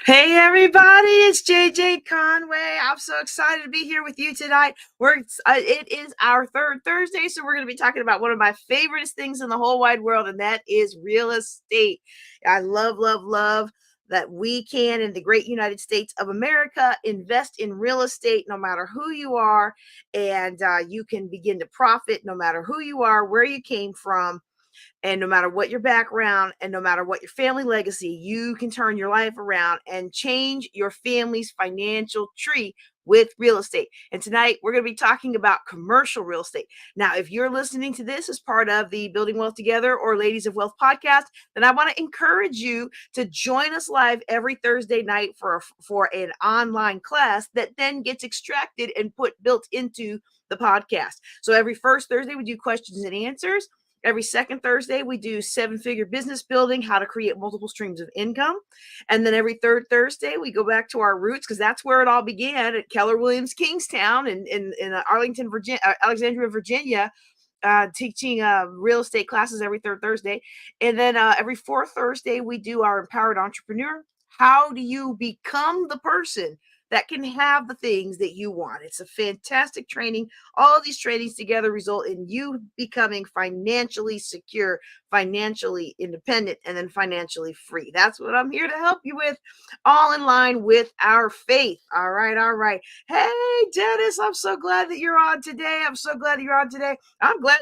Hey everybody, it's JJ Conway. I'm so excited to be here with you tonight. It is our third Thursday, so we're going to be talking about one of my favorite things in the whole wide world, and that is real estate. I love that we can, in the great United States of America, invest in real estate no matter who you are, and you can begin to profit no matter who you are, where you came from, and no matter what your background and no matter what your family legacy, you can turn your life around and change your family's financial tree with real estate. And tonight we're going to be talking about commercial real estate. Now, if you're listening to this as part of the Building Wealth Together or Ladies of Wealth podcast, then I want to encourage you to join us live every Thursday night for an online class that then gets extracted and built into the podcast. So every first Thursday we do questions and answers. Every second Thursday, we do 7-figure business building, how to create multiple streams of income. And then every third Thursday, we go back to our roots because that's where it all began at Keller Williams Kingstown in Arlington, Virginia, Alexandria, Virginia, teaching real estate classes every third Thursday. And then every fourth Thursday, we do our Empowered Entrepreneur. How do you become the person that can have the things that you want? It's a fantastic training. All of these trainings together result in you becoming financially secure, financially independent, and then financially free. That's what I'm here to help you with, all in line with our faith. All right. Hey, Dennis, I'm so glad that you're on today. I'm glad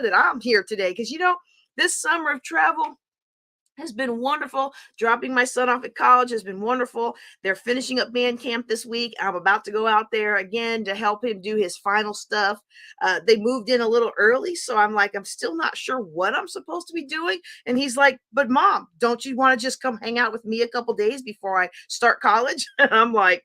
that I'm here today because, this summer of travel has been wonderful. Dropping my son off at college has been wonderful. They're finishing up band camp this week. I'm about to go out there again to help him do his final stuff. They moved in a little early, so I'm still not sure what I'm supposed to be doing. And he's like, but Mom, don't you want to just come hang out with me a couple days before I start college? And I'm like,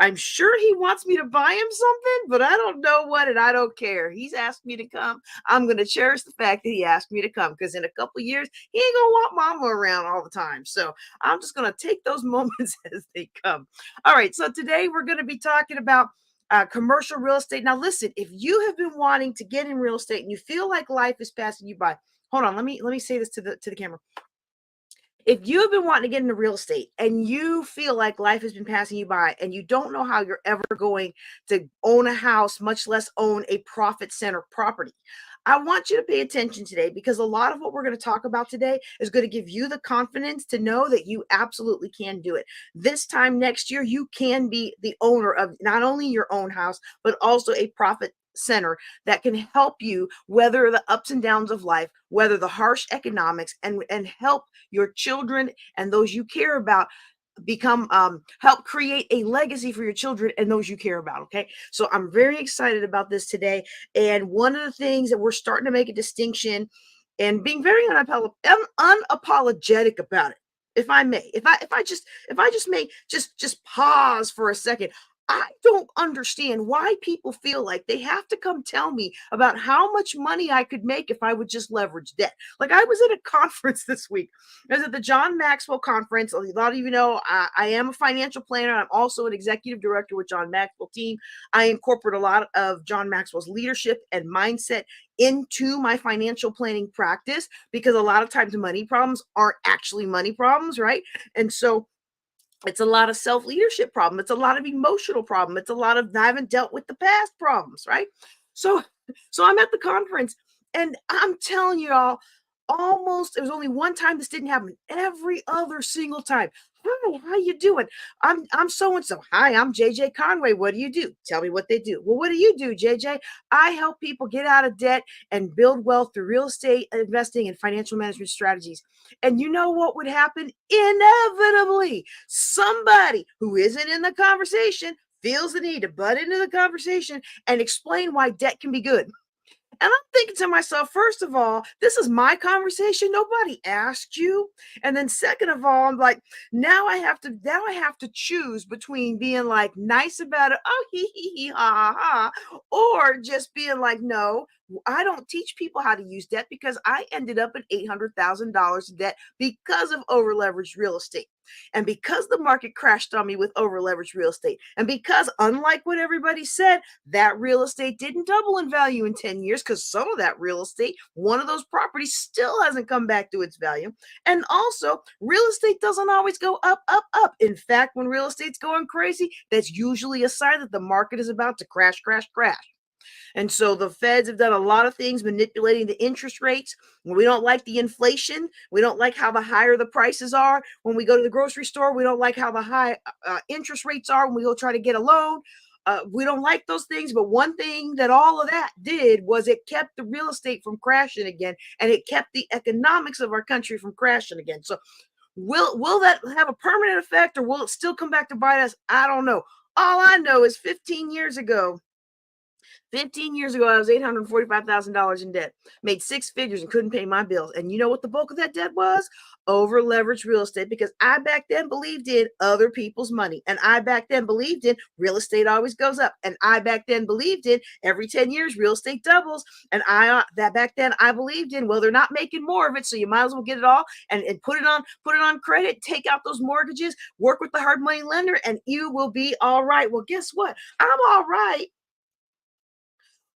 I'm sure he wants me to buy him something, but I don't know what, and I don't care. He's asked me to come. I'm going to cherish the fact that he asked me to come because in a couple years, he ain't going to want mama around all the time. So I'm just going to take those moments as they come. All right. So today we're going to be talking about commercial real estate. Now, listen, if you have been wanting to get in real estate and you feel like life is passing you by, hold on. Let me say this to the camera. If you have been wanting to get into real estate and you feel like life has been passing you by and you don't know how you're ever going to own a house, much less own a profit center property, I want you to pay attention today because a lot of what we're going to talk about today is going to give you the confidence to know that you absolutely can do it. This time next year, you can be the owner of not only your own house, but also a profit center that can help you weather the ups and downs of life, weather the harsh economics, and help your children and those you care about become help create a legacy for your children and those you care about. Okay, so I'm very excited about this today, and one of the things that we're starting to make a distinction and being very unapologetic about it, if I may, if I just may just pause for a second. I don't understand why people feel like they have to come tell me about how much money I could make if I would just leverage debt. Like I was at a conference this week. I was at the John Maxwell conference. A lot of you know I am a financial planner. I'm also an executive director with John Maxwell team. I incorporate a lot of John Maxwell's leadership and mindset into my financial planning practice because a lot of times money problems aren't actually money problems, right? And so it's a lot of self-leadership problem. It's a lot of emotional problem. It's a lot of I haven't dealt with the past problems, right? So, so I'm at the conference and I'm telling you all, almost there was only one time this didn't happen. Every other single time. Hi, how you doing? I'm so and so. Hi, I'm JJ Conway. What do you do? Tell me what they do. Well, what do you do, JJ? I help people get out of debt and build wealth through real estate investing and financial management strategies. And you know what would happen? Inevitably, somebody who isn't in the conversation feels the need to butt into the conversation and explain why debt can be good. And I'm thinking to myself, first of all, this is my conversation. Nobody asked you. And then second of all, I'm like, now I have to choose between being like nice about it, oh, ha ha, or just being like, no, I don't teach people how to use debt because I ended up in $800,000 in debt because of over leveraged real estate. And because the market crashed on me with over leveraged real estate. And because, unlike what everybody said, that real estate didn't double in value in 10 years, because some of that real estate, one of those properties still hasn't come back to its value. And also, real estate doesn't always go up, up, up. In fact, when real estate's going crazy, that's usually a sign that the market is about to crash, crash, crash. And so the feds have done a lot of things manipulating the interest rates. We don't like the inflation. We don't like how the higher the prices are. When we go to the grocery store, we don't like how the high interest rates are when we go try to get a loan. We don't like those things. But one thing that all of that did was it kept the real estate from crashing again, and it kept the economics of our country from crashing again. So will that have a permanent effect, or will it still come back to bite us? I don't know. All I know is 15 years ago, I was $845,000 in debt, made six figures and couldn't pay my bills. And you know what the bulk of that debt was? Over leveraged real estate, because I back then believed in other people's money. And I back then believed in real estate always goes up. And I back then believed in every 10 years, real estate doubles. And that back then I believed in, well, they're not making more of it, so you might as well get it all and put it on credit, take out those mortgages, work with the hard money lender, and you will be all right. Well, guess what? I'm all right,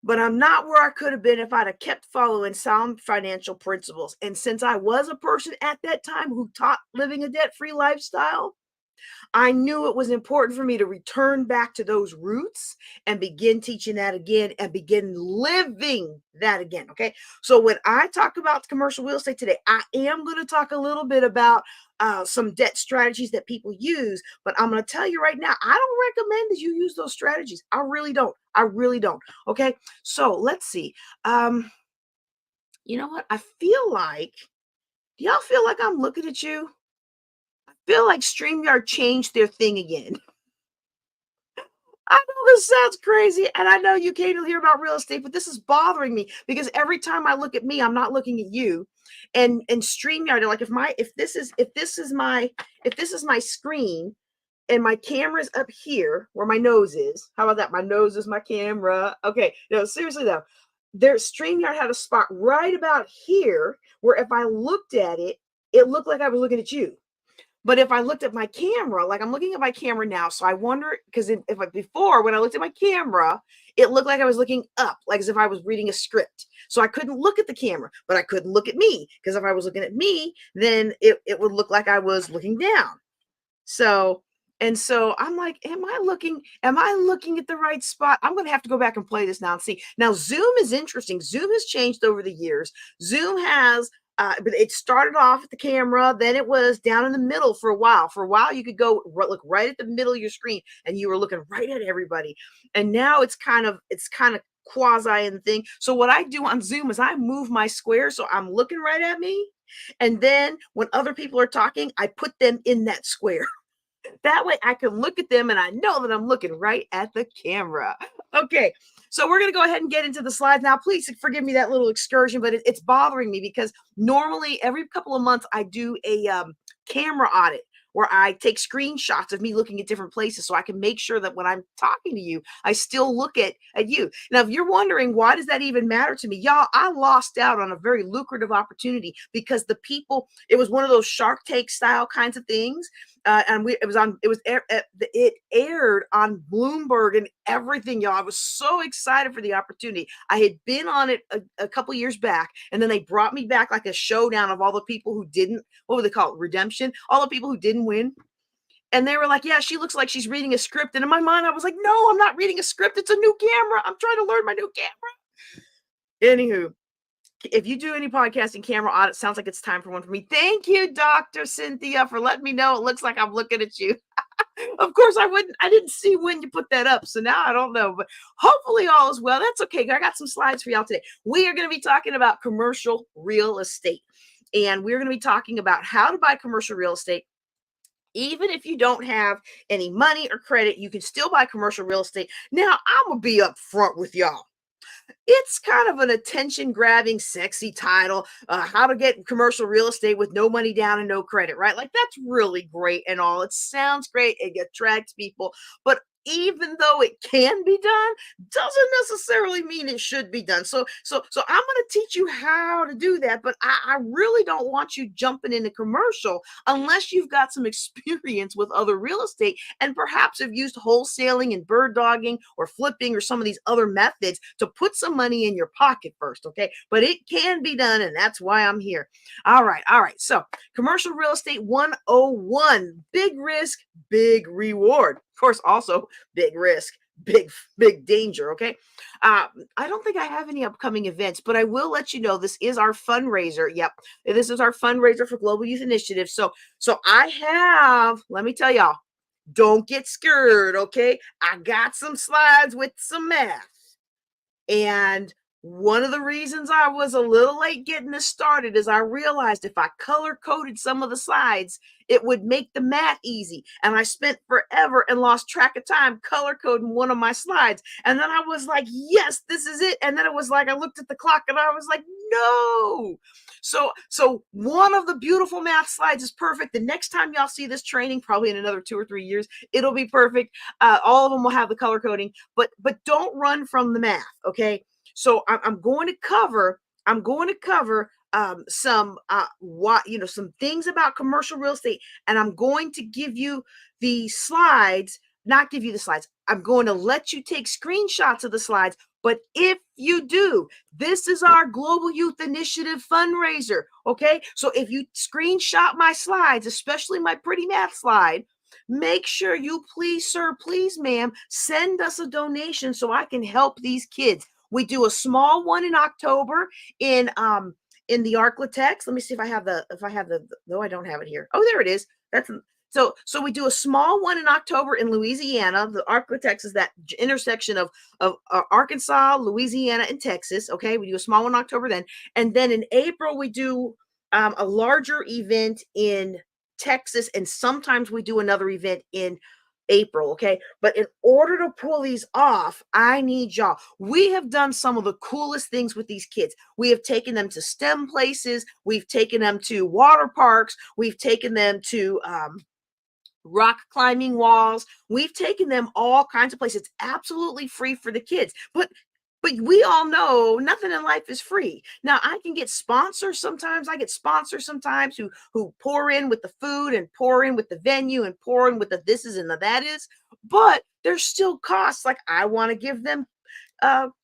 but I'm not where I could have been if I'd have kept following sound financial principles. And since I was a person at that time who taught living a debt-free lifestyle, I knew it was important for me to return back to those roots and begin teaching that again and begin living that again. Okay. So when I talk about commercial real estate today, I am going to talk a little bit about some debt strategies that people use, but I'm going to tell you right now, I don't recommend that you use those strategies. I really don't. I really don't. Okay. So let's see. You know what? I feel like, do y'all feel like I'm looking at you? Feel like StreamYard changed their thing again. I know this sounds crazy, and I know you came to hear about real estate, but this is bothering me because every time I look at me, I'm not looking at you. And StreamYard, like if this is my screen and my camera's up here where my nose is. How about that? My nose is my camera. Okay, no, seriously though. StreamYard had a spot right about here where if I looked at it, it looked like I was looking at you. But if I looked at my camera, like I'm looking at my camera now, so I wonder, because before when I looked at my camera, it looked like I was looking up, like as if I was reading a script. So I couldn't look at the camera, but I couldn't look at me, because if I was looking at me, then it would look like I was looking down. So I'm like, am I looking at the right spot? I'm going to have to go back and play this now and see. Now, Zoom is interesting. Zoom has changed over the years. Zoom has, but it started off at the camera, then it was down in the middle for a while. For a while, you could go look right at the middle of your screen, and you were looking right at everybody. And now it's kind of quasi in the thing. So what I do on Zoom is I move my square so I'm looking right at me, and then when other people are talking, I put them in that square. That way I can look at them and I know that I'm looking right at the camera. Okay, so we're going to go ahead and get into the slides now. Please forgive me that little excursion, but it's bothering me because normally every couple of months I do a camera audit where I take screenshots of me looking at different places so I can make sure that when I'm talking to you, I still look at you. Now, if you're wondering, why does that even matter to me? Y'all, I lost out on a very lucrative opportunity because it was one of those Shark Tank style kinds of things. And it aired on Bloomberg and everything, y'all. I was so excited for the opportunity. I had been on it a couple years back, and then they brought me back like a showdown of all the people who didn't, what would they call it? Redemption. All the people who didn't win. And they were like, yeah, she looks like she's reading a script. And in my mind, I was like, no, I'm not reading a script. It's a new camera. I'm trying to learn my new camera. Anywho, if you do any podcasting camera audit, sounds like it's time for one for me. Thank you, Dr. Cynthia, for letting me know it looks like I'm looking at you. Of course, I didn't see when you put that up, so now I don't know, but hopefully all is well. That's okay. I got some slides for y'all today. We are going to be talking about commercial real estate, and we're going to be talking about how to buy commercial real estate. Even if you don't have any money or credit, you can still buy commercial real estate. Now, I'm going to be up front with y'all. It's kind of an attention-grabbing, sexy title, how to get commercial real estate with no money down and no credit, right? Like, that's really great and all. It sounds great. It attracts people. But even though it can be done, doesn't necessarily mean it should be done. So I'm going to teach you how to do that, but I really don't want you jumping into commercial unless you've got some experience with other real estate and perhaps have used wholesaling and bird dogging or flipping or some of these other methods to put some money in your pocket first, okay? But it can be done, and that's why I'm here. All right, all right. So commercial real estate 101, big risk, big reward. Of course, also big risk, big danger. Okay. I don't think I have any upcoming events, but I will let you know this is our fundraiser. Yep, this is our fundraiser for Global Youth Initiative. So I have, let me tell y'all, don't get scared. Okay, I got some slides with some math. And one of the reasons I was a little late getting this started is I realized if I color coded some of the slides, it would make the math easy. And I spent forever and lost track of time color coding one of my slides. And then I was like, yes, this is it. And then it was like, I looked at the clock and I was like, no. So one of the beautiful math slides is perfect. The next time y'all see this training, probably in another 2 or 3 years, it'll be perfect. All of them will have the color coding, but don't run from the math. Okay. So I'm going to cover some some things about commercial real estate, and I'm going to give you the slides, not give you the slides. I'm going to let you take screenshots of the slides. But if you do, this is our Global Youth Initiative fundraiser. Okay. So if you screenshot my slides, especially my pretty math slide, make sure you please, sir, please, ma'am, send us a donation so I can help these kids. We do a small one in October in the Arklatex. Let me see if I have the no, I don't have it here. Oh, there it is. So we do a small one in October in Louisiana. The Arklatex is that intersection of Arkansas, Louisiana, and Texas. Okay, we do a small one in October then, and then in April we do a larger event in Texas, and sometimes we do another event in April, okay? But in order to pull these off, I need y'all. We have done some of the coolest things with these kids. We have taken them to STEM places. We've taken them to water parks. We've taken them to rock climbing walls. We've taken them all kinds of places. It's absolutely free for the kids. But we all know nothing in life is free. Now I can get sponsors sometimes. I get sponsors sometimes who pour in with the food and pour in with the venue and pour in with the this is and the that is. But there's still costs. Like I want to give them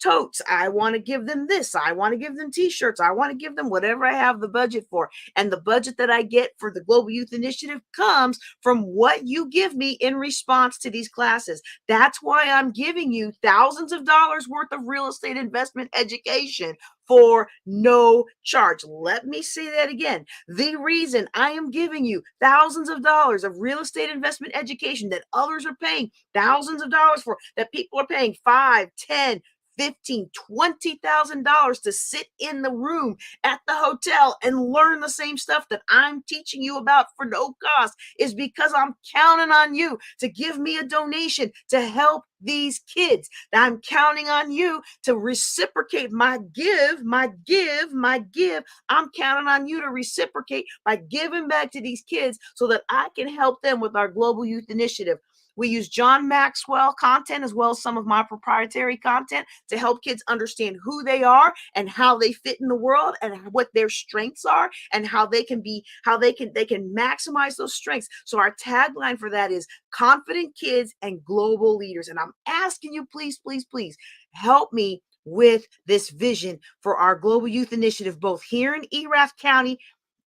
totes. I want to give them this. I want to give them t-shirts. I want to give them whatever I have the budget for. And the budget that I get for the Global Youth Initiative comes from what you give me in response to these classes. That's why I'm giving you thousands of dollars worth of real estate investment education for no charge. Let me say that again. The reason I am giving you thousands of dollars of real estate investment education that others are paying thousands of dollars for, that people are paying $5, $10, $15, $20,000 to sit in the room at the hotel and learn the same stuff that I'm teaching you about for no cost, is because I'm counting on you to give me a donation to help these kids. I'm counting on you to reciprocate my give. I'm counting on you to reciprocate by giving back to these kids so that I can help them with our Global Youth Initiative. We use John Maxwell content as well as some of my proprietary content to help kids understand who they are and how they fit in the world and what their strengths are and how they can maximize those strengths. So our tagline for that is confident kids and global leaders. And I'm asking you, please, please, please help me with this vision for our Global Youth Initiative, both here in Erath County,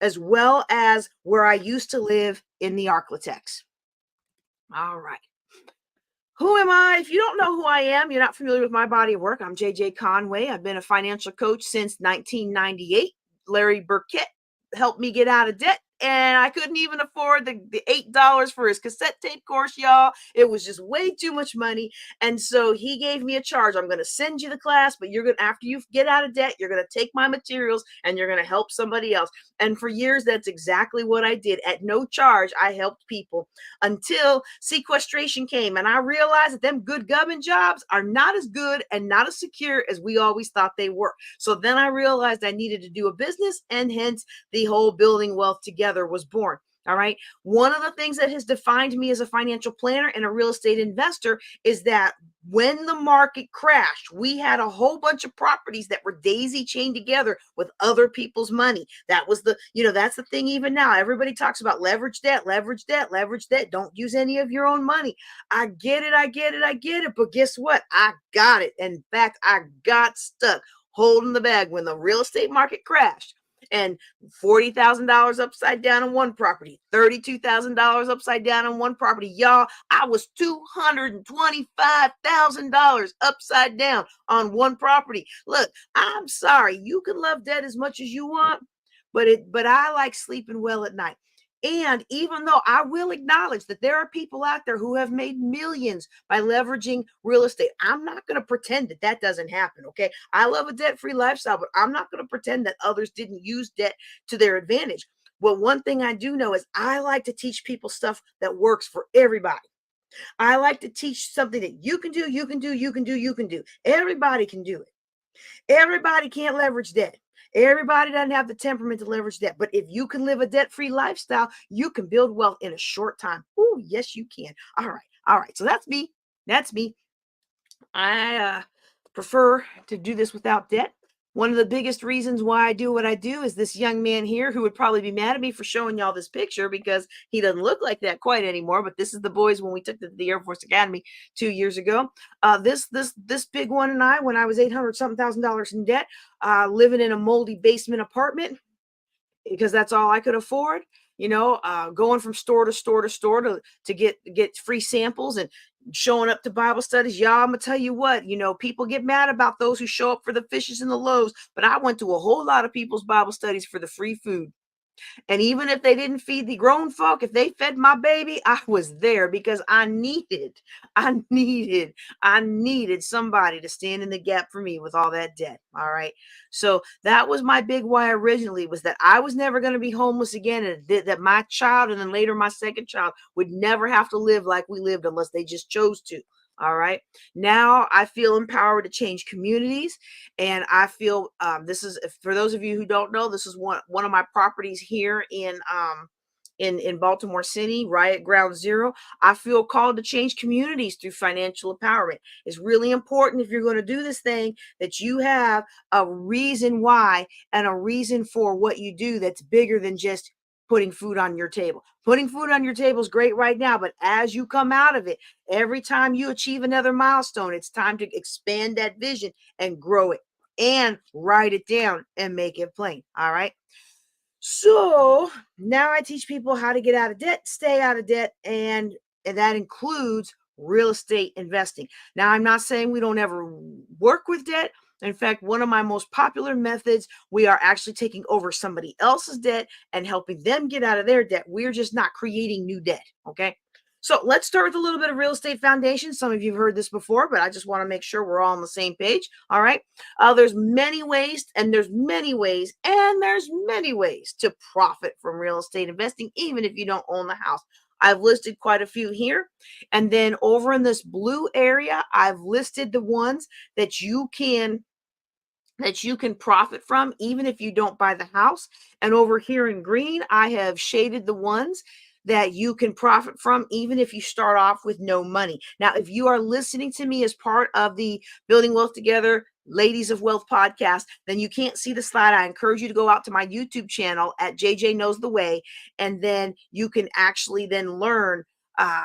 as well as where I used to live in the Arklatex. All right. Who am I? If you don't know who I am, you're not familiar with my body of work. I'm JJ Conway. I've been a financial coach since 1998. Larry Burkett helped me get out of debt, and I couldn't even afford the $8 for his cassette tape course, y'all. It was just way too much money. And so he gave me a charge. I'm going to send you the class, but after you get out of debt, you're going to take my materials and you're going to help somebody else. And for years, that's exactly what I did. At no charge, I helped people until sequestration came. And I realized that them good government jobs are not as good and not as secure as we always thought they were. So then I realized I needed to do a business, and hence the whole Building Wealth Together was born. All right. One of the things that has defined me as a financial planner and a real estate investor is that when the market crashed, we had a whole bunch of properties that were daisy chained together with other people's money. That was that's the thing even now. Everybody talks about leverage debt, leverage debt, leverage debt. Don't use any of your own money. I get it. I get it. I get it. But guess what? I got it. In fact, I got stuck holding the bag when the real estate market crashed. And $40,000 upside down on one property, $32,000 upside down on one property. Y'all, I was $225,000 upside down on one property. Look, I'm sorry. You can love debt as much as you want, but I like sleeping well at night. And even though I will acknowledge that there are people out there who have made millions by leveraging real estate, I'm not going to pretend that that doesn't happen. Okay. I love a debt free lifestyle, but I'm not going to pretend that others didn't use debt to their advantage. Well, one thing I do know is I like to teach people stuff that works for everybody. I like to teach something that you can do, you can do, you can do, you can do. Everybody can do it. Everybody can't leverage debt. Everybody doesn't have the temperament to leverage debt. But if you can live a debt-free lifestyle, you can build wealth in a short time. Oh, yes, you can. All right. All right. So that's me. That's me. I prefer to do this without debt. One of the biggest reasons why I do what I do is this young man here who would probably be mad at me for showing y'all this picture because he doesn't look like that quite anymore. But this is the boys when we took the Air Force Academy 2 years ago. This big one and I, when I was $800-something in debt, living in a moldy basement apartment because that's all I could afford. Going from store to store to store to get free samples and showing up to Bible studies. Y'all, I'm gonna tell you what, people get mad about those who show up for the fishes and the loaves, but I went to a whole lot of people's Bible studies for the free food. And even if they didn't feed the grown folk, if they fed my baby, I was there because I needed somebody to stand in the gap for me with all that debt. All right. So that was my big why originally, was that I was never going to be homeless again. And that my child and then later my second child would never have to live like we lived unless they just chose to. All right. Now I feel empowered to change communities. And I feel this is, for those of you who don't know, this is one of my properties here in Baltimore City, right at Ground Zero. I feel called to change communities through financial empowerment. It's really important, if you're going to do this thing, that you have a reason why and a reason for what you do that's bigger than just putting food on your table. Putting food on your table is great right now, but as you come out of it, every time you achieve another milestone, it's time to expand that vision and grow it and write it down and make it plain. All right. So now I teach people how to get out of debt, stay out of debt, and that includes real estate investing. Now, I'm not saying we don't ever work with debt. In fact, one of my most popular methods, we are actually taking over somebody else's debt and helping them get out of their debt. We're just not creating new debt. Okay. So let's start with a little bit of real estate foundation. Some of you have heard this before, but I just want to make sure we're all on the same page. All right. There's many ways to profit from real estate investing, even if you don't own the house. I've listed quite a few here. And then over in this blue area, I've listed the ones that you can profit from, even if you don't buy the house. And over here in green, I have shaded the ones that you can profit from, even if you start off with no money. Now, if you are listening to me as part of the Building Wealth Together Ladies of Wealth podcast, then you can't see the slide. I encourage you to go out to my YouTube channel at JJ Knows the Way, and then you can actually then learn.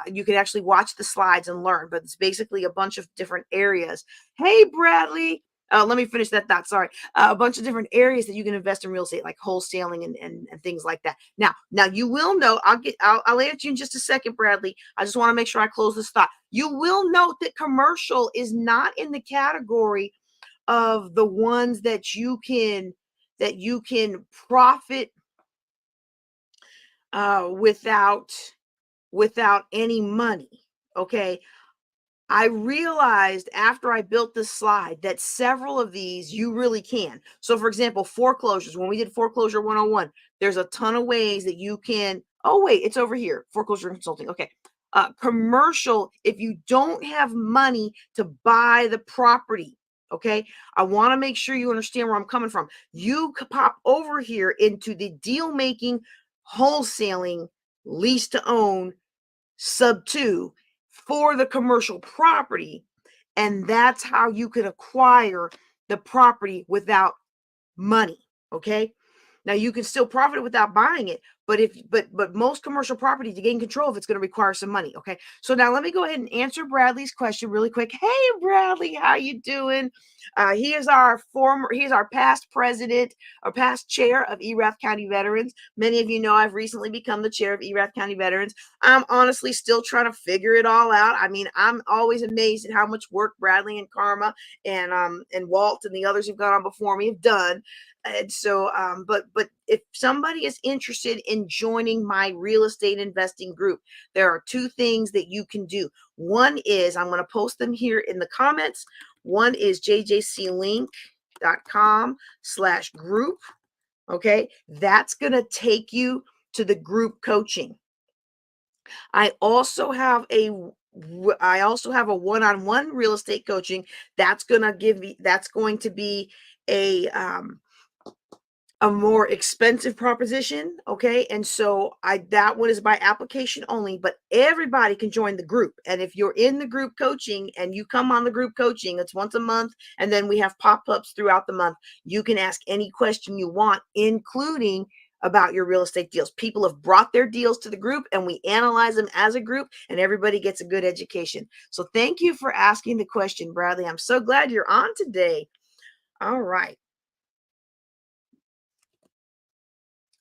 You can actually watch the slides and learn, but it's basically a bunch of different areas. Hey, Bradley. Let me finish that thought. Sorry. A bunch of different areas that you can invest in real estate, like wholesaling and things like that. Now you will know, I'll answer you in just a second, Bradley. I just want to make sure I close this thought. You will note that commercial is not in the category of the ones that you can profit without any money. Okay. I realized after I built this slide that several of these you really can. So for example, foreclosures, when we did Foreclosure 101, there's a ton of ways that you can, oh wait, it's over here, foreclosure consulting. Okay. Commercial, if you don't have money to buy the property, okay, I want to make sure you understand where I'm coming from. You could pop over here into the deal making, wholesaling lease to own, sub 2 for the commercial property. And that's how you can acquire the property without money. Okay. Now you can still profit without buying it, but most commercial property to gain control of it's going to require some money. Okay. So now let me go ahead and answer Bradley's question really quick. Hey Bradley, how you doing? He is our past president or past chair of Erath County Veterans. Many of you know I've recently become the chair of Erath County Veterans. I'm honestly still trying to figure it all out. I mean, I'm always amazed at how much work Bradley and Karma and Walt and the others who've gone on before me have done. And so, but if somebody is interested in joining my real estate investing group, there are two things that you can do. One is, I'm going to post them here in the comments. One is jjclink.com/group. Okay. That's going to take you to the group coaching. I also have a one-on-one real estate coaching that's going to be a more expensive proposition. Okay. And so that one is by application only, but everybody can join the group. And if you're in the group coaching and you come on the group coaching, it's once a month. And then we have pop-ups throughout the month. You can ask any question you want, including about your real estate deals. People have brought their deals to the group and we analyze them as a group and everybody gets a good education. So thank you for asking the question, Bradley. I'm so glad you're on today. All right.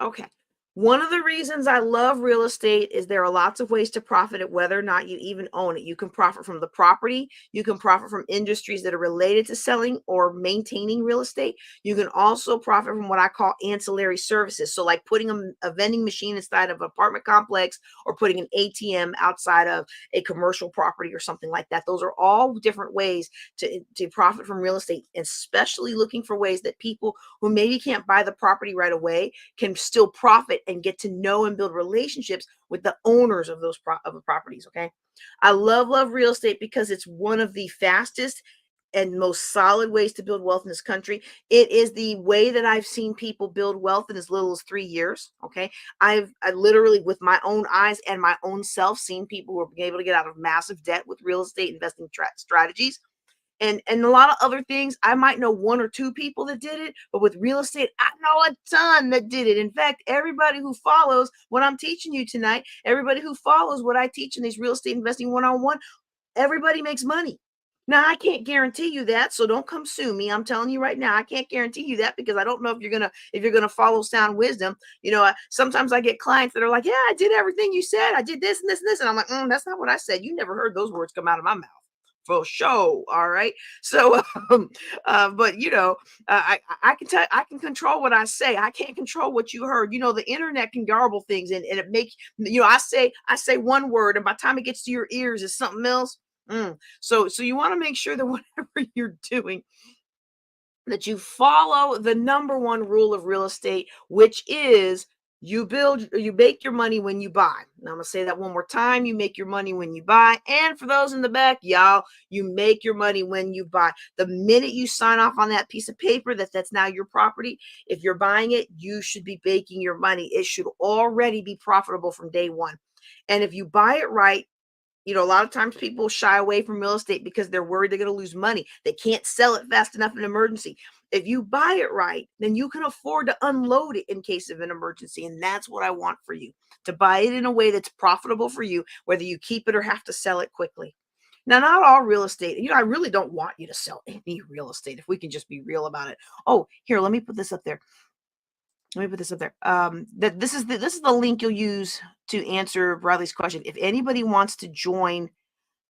Okay. One of the reasons I love real estate is there are lots of ways to profit it, whether or not you even own it. You can profit from the property. You can profit from industries that are related to selling or maintaining real estate. You can also profit from what I call ancillary services. So like putting a vending machine inside of an apartment complex or putting an ATM outside of a commercial property or something like that. Those are all different ways to profit from real estate, especially looking for ways that people who maybe can't buy the property right away can still profit and get to know and build relationships with the owners of those properties. Okay. I love real estate because it's one of the fastest and most solid ways to build wealth in this country. It is the way that I've seen people build wealth in as little as 3 years. Okay. I literally with my own eyes and my own self seen people who are able to get out of massive debt with real estate investing strategies. And a lot of other things, I might know one or two people that did it, but with real estate, I know a ton that did it. In fact, everybody who follows what I'm teaching you tonight, everybody who follows what I teach in these real estate investing one-on-one, everybody makes money. Now, I can't guarantee you that, so don't come sue me. I'm telling you right now, I can't guarantee you that because I don't know if you're gonna follow sound wisdom. You know, sometimes I get clients that are like, "Yeah, I did everything you said. I did this and this and this," and I'm like, "That's not what I said. You never heard those words come out of my mouth." For show. All right. So, but you know, I can control what I say. I can't control what you heard. You know, the internet can garble things and it make, you know, I say one word and by the time it gets to your ears, it's something else. So you want to make sure that whatever you're doing, that you follow the number one rule of real estate, which is you make your money when you buy. Now I'm gonna say that one more time. You make your money when you buy. And for those in the back, y'all, you make your money when you buy. The minute you sign off on that piece of paper that's now your property, if you're buying it, you should be making your money. It should already be profitable from day one. And if you buy it right, you know, a lot of times people shy away from real estate because they're worried they're going to lose money. They can't sell it fast enough in an emergency. If you buy it right, then you can afford to unload it in case of an emergency. And that's what I want for you, to buy it in a way that's profitable for you, whether you keep it or have to sell it quickly. Now, not all real estate, you know, I really don't want you to sell any real estate if we can just be real about it. Oh, here, let me put this up there. This is the link you'll use to answer Bradley's question. If anybody wants to join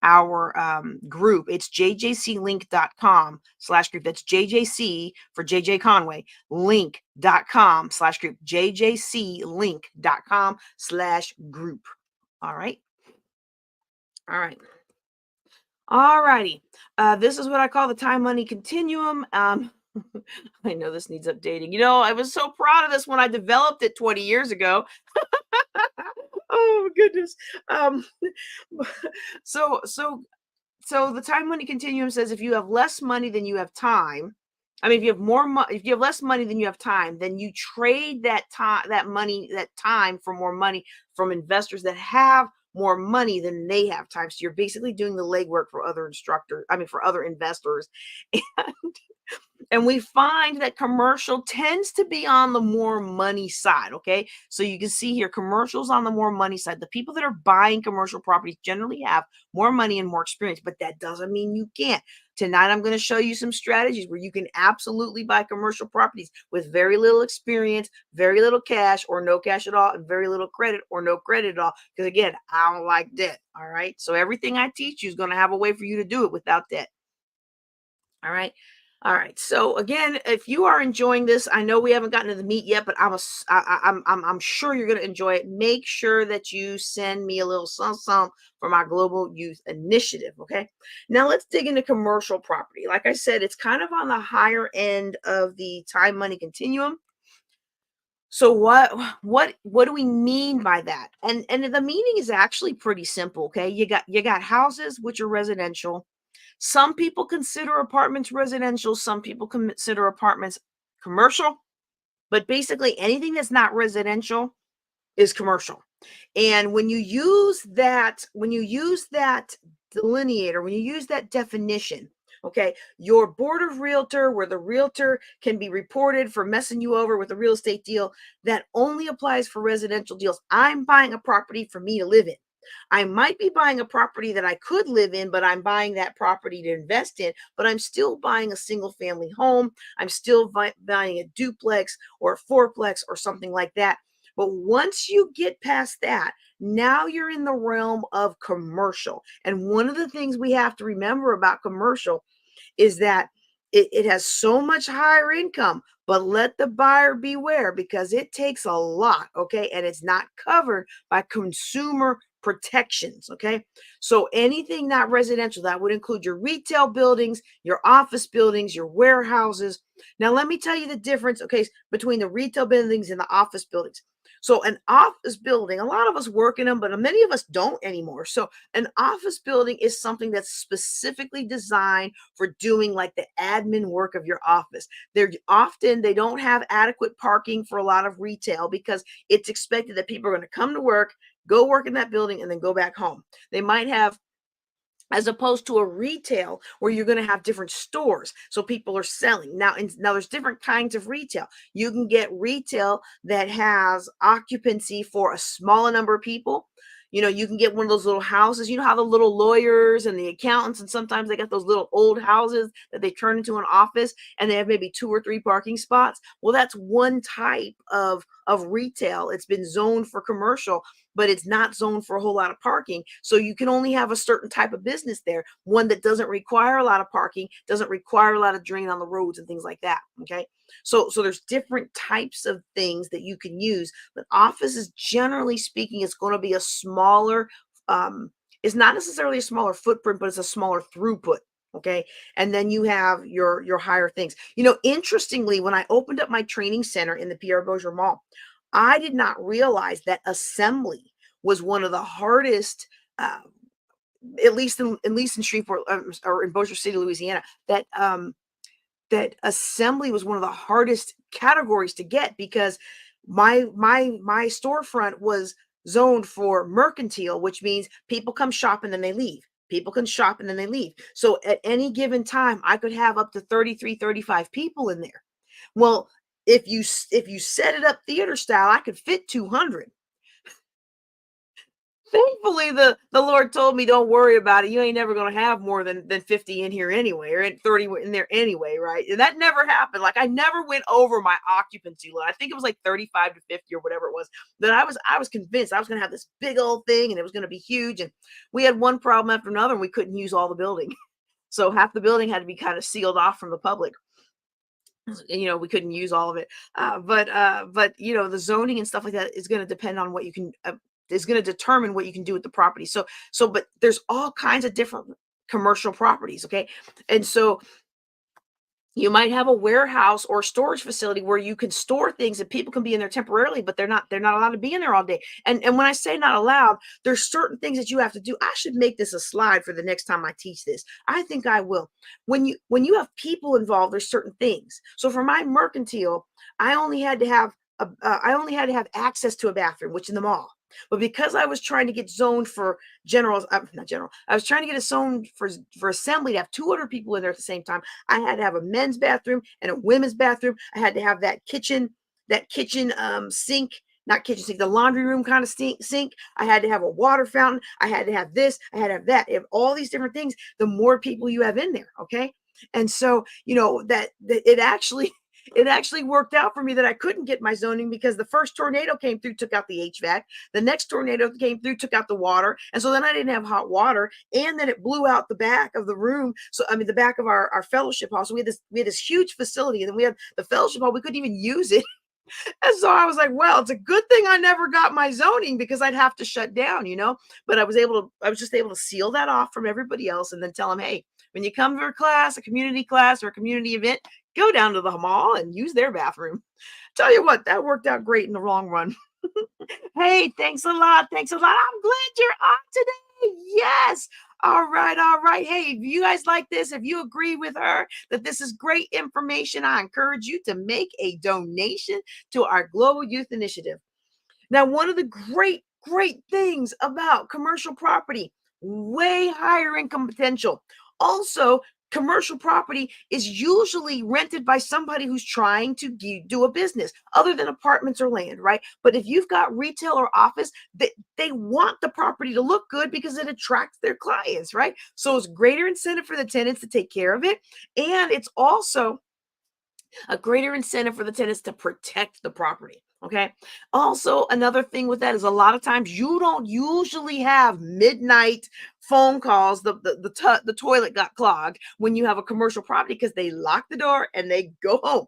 our group, it's jjclink.com/group. That's JJC for JJ Conway, link.com/group, jjclink.com/group. All right. All right. All righty. This is what I call the time money continuum. I know this needs updating. You know, I was so proud of this when I developed it 20 years ago. Oh goodness. Um, so the time money continuum says if you have less money than you have time, I mean, if you have more money, if you have less money than you have time, then you trade that time, that money, that time for more money from investors that have more money than they have time. So you're basically doing the legwork for other instructors, I mean, for other investors. And we find that commercial tends to be on the more money side. Okay. So you can see here, commercials on the more money side. The people that are buying commercial properties generally have more money and more experience, but that doesn't mean you can't. Tonight, I'm going to show you some strategies where you can absolutely buy commercial properties with very little experience, very little cash or no cash at all, and very little credit or no credit at all. Because again, I don't like debt. All right. So everything I teach you is going to have a way for you to do it without debt. All right. All right. So again, if you are enjoying this, I know we haven't gotten to the meat yet, but I'm sure you're going to enjoy it. Make sure that you send me a little some for my Global Youth Initiative. Okay. Now let's dig into commercial property. Like I said, it's kind of on the higher end of the time money continuum. So what do we mean by that? And the meaning is actually pretty simple. Okay. You got houses which are residential. Some people consider apartments residential, some people consider apartments commercial, but basically anything that's not residential is commercial. And when you use that delineator, when you use that definition, okay, your board of realtor, where the realtor can be reported for messing you over with a real estate deal, that only applies for residential deals. I'm buying a property for me to live in. I might be buying a property that I could live in, but I'm buying that property to invest in, but I'm still buying a single family home. I'm still buying a duplex or a fourplex or something like that. But once you get past that, now you're in the realm of commercial. And one of the things we have to remember about commercial is that it has so much higher income, but let the buyer beware because it takes a lot, okay? And it's not covered by consumer protections, okay? So anything not residential, that would include your retail buildings, your office buildings, your warehouses. Now, let me tell you the difference, okay, between the retail buildings and the office buildings. So an office building, a lot of us work in them, but many of us don't anymore. So an office building is something that's specifically designed for doing like the admin work of your office. They don't have adequate parking for a lot of retail because it's expected that people are going to come to work, go work in that building, and then go back home. They might have, as opposed to a retail where you're going to have different stores so people are selling. Now there's different kinds of retail. You can get retail that has occupancy for a smaller number of people. You know, you can get one of those little houses. You know how the little lawyers and the accountants, and sometimes they got those little old houses that they turn into an office and they have maybe 2 or 3 parking spots. Well, that's one type of retail. It's been zoned for commercial, but it's not zoned for a whole lot of parking. So you can only have a certain type of business there, one that doesn't require a lot of parking, doesn't require a lot of drain on the roads and things like that. Okay. So there's different types of things that you can use, but office is generally speaking, it's going to be a smaller, it's not necessarily a smaller footprint, but it's a smaller throughput. Okay. And then you have your higher things. You know, interestingly, when I opened up my training center in the Pierre Bourget Mall, I did not realize that assembly was one of the hardest, at least in Shreveport, or in Bossier City, Louisiana, that assembly was one of the hardest categories to get because my storefront was zoned for mercantile, which means people come shop and then they leave. People can shop and then they leave. So at any given time, I could have up to 33, 35 people in there. Well, if you set it up theater style, I could fit 200. Thankfully, the Lord told me, "Don't worry about it. You ain't never gonna have more than 50 in here anyway, or 30 in there anyway, right?" And that never happened. Like I never went over my occupancy limit. I think it was like 35 to 50 or whatever it was. That I was convinced I was gonna have this big old thing and it was gonna be huge. And we had one problem after another, and we couldn't use all the building. So half the building had to be kind of sealed off from the public. You know, we couldn't use all of it. But you know, the zoning and stuff like that is going to depend on what you can, is going to determine what you can do with the property. But there's all kinds of different commercial properties. Okay. And so You might have a warehouse or storage facility where you can store things and people can be in there temporarily, but they're not allowed to be in there all day. And when I say not allowed, there's certain things that you have to do. I should make this a slide for the next time I teach this. I think I will. When you have people involved, there's certain things. So for my mercantile, I only had to have I only had to have access to a bathroom, which in the mall. But because I was trying to get zoned for generals, not general, I was trying to get a zone for assembly to have 200 people in there at the same time. I had to have a men's bathroom and a women's bathroom. I had to have that kitchen sink, not kitchen sink, the laundry room kind of sink. I had to have a water fountain. I had to have this. I had to have that. If all these different things, the more people you have in there, okay? And so, that it actually worked out for me that I couldn't get my zoning because the first tornado came through, took out the HVAC. The next tornado came through, took out the water. And so then I didn't have hot water. And then it blew out the back of the room. So, I mean, the back of our fellowship hall. So we had this huge facility, and then we had the fellowship hall. We couldn't even use it. And so I was like, well, it's a good thing I never got my zoning because I'd have to shut down. But I was just able to seal that off from everybody else and then tell them, hey, when you come to a class, a community class or a community event, go down to the mall and use their bathroom. Tell you what, that worked out great in the long run. Hey, thanks a lot. Thanks a lot. I'm glad you're on today. Yes. All right. All right. Hey, if you guys like this, if you agree with her that this is great information, I encourage you to make a donation to our Global Youth Initiative. Now, one of the great, great things about commercial property, way higher income potential. Also, commercial property is usually rented by somebody who's trying to do a business other than apartments or land, right? But if you've got retail or office, they want the property to look good because it attracts their clients, right? So it's greater incentive for the tenants to take care of it. And it's also a greater incentive for the tenants to protect the property. Okay. Also, another thing with that is a lot of times you don't usually have midnight phone calls. The toilet got clogged when you have a commercial property because they lock the door and they go home.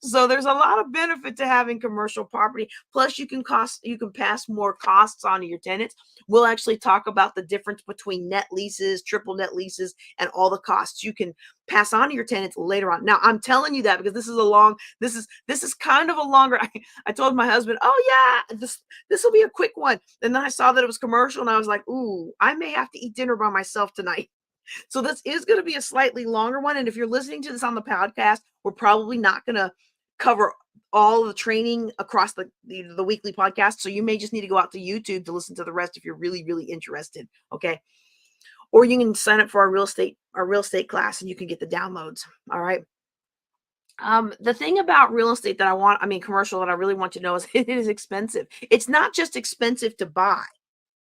So there's a lot of benefit to having commercial property. Plus, you can pass more costs on to your tenants. We'll actually talk about the difference between net leases, triple net leases, and all the costs you can pass on to your tenants later on. Now, I'm telling you that because this is kind of a longer. I told my husband, oh yeah, this will be a quick one. And then I saw that it was commercial, and I was like, ooh, I may have to eat dinner by myself tonight. So this is going to be a slightly longer one. And if you're listening to this on the podcast, we're probably not going to cover all the training across the weekly podcast. So you may just need to go out to YouTube to listen to the rest if you're really, really interested. Okay. Or you can sign up for our real estate class and you can get the downloads. All right. The thing about real estate commercial that I really want you to know is it is expensive. It's not just expensive to buy.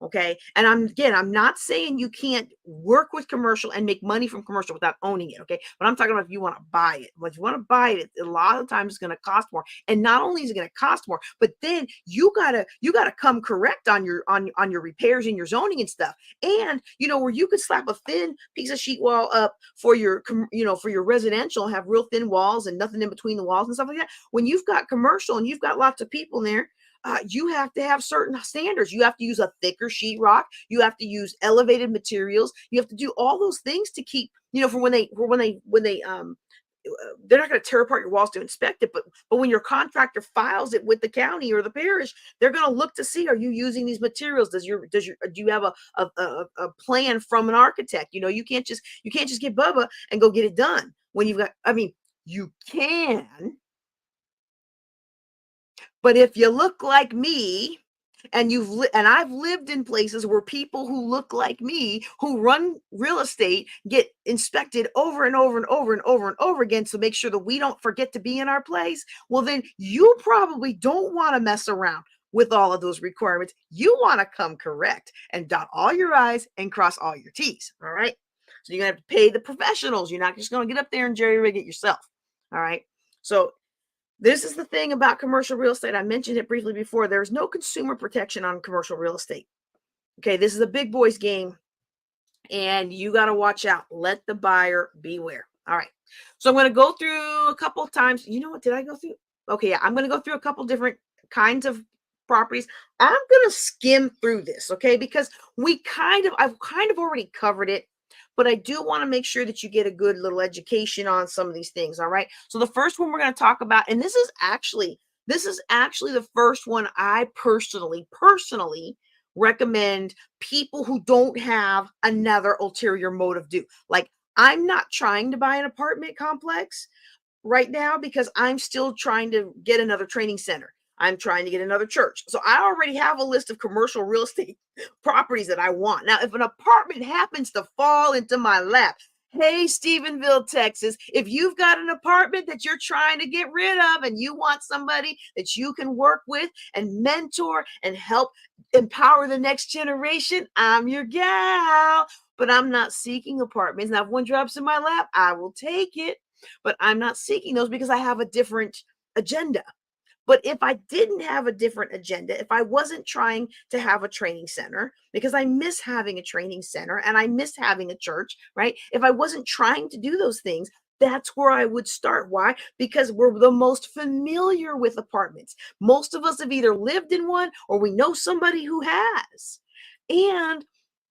Okay. And I'm not saying you can't work with commercial and make money from commercial without owning it. Okay. But I'm talking about if you want to buy it. But if you want to buy it, a lot of times it's going to cost more. And not only is it going to cost more, but then you gotta come correct on your repairs and your zoning and stuff. And where you could slap a thin piece of sheet wall up for your residential, have real thin walls and nothing in between the walls and stuff like that. When you've got commercial and you've got lots of people in there, you have to have certain standards. You have to use a thicker sheetrock. You have to use elevated materials. You have to do all those things to keep, for when they they're not going to tear apart your walls to inspect it, but when your contractor files it with the county or the parish, they're going to look to see, are you using these materials? Do you have a plan from an architect? You can't just get Bubba and go get it done when you've got. You can. But if you look like me and I've lived in places where people who look like me, who run real estate, get inspected over and over and over and over and over again to make sure that we don't forget to be in our place, well, then you probably don't want to mess around with all of those requirements. You want to come correct and dot all your I's and cross all your T's. All right. So you're going to have to pay the professionals. You're not just going to get up there and jerry rig it yourself. All right. So this is the thing about commercial real estate. I mentioned it briefly before. There's no consumer protection on commercial real estate. Okay, this is a big boys game, and you got to watch out. Let the buyer beware. All right. So I'm going to go through a couple of times. You know what? Did I go through? Okay, yeah. I'm going to go through a couple different kinds of properties. I'm going to skim through this, okay, because I've kind of already covered it. but I do want to make sure that you get a good little education on some of these things. All right. So the first one we're going to talk about, and this is actually the first one I personally recommend people who don't have another ulterior motive do. Like, I'm not trying to buy an apartment complex right now because I'm still trying to get another training center. I'm trying to get another church. So I already have a list of commercial real estate properties that I want. Now, if an apartment happens to fall into my lap, hey, Stephenville, Texas, if you've got an apartment that you're trying to get rid of and you want somebody that you can work with and mentor and help empower the next generation, I'm your gal. But I'm not seeking apartments. Now, if one drops in my lap, I will take it, but I'm not seeking those because I have a different agenda. But if I didn't have a different agenda, if I wasn't trying to have a training center, because I miss having a training center and I miss having a church, right? If I wasn't trying to do those things, that's where I would start. Why? Because we're the most familiar with apartments. Most of us have either lived in one or we know somebody who has. And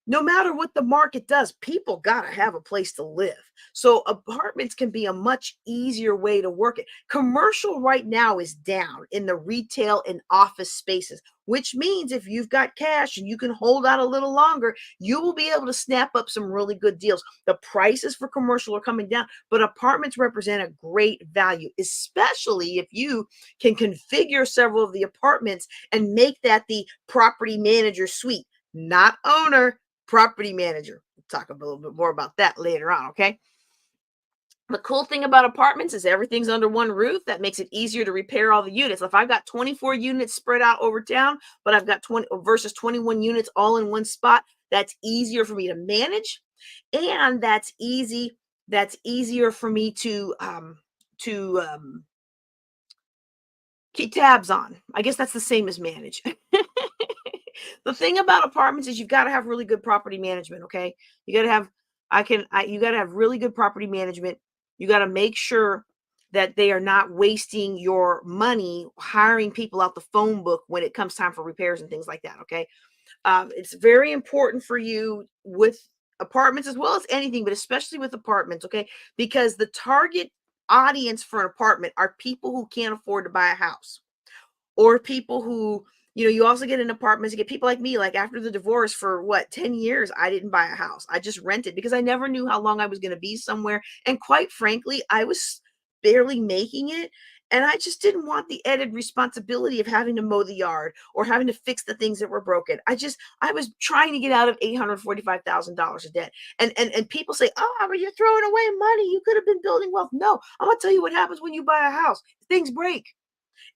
no matter what the market does, people got to have a place to live. So apartments can be a much easier way to work it. Commercial right now is down in the retail and office spaces, which means if you've got cash and you can hold out a little longer, you will be able to snap up some really good deals. The prices for commercial are coming down, but apartments represent a great value, especially if you can configure several of the apartments and make that the property manager suite, not owner, property manager. We'll talk a little bit more about that later on, okay? The cool thing about apartments is everything's under one roof. That makes it easier to repair all the units. If I've got 24 units spread out over town, but I've got 20 versus 21 units all in one spot, that's easier for me to manage, and that's easier for me to keep tabs on. I guess that's the same as manage. The thing about apartments is you've got to have really good property management, okay? You got to have you got to have really good property management. You got to make sure that they are not wasting your money hiring people out the phone book when it comes time for repairs and things like that, okay? It's very important for you with apartments as well as anything, but especially with apartments, okay? Because the target audience for an apartment are people who can't afford to buy a house, or people who, you also get in apartments. You get people like me, like after the divorce for what, 10 years, I didn't buy a house. I just rented because I never knew how long I was going to be somewhere. And quite frankly, I was barely making it. And I just didn't want the added responsibility of having to mow the yard or having to fix the things that were broken. I was trying to get out of $845,000 of debt. And people say, oh, but you're throwing away money. You could have been building wealth. No, I'm going to tell you what happens when you buy a house. Things break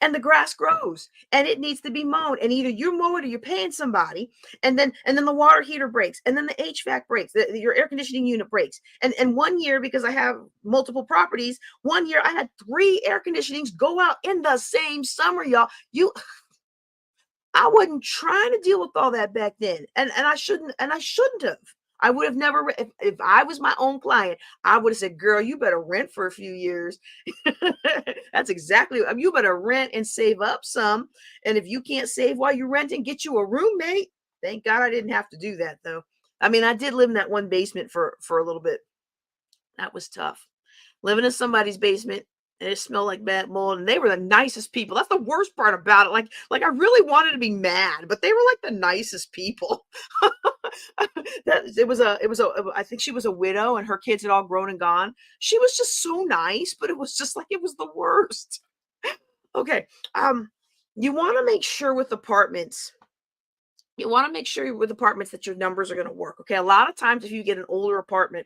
and the grass grows and it needs to be mowed, and either you mow it or you're paying somebody, and then the water heater breaks, and then the HVAC breaks, your air conditioning unit breaks. And one year, because I have multiple properties, one year I had 3 air conditionings go out in the same summer, y'all. I wasn't trying to deal with all that back then, and I shouldn't have. I would have never, if I was my own client, I would have said, girl, you better rent for a few years. That's exactly, you better rent and save up some. And if you can't save while you're renting, get you a roommate. Thank God I didn't have to do that, though. I mean, I did live in that one basement for a little bit. That was tough. Living in somebody's basement, and it smelled like bad mold, and they were the nicest people. That's the worst part about it. Like I really wanted to be mad, but they were like the nicest people. I think she was a widow and her kids had all grown and gone. She was just so nice, but it was just like it was the worst. Okay. You want to make sure with apartments. You want to make sure with apartments that your numbers are going to work. Okay. A lot of times if you get an older apartment,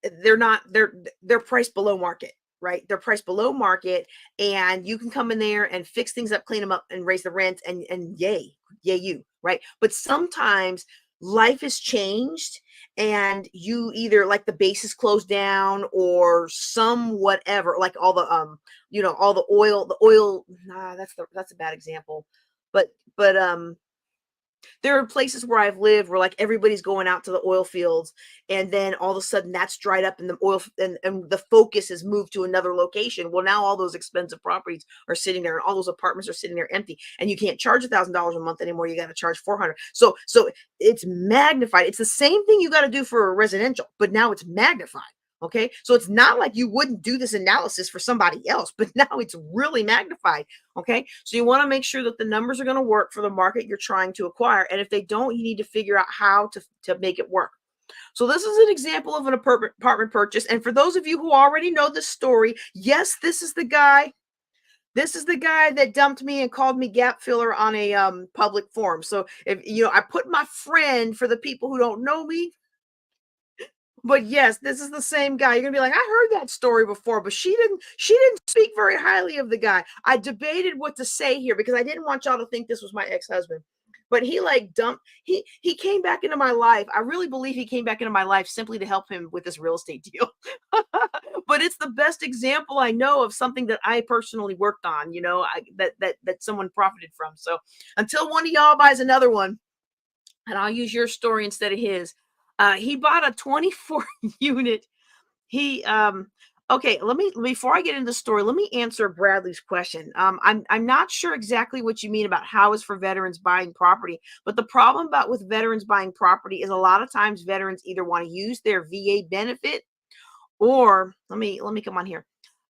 they're priced below market, right? They're priced below market, and you can come in there and fix things up, clean them up, and raise the rent, and yay you, right? But sometimes life has changed, and you either, like, the base is closed down or some whatever, like all the all the oil, nah, that's a bad example, but There are places where I've lived where like everybody's going out to the oil fields, and then all of a sudden that's dried up and the and the focus is moved to another location. Well, now all those expensive properties are sitting there and all those apartments are sitting there empty, and you can't charge $1,000 a month anymore. You got to charge 400. So it's magnified. It's the same thing you got to do for a residential, but now it's magnified. Okay. So it's not like you wouldn't do this analysis for somebody else, but now it's really magnified. Okay. So you want to make sure that the numbers are going to work for the market you're trying to acquire. And if they don't, you need to figure out how to make it work. So this is an example of an apartment purchase. And for those of you who already know the story, yes, this is the guy. This is the guy that dumped me and called me gap filler on a public forum. So if I put my friend for the people who don't know me. But yes, this is the same guy. You're gonna be like, I heard that story before, but she didn't speak very highly of the guy. I debated what to say here because I didn't want y'all to think this was my ex-husband. But he like dumped, he came back into my life. I really believe he came back into my life simply to help him with this real estate deal. But it's the best example I know of something that I personally worked on, that someone profited from. So until one of y'all buys another one, and I'll use your story instead of his. He bought a 24 unit. He okay, let me before I get into the story, let me answer Bradley's question. I'm not sure exactly what you mean about how is for veterans buying property, but the problem about with veterans buying property is a lot of times veterans either want to use their VA benefit or let me come on here.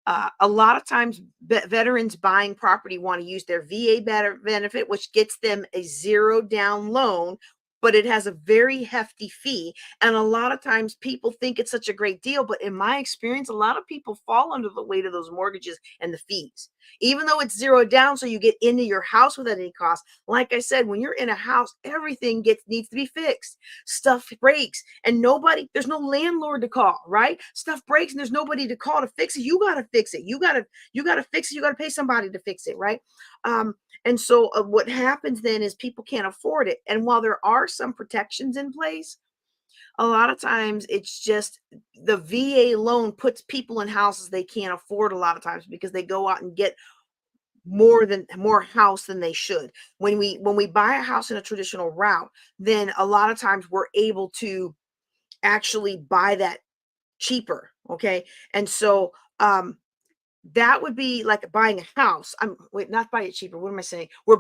A lot of times veterans buying property want to use their VA benefit, which gets them a zero down loan, but it has a very hefty fee. And a lot of times people think it's such a great deal, but in my experience, a lot of people fall under the weight of those mortgages and the fees. Even though it's zero down, so you get into your house without any cost. Like I said, when you're in a house, everything needs to be fixed. Stuff breaks, and there's no landlord to call, right? Stuff breaks, and there's nobody to call to fix it. You gotta fix it. You gotta fix it. You gotta pay somebody to fix it, right? And so what happens then is people can't afford it. And while there are some protections in place, a lot of times it's just the VA loan puts people in houses they can't afford a lot of times because they go out and get more house than they should. When we buy a house in a traditional route, then a lot of times we're able to actually buy that cheaper. Okay. And so that would be like buying a house. Not buy it cheaper. What am I saying? We're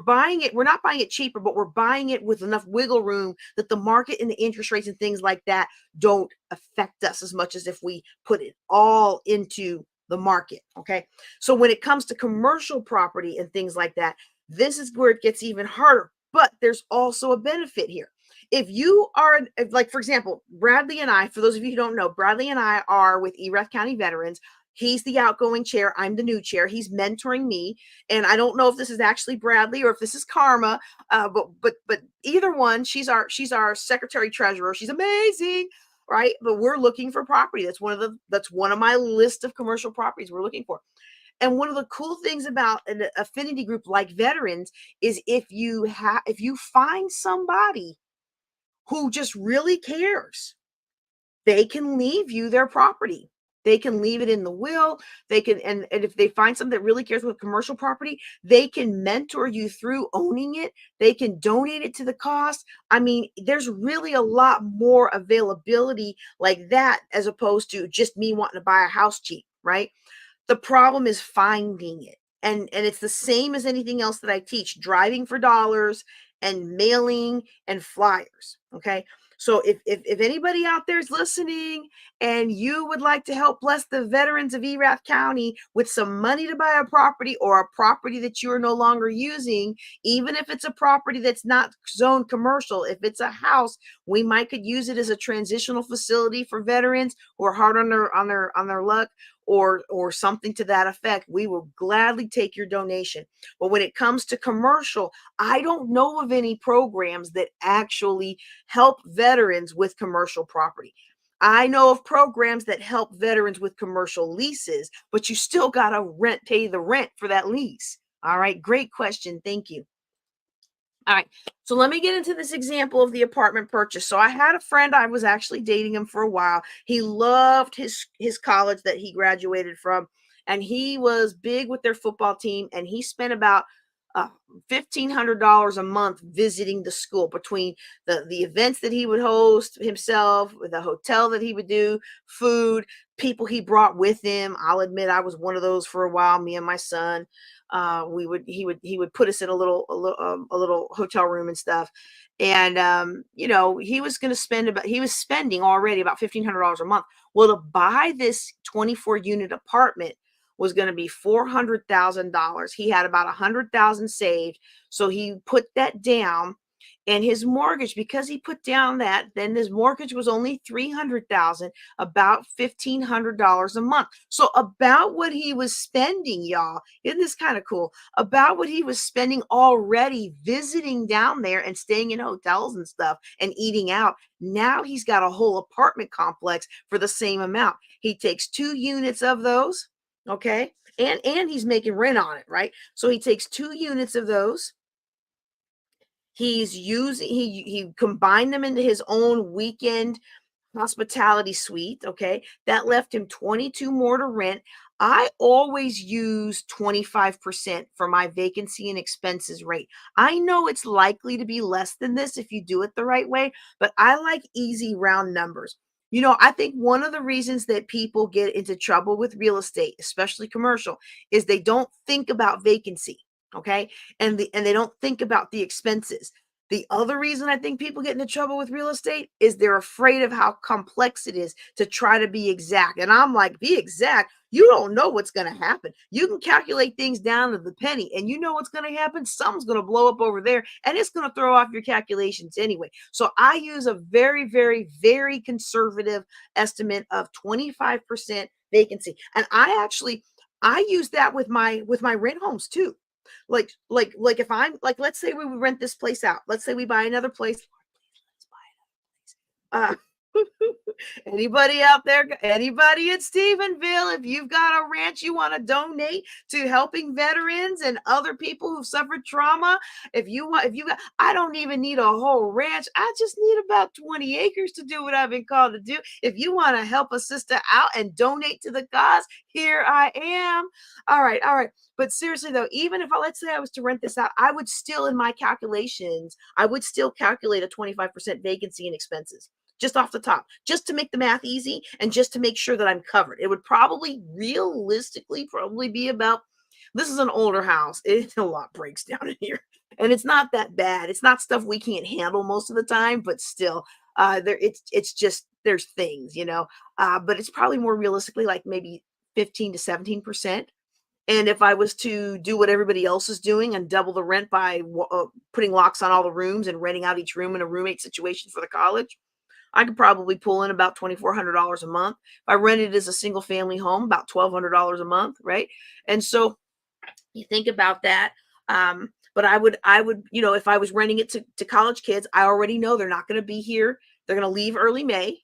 not buying it cheaper, but we're buying it with enough wiggle room that the market and the interest rates and things like that don't affect us as much as if we put it all into the market. Okay. So when it comes to commercial property and things like that, this is where it gets even harder. But there's also a benefit here. If you are, like, for example, Bradley and I, for those of you who don't know, Bradley and I are with Erath County Veterans. He's the outgoing chair. I'm the new chair. He's mentoring me. And I don't know if this is actually Bradley or if this is Karma. But either one, she's our secretary treasurer. She's amazing, right? But we're looking for property. That's one of my list of commercial properties we're looking for. And one of the cool things about an affinity group like Veterans is if you find somebody who just really cares, they can leave you their property. They can leave it in the will. They can, and if they find something that really cares with commercial property, they can mentor you through owning it. They can donate it to the cost. I mean, there's really a lot more availability like that as opposed to just me wanting to buy a house cheap, right? The problem is finding it. And it's the same as anything else that I teach, driving for dollars and mailing and flyers. Okay. So if anybody out there is listening and you would like to help bless the veterans of Erath County with some money to buy a property or a property that you are no longer using, even if it's a property that's not zoned commercial, if it's a house, we might could use it as a transitional facility for veterans who are hard on their luck or something to that effect. We will gladly take your donation. But when it comes to commercial, I don't know of any programs that actually help veterans with commercial property. I know of programs that help veterans with commercial leases, but you still got to pay the rent for that lease. All right. Great question. Thank you. All right. So let me get into this example of the apartment purchase. So I had a friend, I was actually dating him for a while. He loved his college that he graduated from, and he was big with their football team, and he spent about uh, $1,500 a month visiting the school between the events that he would host himself, the hotel that he would do, food, people he brought with him. I'll admit I was one of those for a while. Me and my son, he would put us in a little hotel room and stuff, and he was going to he was spending already about $1,500 a month. Well, to buy this 24 unit apartment was going to be $400,000. He had about 100,000 saved, so he put that down. And his mortgage, because he put down that, then his mortgage was only 300,000, about $1,500 a month. So about what he was spending, y'all. Isn't this kind of cool? About what he was spending already visiting down there and staying in hotels and stuff and eating out. Now he's got a whole apartment complex for the same amount. He takes 2 units of those. Okay. And he's making rent on it, right? So he takes 2 units of those. He combined them into his own weekend hospitality suite. Okay. That left him 22 more to rent. I always use 25% for my vacancy and expenses rate. I know it's likely to be less than this if you do it the right way, but I like easy round numbers. I think one of the reasons that people get into trouble with real estate, especially commercial, is they don't think about vacancy. Okay. And they don't think about the expenses. The other reason I think people get into trouble with real estate is they're afraid of how complex it is to try to be exact. And I'm like, be exact. You don't know what's going to happen. You can calculate things down to the penny, and you know what's going to happen. Something's going to blow up over there, and it's going to throw off your calculations anyway. So I use a very, very, very conservative estimate of 25% vacancy. And I use that with my rent homes too. Like if I'm like, let's say we would rent this place out. Let's say we buy another place. Uh, anybody out there, anybody in Stephenville, if you've got a ranch you want to donate to helping veterans and other people who've suffered trauma, I don't even need a whole ranch. I just need about 20 acres to do what I've been called to do. If you want to help a sister out and donate to the cause, here I am. All right, all right. But seriously though, even if let's say I was to rent this out, I would still, in my calculations, I would still calculate a 25% vacancy and expenses just off the top, just to make the math easy and just to make sure that I'm covered. It would probably realistically be about, this is an older house. A lot breaks down in here. And it's not that bad. It's not stuff we can't handle most of the time, but still, it's just there's things, but it's probably more realistically like maybe 15 to 17%. And if I was to do what everybody else is doing and double the rent by putting locks on all the rooms and renting out each room in a roommate situation for the college, I could probably pull in about $2,400 a month. If I rented it as a single family home, about $1,200 a month, right? And so you think about that. But I would, if I was renting it to college kids, I already know they're not going to be here. They're going to leave early May.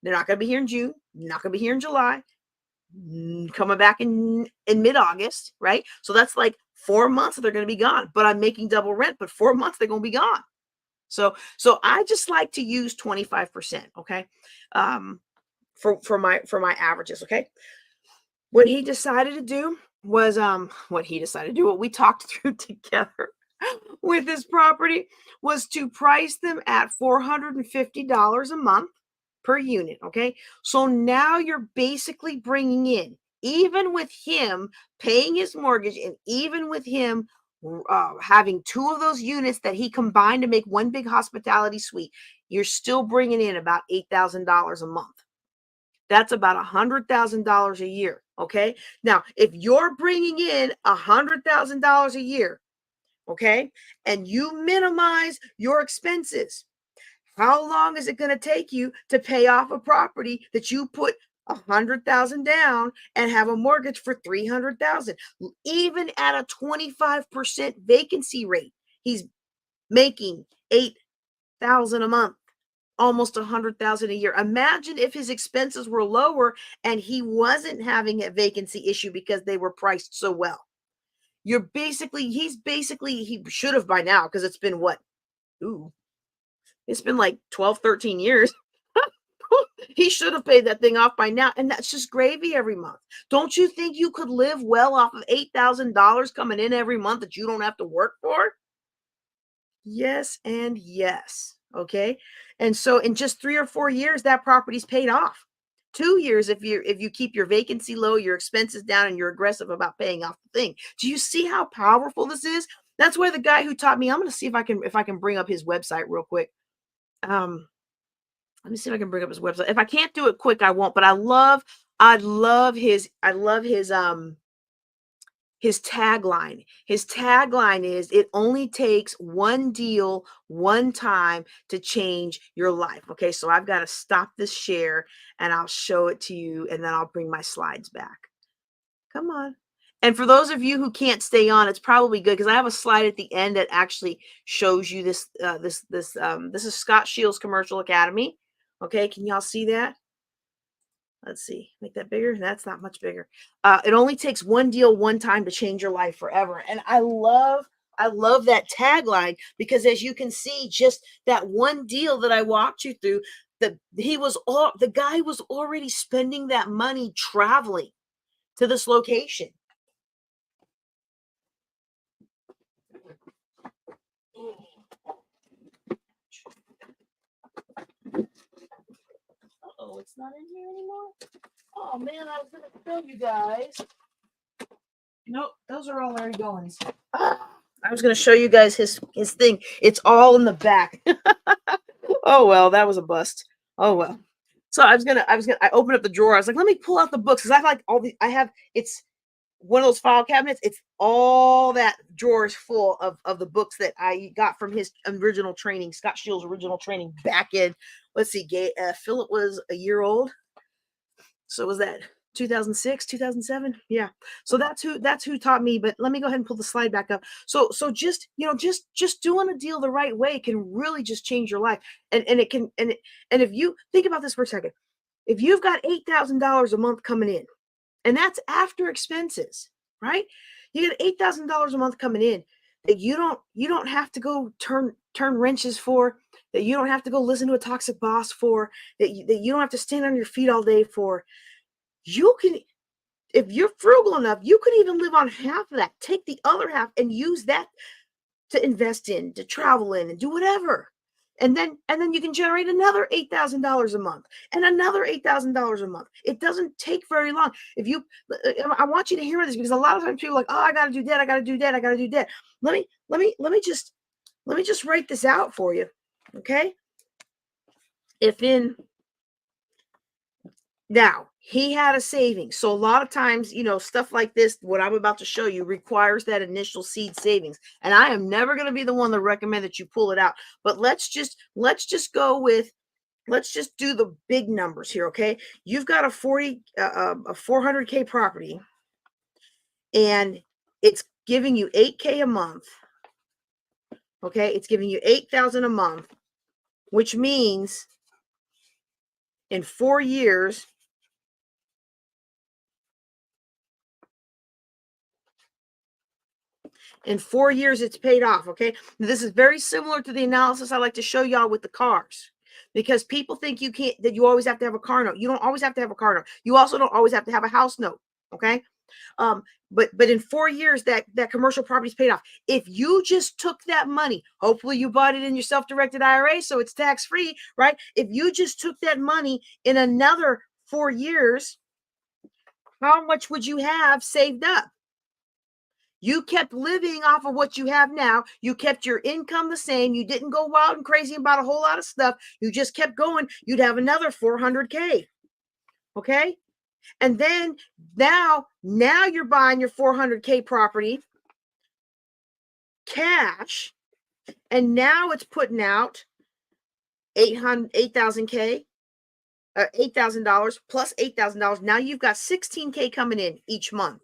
They're not going to be here in June. Not going to be here in July. Coming back in mid-August, right? So that's like 4 months that they're going to be gone. But I'm making double rent, but 4 months they're going to be gone. So I just like to use 25%, okay? For my averages, okay? What he decided to do was what we talked through together with this property was to price them at $450 a month per unit, okay? So now you're basically bringing in, even with him paying his mortgage and even with him having 2 of those units that he combined to make one big hospitality suite, you're still bringing in about $8,000 a month. That's about $100,000 a year. Okay. Now, if you're bringing in $100,000 a year, okay, and you minimize your expenses, how long is it going to take you to pay off a property that you put 100,000 down and have a mortgage for 300,000? Even at a 25% vacancy rate, he's making 8,000 a month, almost 100,000 a year. Imagine if his expenses were lower and he wasn't having a vacancy issue because they were priced so well. He should have by now, because it's been what? It's been like 12, 13 years. He should have paid that thing off by now, and that's just gravy every month. Don't you think you could live well off of $8,000 coming in every month that you don't have to work for? Yes and yes. Okay. And so in just 3 or 4 years, that property's paid off. 2 years if you keep your vacancy low, your expenses down, and you're aggressive about paying off the thing. Do you see how powerful this is? That's why the guy who taught me, I'm gonna see if I can bring up his website real quick. Um, let me see if I can bring up his website. If I can't do it quick, I won't. But I love his tagline. His tagline is, it only takes one deal one time to change your life. Okay, so I've got to stop this share and I'll show it to you, and then I'll bring my slides back. Come on. And for those of you who can't stay on, it's probably good because I have a slide at the end that actually shows you this. This is Scott Shields Commercial Academy. Okay, can y'all see that? Let's see, make that bigger. That's not much bigger. It only takes one deal one time to change your life forever. And I love that tagline because, as you can see, just that one deal that I walked you through, the guy was already spending that money traveling to this location. Oh, it's not in here anymore. Oh man, I was gonna show you guys. Nope, those are all Larry Goins. I was going to show you guys his thing. It's all in the back. Oh well, that was a bust. Oh well. So I opened up the drawer. I was like, let me pull out the books because I like all the it's one of those file cabinets. It's all that drawers full of the books that I got from his original training, Scott Shields' original training back in, let's see, Philip was a year old. So was that 2006, 2007? Yeah. So that's who taught me. But let me go ahead and pull the slide back up. So just, just doing a deal the right way can really just change your life. And it can, and if you think about this for a second, if you've got $8,000 a month coming in, and that's after expenses, right? You got $8,000 a month coming in that you don't have to go turn wrenches for, that you don't have to go listen to a toxic boss for, that you don't have to stand on your feet all day for. You can, if you're frugal enough, you could even live on half of that. Take the other half and use that to invest in, to travel in, and do whatever. And then you can generate another $8,000 a month and another $8,000 a month. It doesn't take very long. I want you to hear this because a lot of times people are like, oh, I got to do that, I got to do that, I got to do that. Let me just write this out for you, okay? Now, he had a savings. So a lot of times, stuff like this, what I'm about to show you, requires that initial seed savings. And I am never going to be the one to recommend that you pull it out. But let's just do the big numbers here, okay? You've got a 400K property, and it's giving you 8K a month. Okay, it's giving you 8,000 a month, which means in 4 years, it's paid off. Okay, this is very similar to the analysis I like to show y'all with the cars, because people think that you always have to have a car note. You don't always have to have a car note. You also don't always have to have a house note. Okay, but in 4 years, that commercial property is paid off. If you just took that money, hopefully you bought it in your self-directed IRA, so it's tax-free, right? If you just took that money in another 4 years, how much would you have saved up? You kept living off of what you have now. You kept your income the same. You didn't go wild and crazy about a whole lot of stuff. You just kept going. You'd have another 400K. Okay? And then now you're buying your 400K property cash, and now it's putting out 8,000K, $8,000 plus $8,000. Now you've got 16K coming in each month.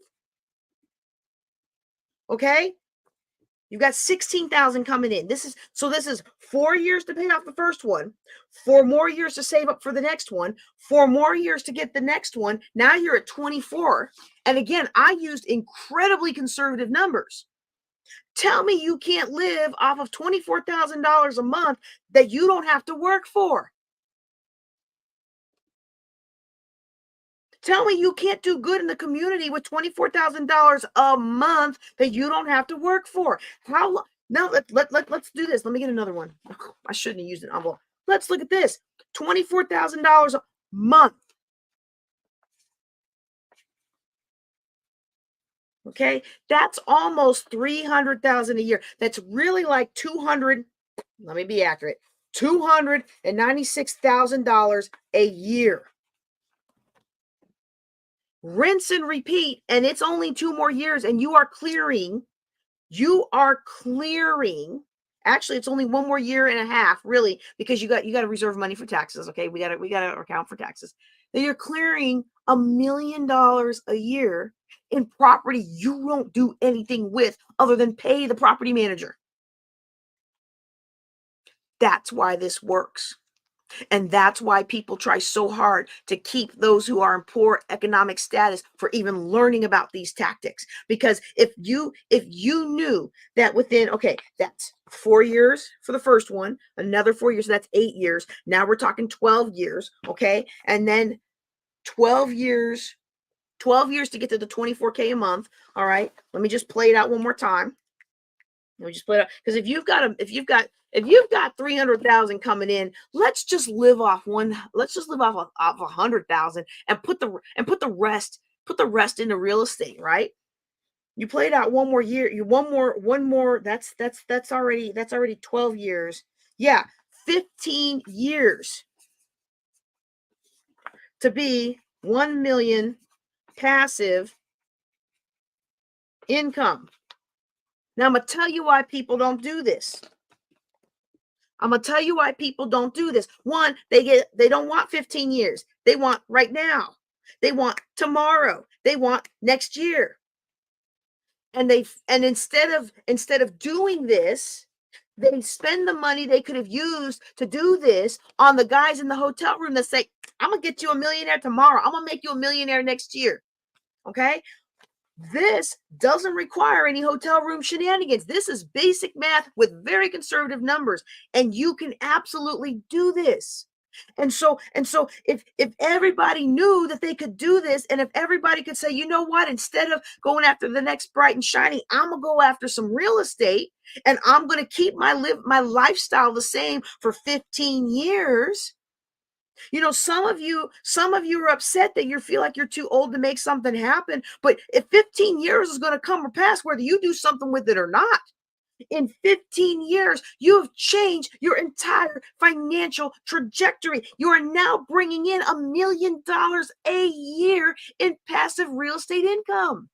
Okay? You've got 16,000 coming in. This is 4 years to pay off the first one, 4 more years to save up for the next one, 4 more years to get the next one. Now you're at 24. And again, I used incredibly conservative numbers. Tell me you can't live off of $24,000 a month that you don't have to work for. Tell me you can't do good in the community with $24,000 a month that you don't have to work for. How long? Now let's do this. Let me get another one. I shouldn't have used an envelope. Let's look at this. $24,000 a month. Okay, that's almost 300,000 a year. That's really like 200. Let me be accurate. $296,000 a year. Rinse and repeat, and it's only 2 more years, and you are clearing. Actually, it's only 1 more year and a half, really, because you got to reserve money for taxes. Okay, we got to account for taxes. Then you're clearing $1 million a year in property you don't do anything with other than pay the property manager. That's why this works. And that's why people try so hard to keep those who are in poor economic status for even learning about these tactics. Because if you knew that within, okay, that's 4 years for the first one, another 4 years, so that's 8 years. Now we're talking 12 years, okay? And then 12 years to get to the 24K a month. All right. Let me just play it out one more time. Let me just play it out. Because if you've got 300,000 coming in, let's just live off 100,000 and put the rest into real estate, right? You played out 1 more year, one more, that's already 12 years. Yeah, 15 years to be 1 million passive income. Now I'm going to tell you why people don't do this. One, they don't want 15 years. They want right now. They want tomorrow. They want next year. And instead of doing this, they spend the money they could have used to do this on the guys in the hotel room that say, I'm going to get you a millionaire tomorrow. I'm going to make you a millionaire next year. Okay? This doesn't require any hotel room shenanigans. This is basic math with very conservative numbers, and you can absolutely do this. And so if everybody knew that they could do this, and if everybody could say, you know what, instead of going after the next bright and shiny, I'm gonna go after some real estate, and I'm gonna keep my lifestyle the same for 15 years. You know, some of you are upset that you feel like you're too old to make something happen. But if 15 years is going to come or pass, whether you do something with it or not, in 15 years, you have changed your entire financial trajectory. You are now bringing in $1 million a year in passive real estate income.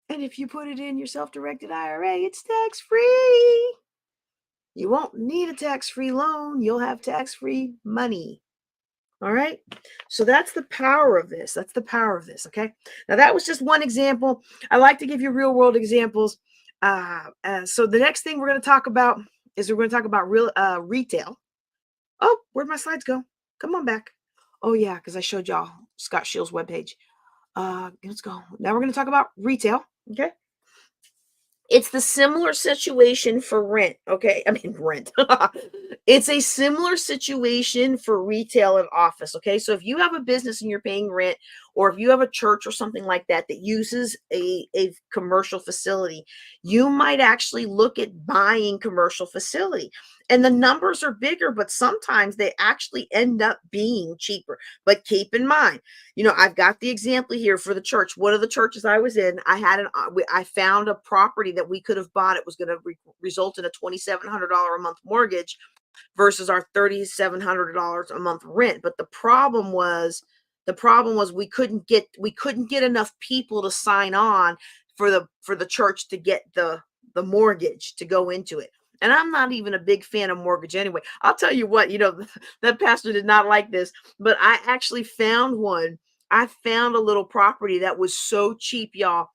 And if you put it in your self-directed IRA, it's tax-free. You won't need a tax-free loan. You'll have tax-free money. All right. So that's the power of this. Okay. Now that was just one example. I like to give you real world examples. So the next thing we're going to talk about is real retail. Oh, where'd my slides go? Come on back. Oh yeah, because I showed y'all Scott Shield's webpage. Let's go. Now we're going to talk about retail. Okay. It's the similar situation for rent. Okay. I mean, rent. It's a similar situation for retail and office. Okay. So if you have a business and you're paying rent, or if you have a church or something like that that uses a commercial facility, you might actually look at buying commercial facility. And the numbers are bigger, but sometimes they actually end up being cheaper. But keep in mind, you know, I've got the example here for the church. One of the churches I was in, I found a property that we could have bought. It was going to result in a $2,700 a month mortgage versus our $3,700 a month rent. But the problem was we couldn't get enough people to sign on for the church to get the mortgage to go into it. And I'm not even a big fan of mortgage anyway. I'll tell you what, you know, that pastor did not like this, but I actually found one. I found a little property that was so cheap, y'all.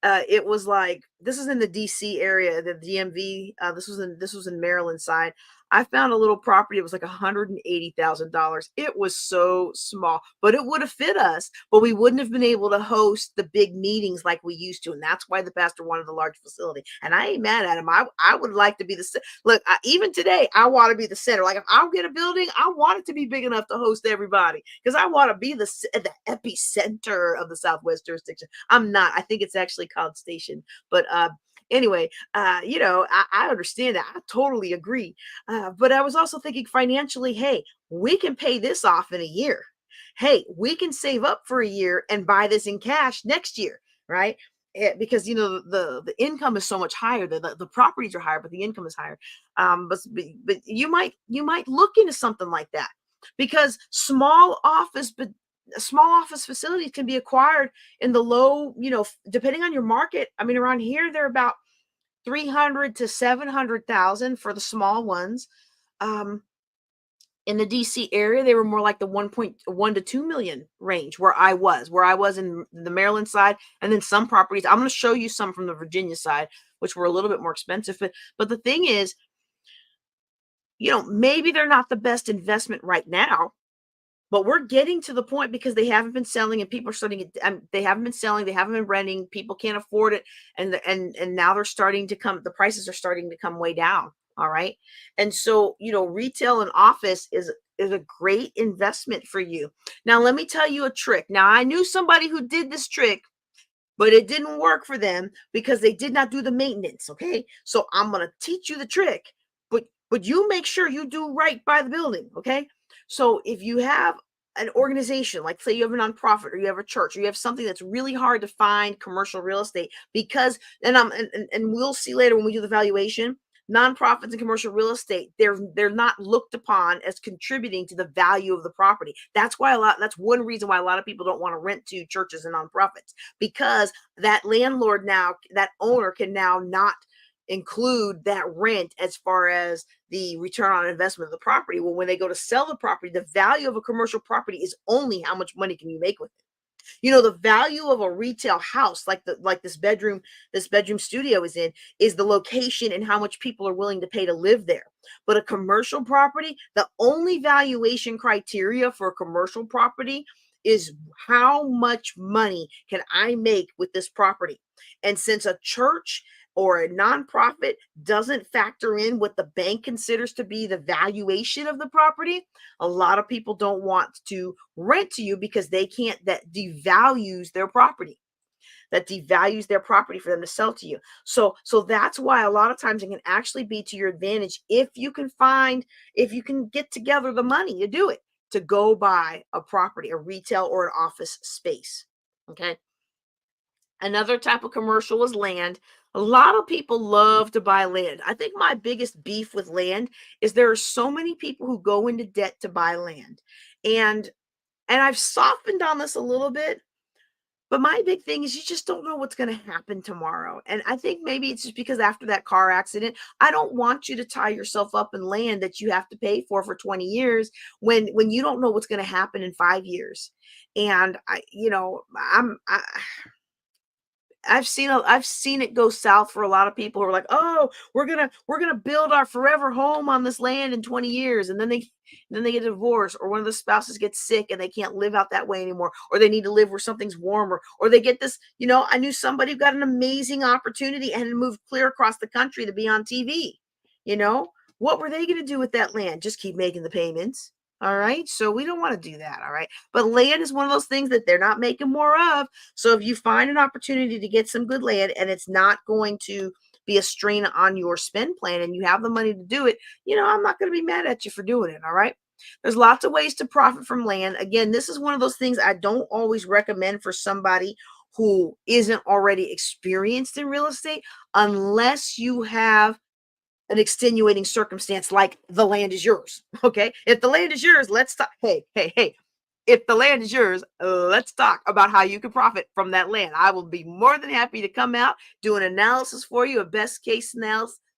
It was like, this is in the DC area, the DMV. This was in Maryland side. I found a little property. It was like $180,000. It was so small, but it would have fit us, but we wouldn't have been able to host the big meetings like we used to. And that's why the pastor wanted a large facility. And I ain't mad at him. I would like to be look, even today, I want to be the center. Like if I'll get a building, I want it to be big enough to host everybody because I want to be the epicenter of the Southwest jurisdiction. I'm not. I think it's actually College Station, but anyway, I understand that. I totally agree. But I was also thinking financially, hey, we can pay this off in a year. Hey, we can save up for a year and buy this in cash next year, right? Because the income is so much higher. The properties are higher, but the income is higher. But you might look into something like that because small office facilities can be acquired in the low, depending on your market. I mean, around here, they're about 300 to 700,000 for the small ones. In the DC area, they were more like the 1.1 to 2 million range where I was in the Maryland side. And then some properties, I'm going to show you some from the Virginia side, which were a little bit more expensive. But the thing is, maybe they're not the best investment right now, but we're getting to the point because they haven't been selling and people are starting it. They haven't been selling. They haven't been renting. People can't afford it. And now they're starting to come. The prices are starting to come way down. All right. And so, retail and office is a great investment for you. Now, let me tell you a trick. Now, I knew somebody who did this trick, but it didn't work for them because they did not do the maintenance. Okay. So I'm going to teach you the trick, but you make sure you do right by the building. Okay. So if you have an organization, like say you have a nonprofit or you have a church or you have something that's really hard to find commercial real estate because, and we'll see later when we do the valuation, nonprofits and commercial real estate, they're not looked upon as contributing to the value of the property. That's one reason why a lot of people don't want to rent to churches and nonprofits, because that landlord now, that owner can now not include that rent as far as the return on investment of the property. Well, when they go to sell the property, the value of a commercial property is only how much money can you make with it. The value of a retail house, like this bedroom studio is in, is the location and how much people are willing to pay to live there. But a commercial property, the only valuation criteria for a commercial property is how much money can I make with this property. And since a church or a nonprofit doesn't factor in what the bank considers to be the valuation of the property, a lot of people don't want to rent to you because that devalues their property. That devalues their property for them to sell to you. So that's why a lot of times it can actually be to your advantage if you can get together the money to do it, to go buy a property, a retail or an office space. Okay. Another type of commercial is land. A lot of people love to buy land. I think my biggest beef with land is there are so many people who go into debt to buy land. And I've softened on this a little bit, but my big thing is you just don't know what's going to happen tomorrow. And I think maybe it's just because after that car accident, I don't want you to tie yourself up in land that you have to pay for 20 years when you don't know what's going to happen in 5 years. And I've seen it go south for a lot of people who are like, oh, we're gonna build our forever home on this land in 20 years, and then they get divorced, or one of the spouses gets sick and they can't live out that way anymore, or they need to live where something's warmer, or they get this. I knew somebody who got an amazing opportunity and moved clear across the country to be on TV. What were they going to do with that land? Just keep making the payments. All right. So we don't want to do that. All right. But land is one of those things that they're not making more of. So if you find an opportunity to get some good land and it's not going to be a strain on your spend plan and you have the money to do it, I'm not going to be mad at you for doing it. All right. There's lots of ways to profit from land. Again, this is one of those things I don't always recommend for somebody who isn't already experienced in real estate, unless you have an extenuating circumstance like the land is yours. Okay. If the land is yours, let's talk. Hey. If the land is yours, let's talk about how you can profit from that land. I will be more than happy to come out, do an analysis for you, a best case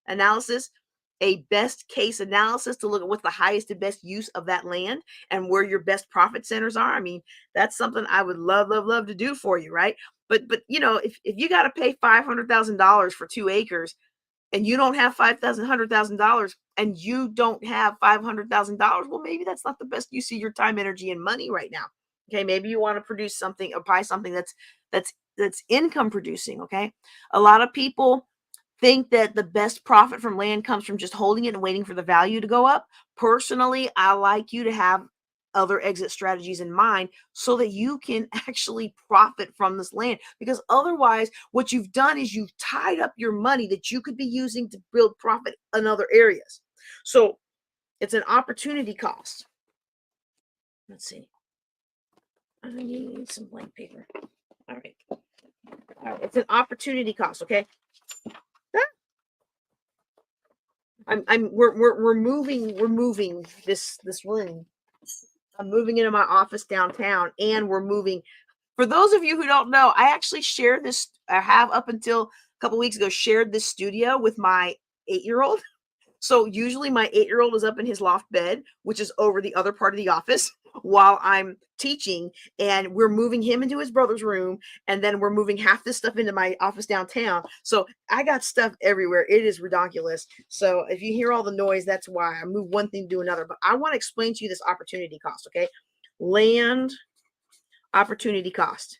analysis to look at what's the highest and best use of that land and where your best profit centers are. I mean, that's something I would love to do for you. Right. But if you got to pay $500,000 for 2 acres, and you don't have $100,000, and you don't have $500,000, well, maybe that's not the best use of your time, energy, and money right now. Okay, maybe you want to produce something or buy something that's income producing. Okay, a lot of people think that the best profit from land comes from just holding it and waiting for the value to go up. Personally, I like you to have other exit strategies in mind so that you can actually profit from this land, because otherwise what you've done is you've tied up your money that you could be using to build profit in other areas. So it's an opportunity cost. Let's see. I need some blank paper. All right. All right. It's an opportunity cost. Okay. We're moving this room. I'm moving into my office downtown, and we're moving. For those of you who don't know, I actually shared this. I have up until a couple weeks ago shared this studio with my 8-year-old. So usually my 8-year-old is up in his loft bed, which is over the other part of the office while I'm teaching. And we're moving him into his brother's room. And then we're moving half this stuff into my office downtown. So I got stuff everywhere. It is ridiculous. So if you hear all the noise, that's why I move one thing to another. But I want to explain to you this opportunity cost, okay? Land opportunity cost.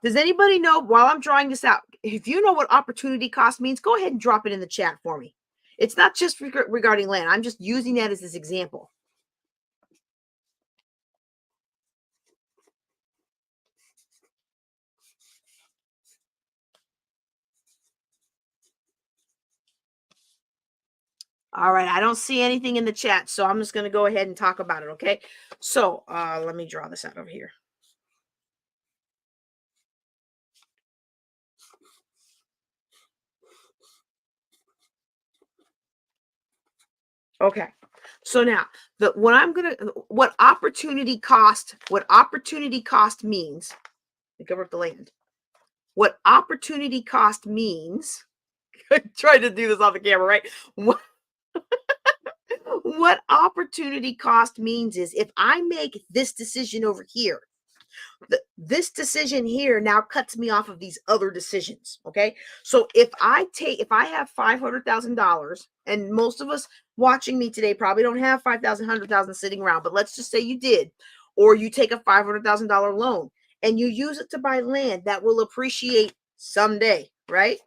Does anybody know, while I'm drawing this out, if you know what opportunity cost means, go ahead and drop it in the chat for me. It's not just regarding land. I'm just using that as this example. All right, I don't see anything in the chat, so I'm just going to go ahead and talk about it, okay? So let me draw this out over here. Okay, so now what opportunity cost means, let me cover up the land. What opportunity cost means, I tried to do this off the camera, right? What opportunity cost means is if I make this decision over here, this decision here now cuts me off of these other decisions. Okay. So if I have $500,000, and most of us watching me today probably don't have 5,000, 100,000 sitting around, but let's just say you did, or you take a $500,000 loan and you use it to buy land that will appreciate someday, right?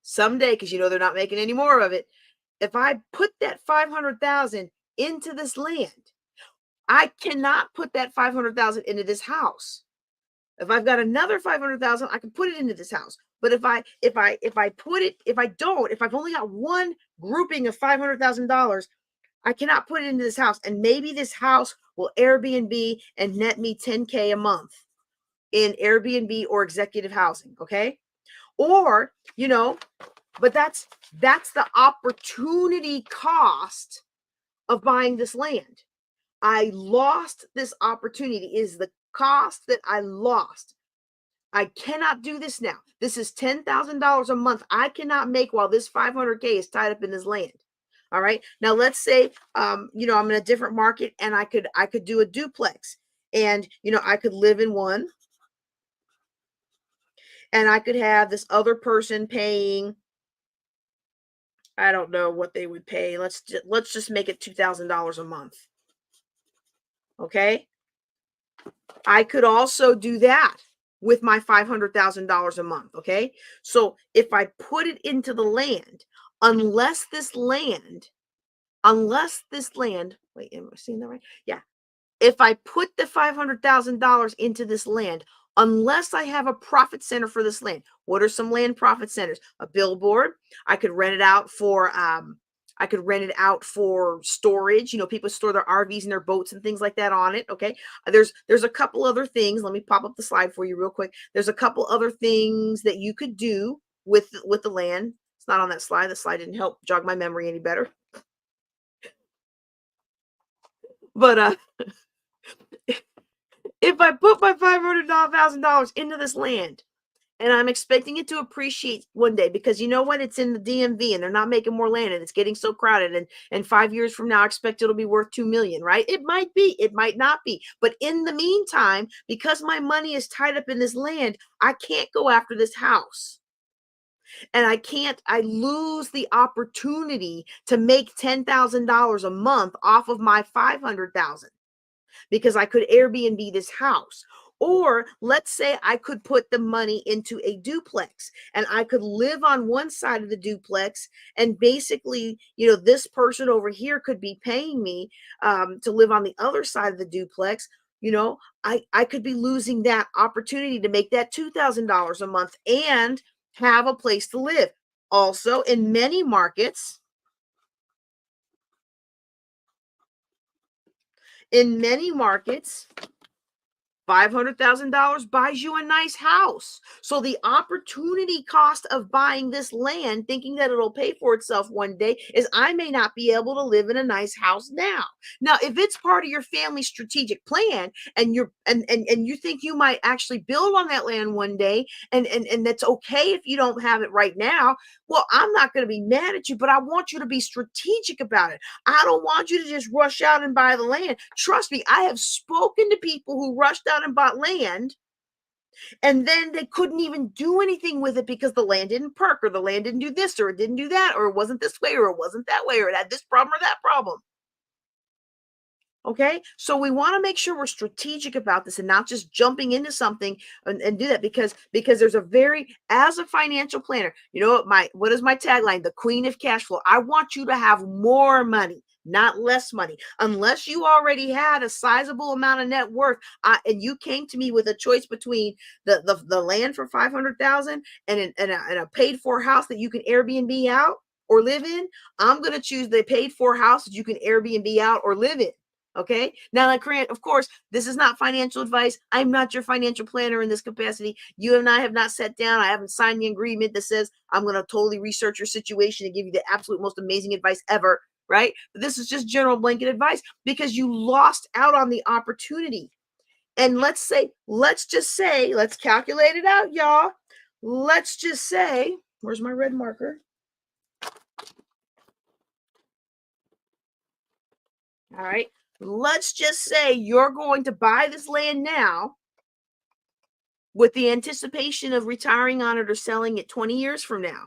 Someday, because you know they're not making any more of it. If I put that 500,000 into this land, I cannot put that 500,000 into this house. If I've got another 500,000, I can put it into this house. But if I've only got one grouping of $500,000, I cannot put it into this house. And maybe this house will Airbnb and net me 10K a month in Airbnb or executive housing. Okay. Or, but that's the opportunity cost of buying this land. I lost this opportunity. Is the cost that I lost. I cannot do this now. This is $10,000 a month I cannot make while this 500K is tied up in this land. All right. Now let's say I'm in a different market and I could do a duplex, and I could live in one, and I could have this other person paying, I don't know what they would pay. Let's just make it $2,000 a month. Okay. I could also do that with my $500,000 a month. Okay. So if I put it into the land, unless this land, wait, am I seeing that right? Yeah. If I put the $500,000 into this land, unless I have a profit center for this land, what are some land profit centers? A billboard. I could rent it out for storage. People store their RVs and their boats and things like that on it. Okay. There's a couple other things. Let me pop up the slide for you real quick. There's a couple other things that you could do with the land. It's not on that slide. The slide didn't help jog my memory any better. But if I put my $500,000 into this land, and I'm expecting it to appreciate one day, because you know what? It's in the DMV and they're not making more land and it's getting so crowded. And 5 years from now, I expect it'll be worth 2 million, right? It might be, it might not be. But in the meantime, because my money is tied up in this land, I can't go after this house. And I lose the opportunity to make $10,000 a month off of my 500,000 because I could Airbnb this house. Or let's say I could put the money into a duplex and I could live on one side of the duplex, and basically, this person over here could be paying me to live on the other side of the duplex. I could be losing that opportunity to make that $2,000 a month and have a place to live. Also, in many markets, $500,000 buys you a nice house. So the opportunity cost of buying this land, thinking that it'll pay for itself one day, is I may not be able to live in a nice house now. Now, if it's part of your family's strategic plan and you think you might actually build on that land one day, and that's okay if you don't have it right now, well, I'm not going to be mad at you, but I want you to be strategic about it. I don't want you to just rush out and buy the land. Trust me, I have spoken to people who rushed out and bought land, and then they couldn't even do anything with it because the land didn't perk, or the land didn't do this, or it didn't do that, or it wasn't this way, or it wasn't that way, or it had this problem or that problem. Okay, so we want to make sure we're strategic about this and not just jumping into something and do that, because there's as a financial planner, what is my tagline? The queen of cash flow. I want you to have more money, not less money. Unless you already had a sizable amount of net worth, and you came to me with a choice between the land for 500,000 and a paid for house that you can Airbnb out or live in, I'm going to choose the paid for house that you can Airbnb out or live in. Okay. Now, of course, this is not financial advice. I'm not your financial planner in this capacity. You and I have not sat down. I haven't signed the agreement that says I'm going to totally research your situation and give you the absolute most amazing advice ever. Right. But this is just general blanket advice because you lost out on the opportunity. And let's just say, let's calculate it out, y'all. Let's just say, where's my red marker? All right. Let's just say you're going to buy this land now with the anticipation of retiring on it or selling it 20 years from now.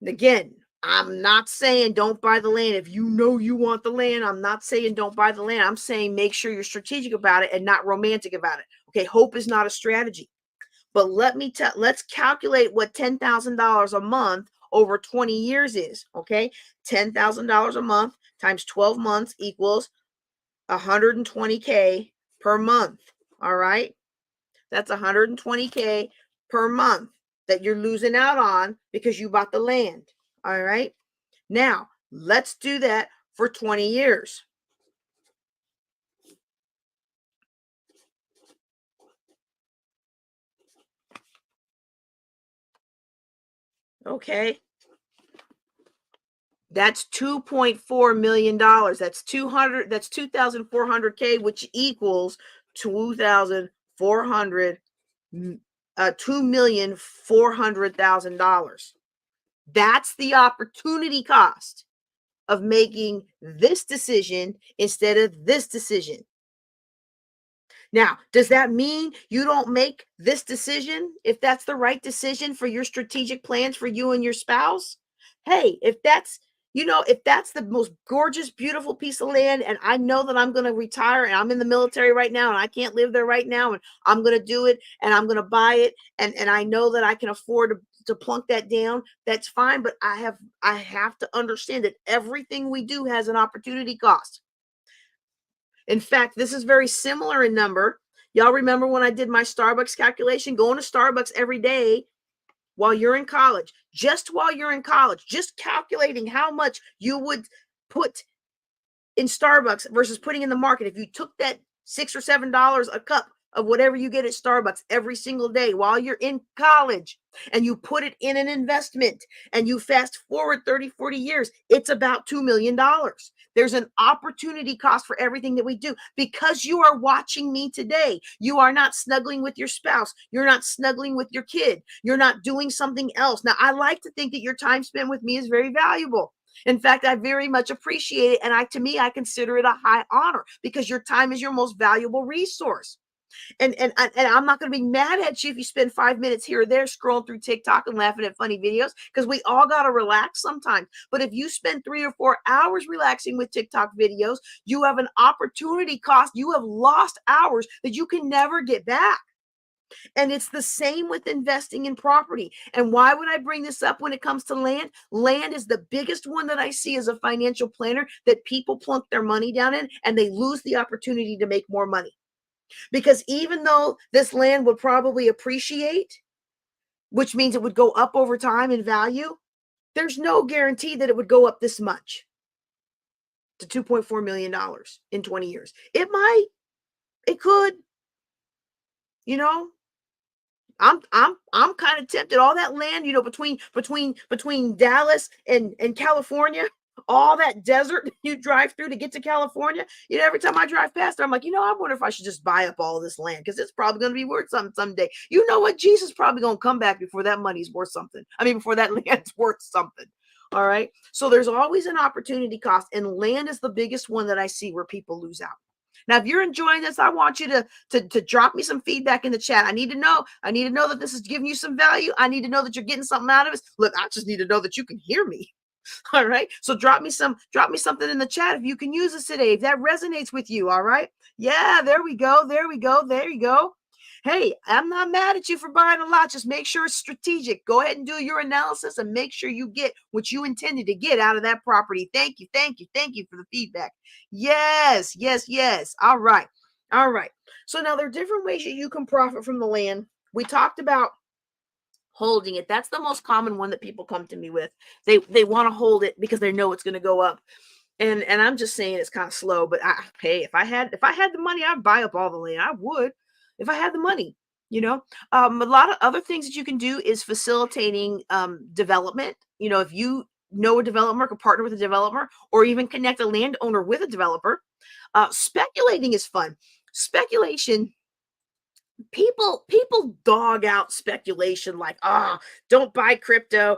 Again, I'm not saying don't buy the land. If you know you want the land, I'm not saying don't buy the land. I'm saying make sure you're strategic about it and not romantic about it. Okay, hope is not a strategy. But let's calculate what $10,000 a month over 20 years is. Okay, $10,000 a month times 12 months equals $120K per month. All right. That's $120K per month that you're losing out on because you bought the land. All right. Now, let's do that for 20 years. Okay. That's $2.4 million. That's 2,400K, which equals 2,400, $2,400,000. That's the opportunity cost of making this decision instead of this decision. Now, does that mean you don't make this decision if that's the right decision for your strategic plans for you and your spouse? Hey, if that's the most gorgeous, beautiful piece of land, and I know that I'm going to retire and I'm in the military right now and I can't live there right now, and I'm going to do it and I'm going to buy it, and I know that I can afford to plunk that down, that's fine. But I have to understand that everything we do has an opportunity cost. In fact, this is very similar in number. Y'all remember when I did my Starbucks calculation? Going to Starbucks every day while you're in college, just calculating how much you would put in Starbucks versus putting in the market. If you took that $6 or $7 a cup of whatever you get at Starbucks every single day while you're in college and you put it in an investment and you fast forward 30, 40 years, it's about $2 million. There's an opportunity cost for everything that we do. Because you are watching me today, you are not snuggling with your spouse. You're not snuggling with your kid. You're not doing something else. Now, I like to think that your time spent with me is very valuable. In fact, I very much appreciate it. And to me, I consider it a high honor because your time is your most valuable resource. And I'm not going to be mad at you if you spend 5 minutes here or there scrolling through TikTok and laughing at funny videos, because we all got to relax sometimes. But if you spend 3 or 4 hours relaxing with TikTok videos, you have an opportunity cost. You have lost hours that you can never get back. And it's the same with investing in property. And why would I bring this up when it comes to land? Land is the biggest one that I see as a financial planner that people plunk their money down in, and they lose the opportunity to make more money. Because even though this land would probably appreciate, which means it would go up over time in value, there's no guarantee that it would go up this much to $2.4 million in 20 years. It might, it could, you know. I'm kind of tempted. All that land, between Dallas and California, all that desert you drive through to get to California. Every time I drive past there, I'm like, I wonder if I should just buy up all this land, because it's probably going to be worth something someday. You know what? Jesus probably going to come back before that money's worth something. I mean, before that land's worth something. All right. So there's always an opportunity cost, and land is the biggest one that I see where people lose out. Now, if you're enjoying this, I want you to drop me some feedback in the chat. I need to know that this is giving you some value. I need to know that you're getting something out of it. Look, I just need to know that you can hear me. All right. So drop me something in the chat if you can use this today, if that resonates with you. All right. Yeah, there we go. There you go. Hey, I'm not mad at you for buying a lot. Just make sure it's strategic. Go ahead and do your analysis and make sure you get what you intended to get out of that property. Thank you for the feedback. Yes. All right. So now there are different ways that you can profit from the land. We talked about holding it. That's the most common one that people come to me with. They want to hold it because they know it's going to go up. And I'm just saying it's kind of slow, but hey, if I had the money, I'd buy up all the land. I would, if I had the money. A lot of other things that you can do is facilitating development. If you know a developer, can partner with a developer, or even connect a landowner with a developer. Speculating is fun. Speculation, people dog out speculation like, don't buy crypto,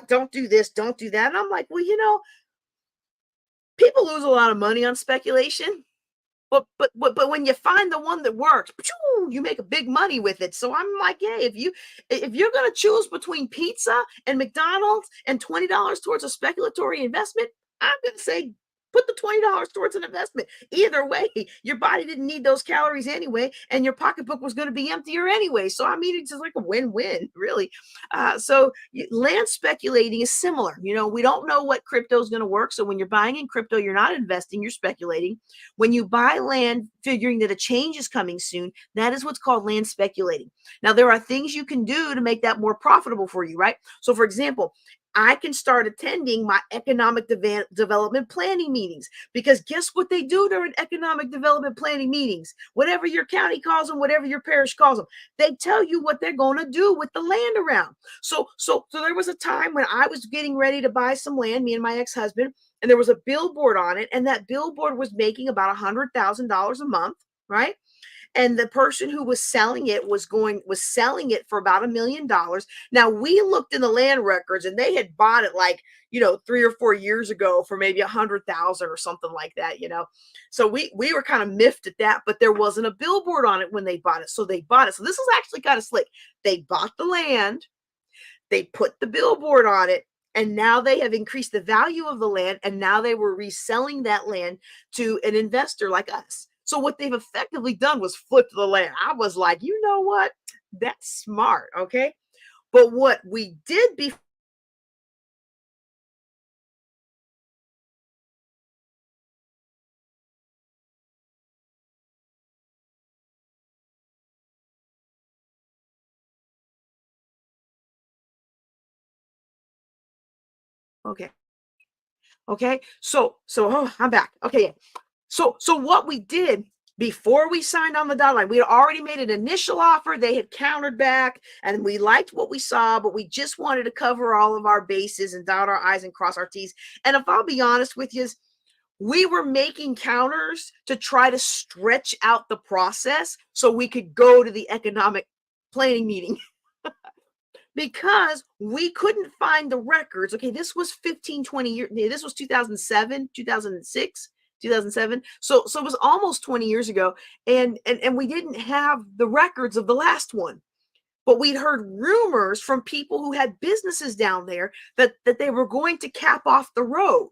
don't do this, don't do that. And I'm like, well, people lose a lot of money on speculation, but when you find the one that works, you make a big money with it. So I'm like, hey, if you're going to choose between pizza and McDonald's and $20 towards a speculatory investment, I'm going to say put the $20 towards an investment. Either way, your body didn't need those calories anyway, and your pocketbook was going to be emptier anyway. So I mean, it's just like a win-win, really. So land speculating is similar. We don't know what crypto is going to work. So when you're buying in crypto, you're not investing, you're speculating. When you buy land, figuring that a change is coming soon, that is what's called land speculating. Now, there are things you can do to make that more profitable for you, right? So, for example, I can start attending my economic development planning meetings, because guess what they do during economic development planning meetings? Whatever your county calls them, whatever your parish calls them, they tell you what they're going to do with the land around. So there was a time when I was getting ready to buy some land, me and my ex-husband, and there was a billboard on it, and that billboard was making about $100,000 a month, right? And the person who was selling it was selling it for about $1 million. Now, we looked in the land records, and they had bought it like 3 or 4 years ago for maybe 100,000 or something like that. So we were kind of miffed at that, but there wasn't a billboard on it when they bought it, so they bought it. So this is actually kind of slick. They bought the land, they put the billboard on it, and now they have increased the value of the land, and now they were reselling that land to an investor like us. So what they've effectively done was flip the land. I was like, you know what? That's smart, okay? But what we did before. Okay. So I'm back. Okay. So what we did before we signed on the dotted line, we had already made an initial offer. They had countered back, and we liked what we saw, but we just wanted to cover all of our bases and dot our I's and cross our T's. And if I'll be honest with you, we were making counters to try to stretch out the process so we could go to the economic planning meeting. Because we couldn't find the records. Okay, this was 15, 20 years. This was 2007, 2006. 2007. So it was almost 20 years ago, and we didn't have the records of the last one. But we'd heard rumors from people who had businesses down there that they were going to cap off the road.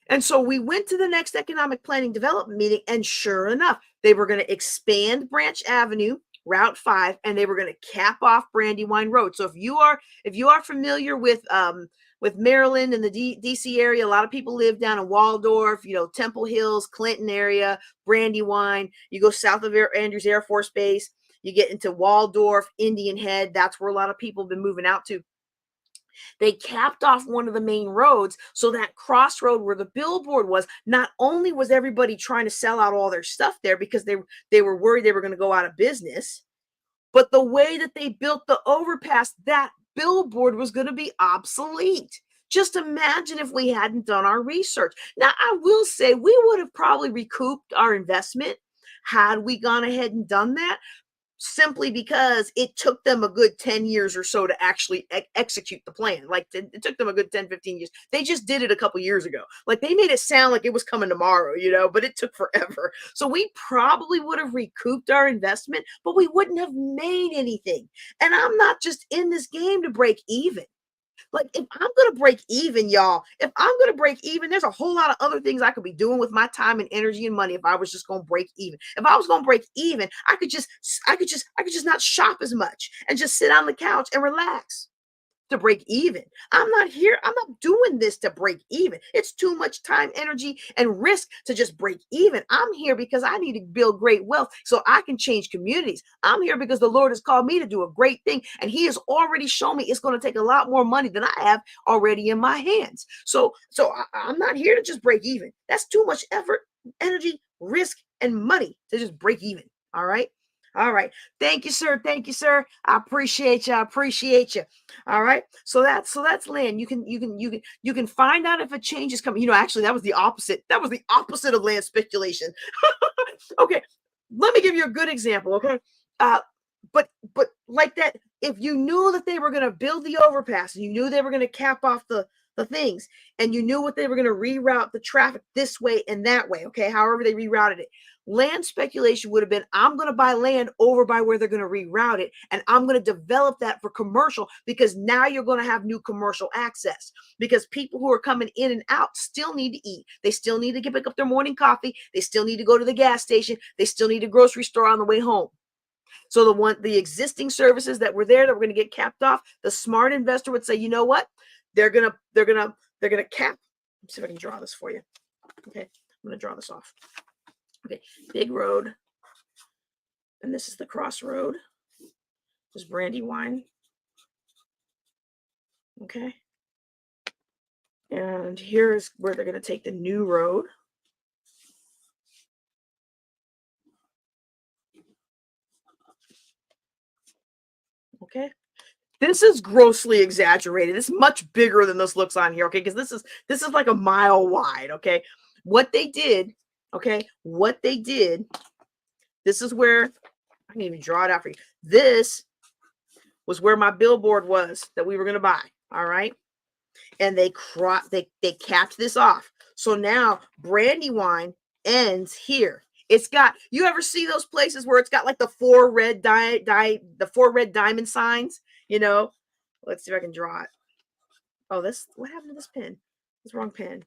And so we went to the next economic planning development meeting, and sure enough, they were going to expand Branch Avenue, Route 5, and they were going to cap off Brandywine Road. So if you are familiar with Maryland and the DC area, a lot of people live down in Waldorf, Temple Hills, Clinton area, Brandywine. You go south of Andrews Air Force Base, you get into Waldorf, Indian Head. That's where a lot of people have been moving out to. They capped off one of the main roads, so that crossroad where the billboard was, not only was everybody trying to sell out all their stuff there because they were worried they were going to go out of business, but the way that they built the overpass, that billboard was going to be obsolete. Just imagine if we hadn't done our research. Now, I will say we would have probably recouped our investment had we gone ahead and done that, simply because it took them a good 10 years or so to actually execute the plan. Like it took them a good 10, 15 years. They just did it a couple years ago. Like they made it sound like it was coming tomorrow, but it took forever. So we probably would have recouped our investment, but we wouldn't have made anything. And I'm not just in this game to break even. Like if I'm going to break even, y'all, if I'm going to break even, there's a whole lot of other things I could be doing with my time and energy and money if I was just going to break even. If I was going to break even, I could just not shop as much and just sit on the couch and relax. To break even. I'm not doing this to break even. It's too much time, energy, and risk to just break even. I'm here because I need to build great wealth so I can change communities. I'm here because the Lord has called me to do a great thing, and He has already shown me it's going to take a lot more money than I have already in my hands. So I'm not here to just break even. That's too much effort, energy, risk, and money to just break even. All right. All right. Thank you, sir. Thank you, sir. I appreciate you. I appreciate you. All right. So that's land. You can find out if a change is coming. Actually, that was the opposite. That was the opposite of land speculation. Okay. Let me give you a good example. Okay. But like that, if you knew that they were going to build the overpass and you knew they were going to cap off the things, and you knew what they were going to reroute the traffic this way and that way. Okay. However they rerouted it. Land speculation would have been, I'm going to buy land over by where they're going to reroute it, and I'm going to develop that for commercial, because now you're going to have new commercial access, because people who are coming in and out still need to eat. They still need to pick up their morning coffee. They still need to go to the gas station. They still need a grocery store on the way home. So the existing services that were there that were going to get capped off, the smart investor would say, you know what? They're going to cap. Let's see if I can draw this for you. Okay. I'm going to draw this off. Okay, big road, and this is the crossroad. This is Brandywine. Okay, and here's where they're going to take the new road. Okay, this is grossly exaggerated. It's much bigger than this looks on here. Okay, because this is like a mile wide. Okay, what they did. Okay, what they did, this is where, I can even draw it out for you. This was where my billboard was that we were going to buy. All right. And they capped this off. So now Brandywine ends here. It's got, you ever see those places where it's got like the four red diamond signs, Let's see if I can draw it. Oh, what happened to this pen? It's the wrong pen.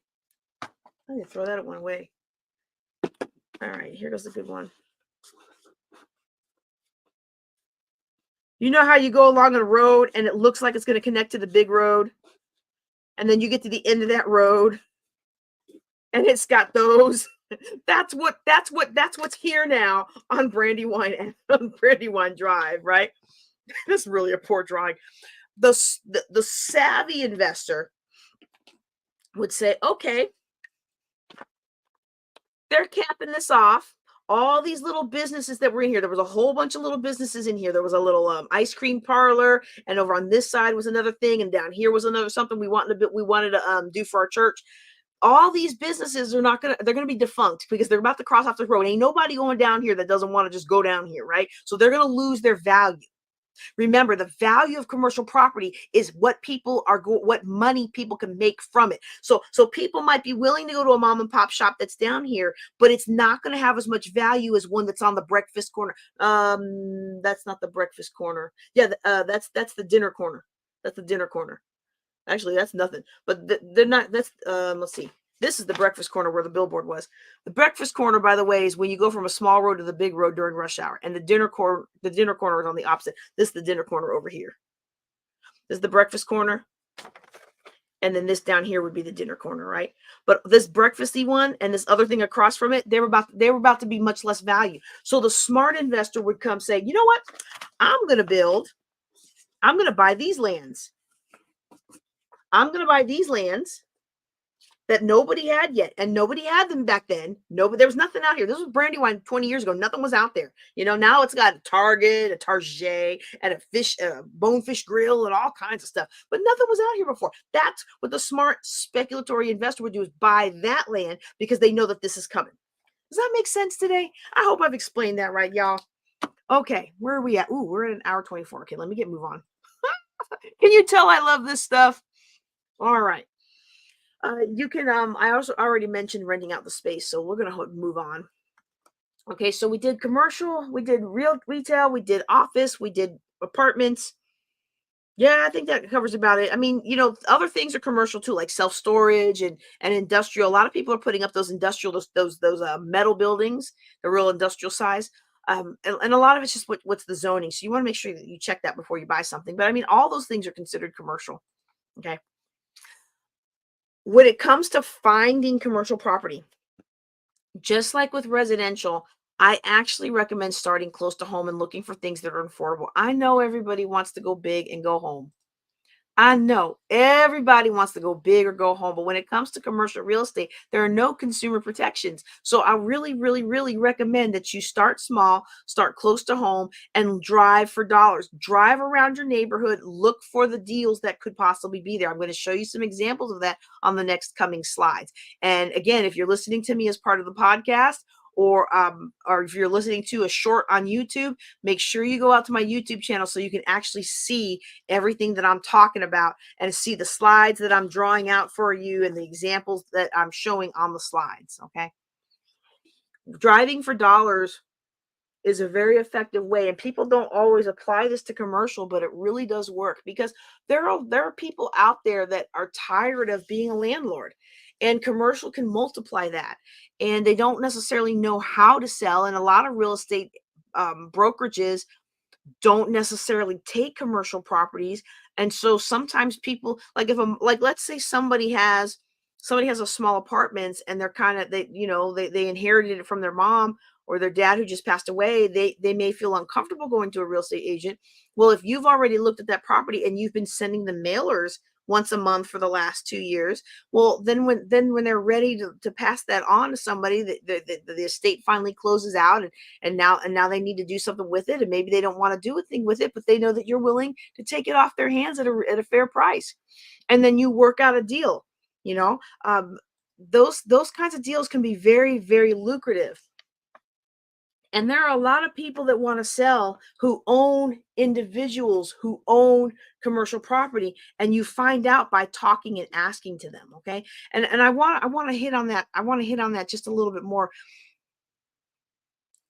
I'm going to throw that one away. All right, here goes the good one. You know how you go along a road and it looks like it's going to connect to the big road? And then you get to the end of that road and it's got those. That's what's here now on Brandywine Drive, right? This is really a poor drawing. The savvy investor would say, okay, they're capping this off. All these little businesses that were in here. There was a whole bunch of little businesses in here. There was a little ice cream parlor, and over on this side was another thing, and down here was another something we wanted to do for our church. All these businesses they're going to be defunct because they're about to cross off the road. Ain't nobody going down here that doesn't want to just go down here, right? So they're going to lose their value. Remember, the value of commercial property is what people are what money people can make from it. So people might be willing to go to a mom and pop shop that's down here, but it's not going to have as much value as one that's on the breakfast corner. That's not the breakfast corner. Yeah, that's the dinner corner. That's the dinner corner. Actually, that's nothing. But they're not. That's let's see. This is the breakfast corner where the billboard was. The breakfast corner, by the way, is when you go from a small road to the big road during rush hour. And the dinner corner is on the opposite. This is the dinner corner over here. This is the breakfast corner. And then this down here would be the dinner corner, right? But this breakfasty one and this other thing across from it, they were about to be much less value. So the smart investor would come say, you know what? I'm going to buy these lands. I'm going to buy these lands that nobody had yet, and nobody had them back then. Nobody, there was nothing out here. This was Brandywine 20 years ago. Nothing was out there. Now it's got a Target, a Target, and a bonefish grill, and all kinds of stuff. But nothing was out here before. That's what the smart speculatory investor would do, is buy that land because they know that this is coming. Does that make sense today? I hope I've explained that right, y'all. Okay, where are we at? Ooh, we're at an hour 24. Okay, let me move on. Can you tell I love this stuff? All right. You can, I also already mentioned renting out the space, so we're going to move on. Okay, so we did commercial, we did real retail, we did office, we did apartments. Yeah, I think that covers about it. I mean, other things are commercial too, like self-storage and industrial. A lot of people are putting up those industrial, those metal buildings, the real industrial size. And a lot of it's just what's the zoning. So you want to make sure that you check that before you buy something. But I mean, all those things are considered commercial. Okay. When it comes to finding commercial property, just like with residential, I actually recommend starting close to home and looking for things that are affordable. I know everybody wants to go big and go home. I know everybody wants to go big or go home, but when it comes to commercial real estate, there are no consumer protections. So I really, really, really recommend that you start small, start close to home, and drive for dollars. Drive around your neighborhood, look for the deals that could possibly be there. I'm going to show you some examples of that on the next coming slides. And again, if you're listening to me as part of the podcast, or if you're listening to a short on YouTube, make sure you go out to my YouTube channel so you can actually see everything that I'm talking about and see the slides that I'm drawing out for you and the examples that I'm showing on the slides. Okay. Driving for dollars is a very effective way, and people don't always apply this to commercial, but it really does work because there are people out there that are tired of being a landlord, and commercial can multiply that, and they don't necessarily know how to sell. And a lot of real estate brokerages don't necessarily take commercial properties. And so sometimes people, like, let's say somebody has a small apartments, and they're kind of, they inherited it from their mom or their dad who just passed away. They may feel uncomfortable going to a real estate agent. Well, if you've already looked at that property and you've been sending them mailers once a month for the last 2 years, well, then when they're ready to pass that on to somebody, the estate finally closes out, and now they need to do something with it, and maybe they don't want to do a thing with it, but they know that you're willing to take it off their hands at a fair price, and then you work out a deal. Those kinds of deals can be very, very lucrative. And there are a lot of people that want to sell who own individuals who own commercial property, and you find out by talking and asking to them. Okay. And I want to hit on that. I want to hit on that just a little bit more.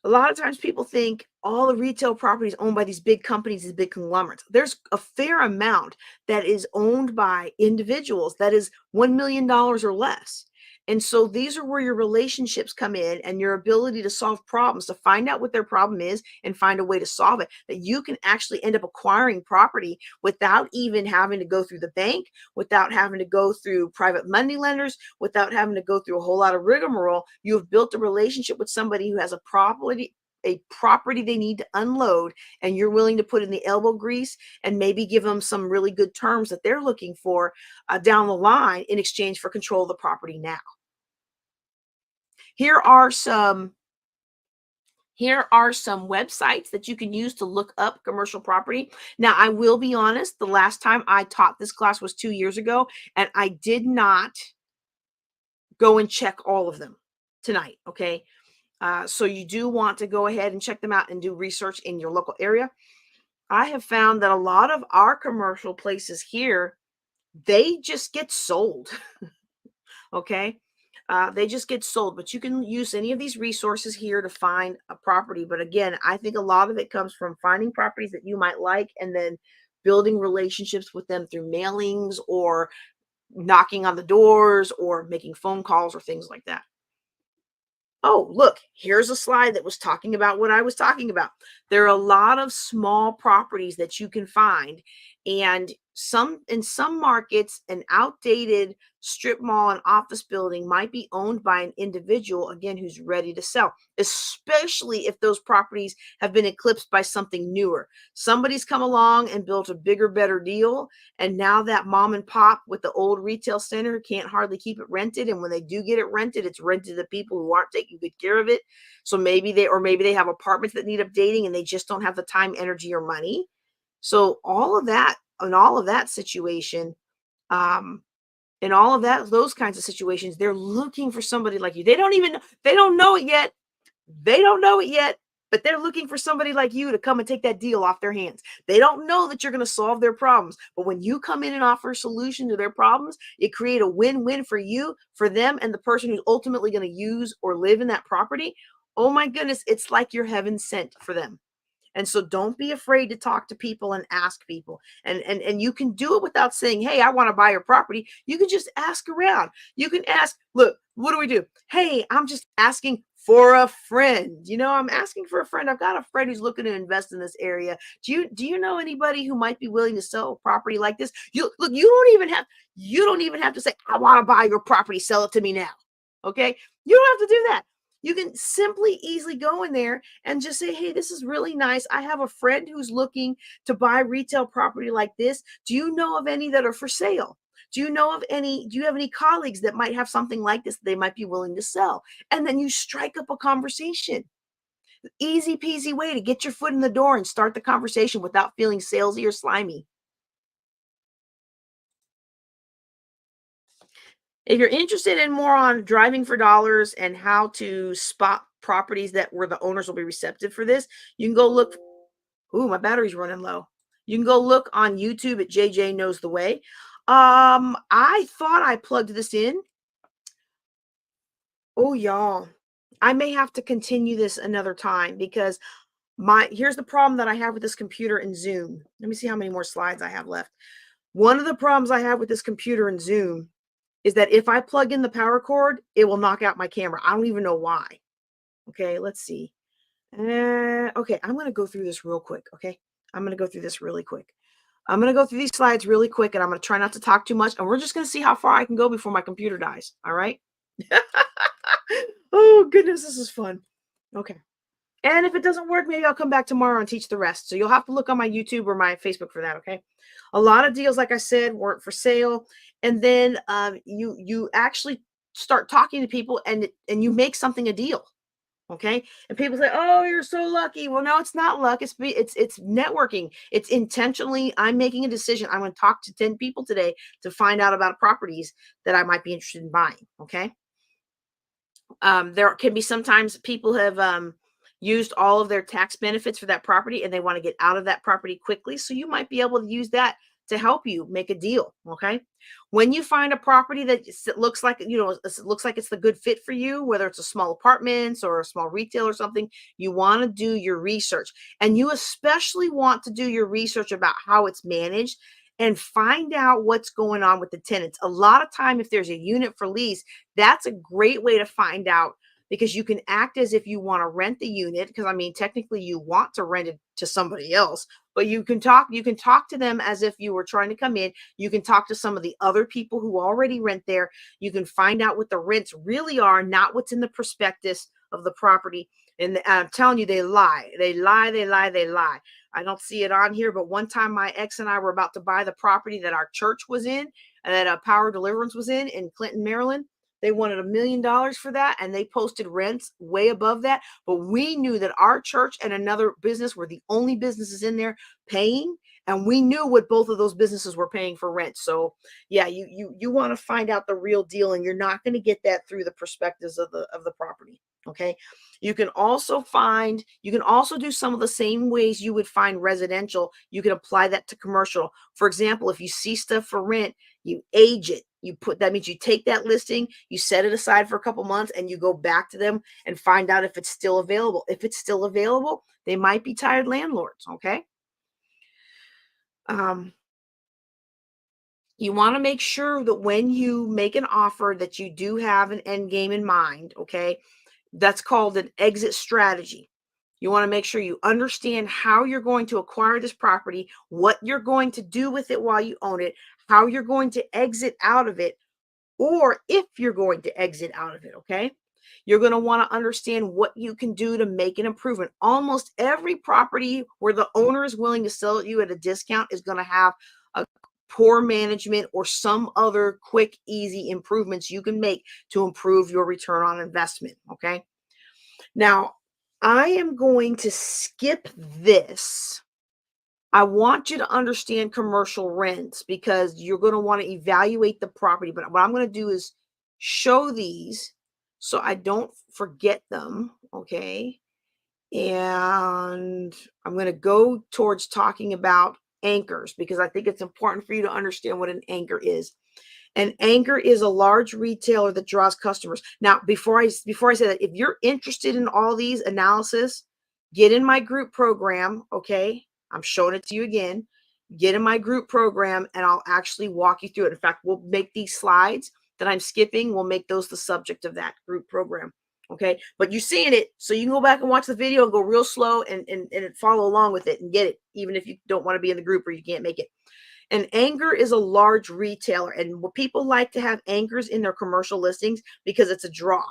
A lot of times people think all the retail properties owned by these big companies, these big conglomerates. There's a fair amount that is owned by individuals that is $1 million or less. And so these are where your relationships come in, and your ability to solve problems, to find out what their problem is and find a way to solve it, that you can actually end up acquiring property without even having to go through the bank, without having to go through private money lenders, without having to go through a whole lot of rigmarole. You have built a relationship with somebody who has a property they need to unload, and you're willing to put in the elbow grease and maybe give them some really good terms that they're looking for down the line in exchange for control of the property now. Here are some websites that you can use to look up commercial property. Now, I will be honest, the last time I taught this class was 2 years ago, and I did not go and check all of them tonight. Okay. So you do want to go ahead and check them out and do research in your local area. I have found that a lot of our commercial places here, they just get sold. Okay. They just get sold, but you can use any of these resources here to find a property. But again, I think a lot of it comes from finding properties that you might like and then building relationships with them through mailings or knocking on the doors or making phone calls or things like that. Oh, look, here's a slide that was talking about what I was talking about. There are a lot of small properties that you can find, and some in some markets, an outdated strip mall and office building might be owned by an individual, again, who's ready to sell, especially if those properties have been eclipsed by something newer. Somebody's come along and built a bigger, better deal, and now that mom and pop with the old retail center can't hardly keep it rented. And when they do get it rented, it's rented to people who aren't taking good care of it. So maybe they have apartments that need updating and they just don't have the time, energy, or money. So all of that, in all of that situation, um, in all of that, those kinds of situations, they're looking for somebody like you. They don't know it yet. They don't know it yet, but they're looking for somebody like you to come and take that deal off their hands. They don't know that you're going to solve their problems, but when you come in and offer a solution to their problems, it create a win-win for you, for them, and the person who's ultimately going to use or live in that property. Oh my goodness, it's like you're heaven sent for them. And so don't be afraid to talk to people and ask people. And you can do it without saying, "Hey, I want to buy your property." You can just ask around. You can ask, "Look, what do we do?" "Hey, I'm just asking for a friend. I'm asking for a friend. I've got a friend who's looking to invest in this area. Do you know anybody who might be willing to sell a property like this?" You don't even have to say, "I want to buy your property. Sell it to me now." Okay? You don't have to do that. You can simply easily go in there and just say, "Hey, this is really nice. I have a friend who's looking to buy retail property like this. Do you know of any that are for sale? Do you have any colleagues that might have something like this that they might be willing to sell?" And then you strike up a conversation. Easy peasy way to get your foot in the door and start the conversation without feeling salesy or slimy. If you're interested in more on driving for dollars and how to spot properties that where the owners will be receptive for this, you can go look. Ooh, my battery's running low. You can go look on YouTube at JJ Knows the Way. I thought I plugged this in. Oh, y'all. I may have to continue this another time because here's the problem that I have with this computer and Zoom. Let me see how many more slides I have left. One of the problems I have with this computer and Zoom is that if I plug in the power cord, it will knock out my camera. I don't even know why. Okay, let's see. Okay, I'm going to go through this real quick. Okay, I'm going to go through this really quick. I'm going to go through these slides really quick and I'm going to try not to talk too much. And we're just going to see how far I can go before my computer dies. All right. Oh, goodness, this is fun. Okay. And if it doesn't work, maybe I'll come back tomorrow and teach the rest. So you'll have to look on my YouTube or my Facebook for that. Okay. A lot of deals, like I said, weren't for sale. And then you actually start talking to people and you make something a deal. Okay. And people say, "Oh, you're so lucky." Well, no, it's not luck. It's networking. It's intentionally, I'm making a decision. I'm going to talk to 10 people today to find out about properties that I might be interested in buying. Okay. There can be sometimes people have used all of their tax benefits for that property and they want to get out of that property quickly. So you might be able to use that to help you make a deal. Okay. When you find a property that looks like, it looks like it's the good fit for you, whether it's a small apartments or a small retail or something, you want to do your research. And you especially want to do your research about how it's managed and find out what's going on with the tenants. A lot of time, if there's a unit for lease, that's a great way to find out because you can act as if you want to rent the unit. Because I mean, technically you want to rent it to somebody else, but you can talk to them as if you were trying to come in. You can talk to some of the other people who already rent there. You can find out what the rents really are, not what's in the prospectus of the property. And I'm telling you, they lie. They lie, they lie, they lie. I don't see it on here, but one time my ex and I were about to buy the property that our church was in and that Power Deliverance was in Clinton, Maryland. They wanted $1 million for that, and they posted rents way above that. But we knew that our church and another business were the only businesses in there paying, and we knew what both of those businesses were paying for rent. So yeah, you want to find out the real deal, and you're not going to get that through the perspectives of the property. Okay. You can also do some of the same ways you would find residential. You can apply that to commercial. For example, if you see stuff for rent, you age it. That means you take that listing, you set it aside for a couple months, and you go back to them and find out if it's still available. If it's still available, they might be tired landlords. Okay. You want to make sure that when you make an offer that you do have an end game in mind. Okay. That's called an exit strategy. You want to make sure you understand how you're going to acquire this property, what you're going to do with it while you own it, how you're going to exit out of it, or if you're going to exit out of it. Okay. You're going to want to understand what you can do to make an improvement. Almost every property where the owner is willing to sell it you at a discount is going to have a poor management or some other quick, easy improvements you can make to improve your return on investment. Okay. Now, I am going to skip this. I want you to understand commercial rents because you're going to want to evaluate the property. But what I'm going to do is show these so I don't forget them. Okay. And I'm going to go towards talking about anchors because I think it's important for you to understand what an anchor is. An anchor is a large retailer that draws customers. Now, before I say that, if you're interested in all these analysis, get in my group program. Okay, I'm showing it to you again. Get in my group program, and I'll actually walk you through it. In fact, we'll make these slides that I'm skipping. We'll make those the subject of that group program. Okay, but you're seeing it, so you can go back and watch the video and go real slow and follow along with it and get it, even if you don't want to be in the group or you can't make it. An anchor is a large retailer, and people like to have anchors in their commercial listings because it's a draw.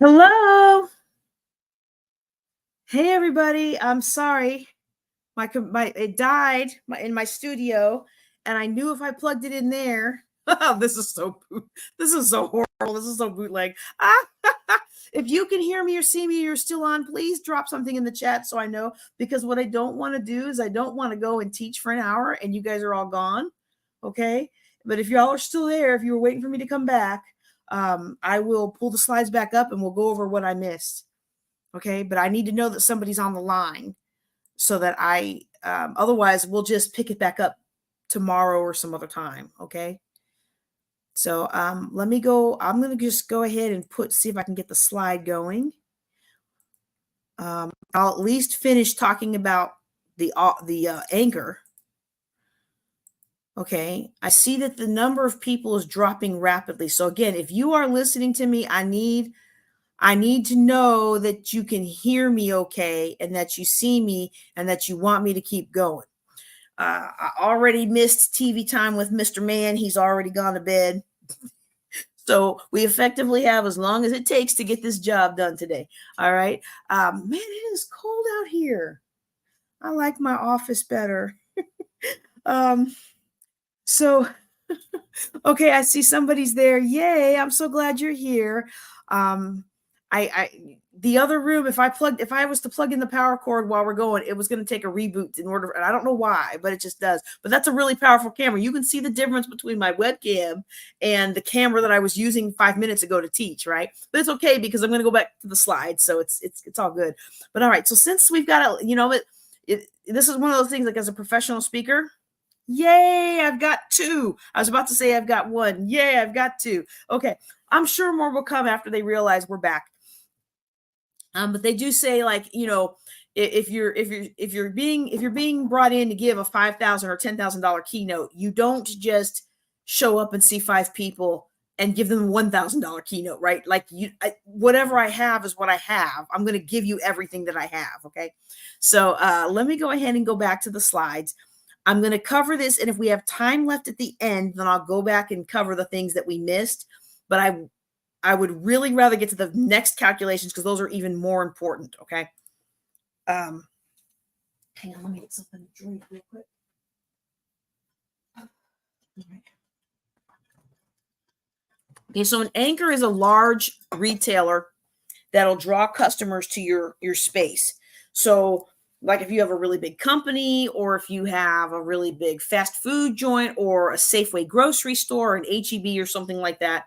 Hello. Hey everybody. I'm sorry. My it died in my studio, and I knew if I plugged it in there. This is so horrible. This is so bootleg. If you can hear me or see me, you're still on. Please drop something in the chat so I know. Because what I don't want to do is I don't want to go and teach for an hour and you guys are all gone. Okay, but if y'all are still there, if you were waiting for me to come back, I will pull the slides back up and we'll go over what I missed. Okay, but I need to know that somebody's on the line so that otherwise we'll just pick it back up tomorrow or some other time. Okay. So let me go. I'm going to just go ahead and see if I can get the slide going. I'll at least finish talking about the anchor. Okay, I see that the number of people is dropping rapidly. So again, if you are listening to me, I need to know that you can hear me okay, and that you see me, and that you want me to keep going. I already missed TV time with Mr. Man. He's already gone to bed. So we effectively have as long as it takes to get this job done today. All right. Man, it is cold out here. I like my office better. um, so Okay, I see somebody's there. Yay, I'm so glad you're here. Um, I the other room, if I was to plug in the power cord while we're going, it was going to take a reboot in order, and I don't know why, but it just does. But that's a really powerful camera. You can see the difference between my webcam and the camera that I was using 5 minutes ago to teach, right? But it's okay because I'm going to go back to the slides, so it's all good. But all right, so since we've got this is one of those things, like, as a professional speaker. Yay, I've got two. I was about to say I've got one. Yay, I've got two. Okay. I'm sure more will come after they realize we're back. But they do say, like, if you're being brought in to give a $5,000 or $10,000 keynote, you don't just show up and see five people and give them a $1,000 keynote, right? Like, whatever I have is what I have. I'm going to give you everything that I have. Okay. So let me go ahead and go back to the slides. I'm going to cover this, and if we have time left at the end, then I'll go back and cover the things that we missed. But I would really rather get to the next calculations, because those are even more important. Okay. Hang on, let me get something to drink real quick. All right. Okay, so an anchor is a large retailer that'll draw customers to your space. So, like, if you have a really big company, or if you have a really big fast food joint, or a Safeway grocery store, an HEB or something like that.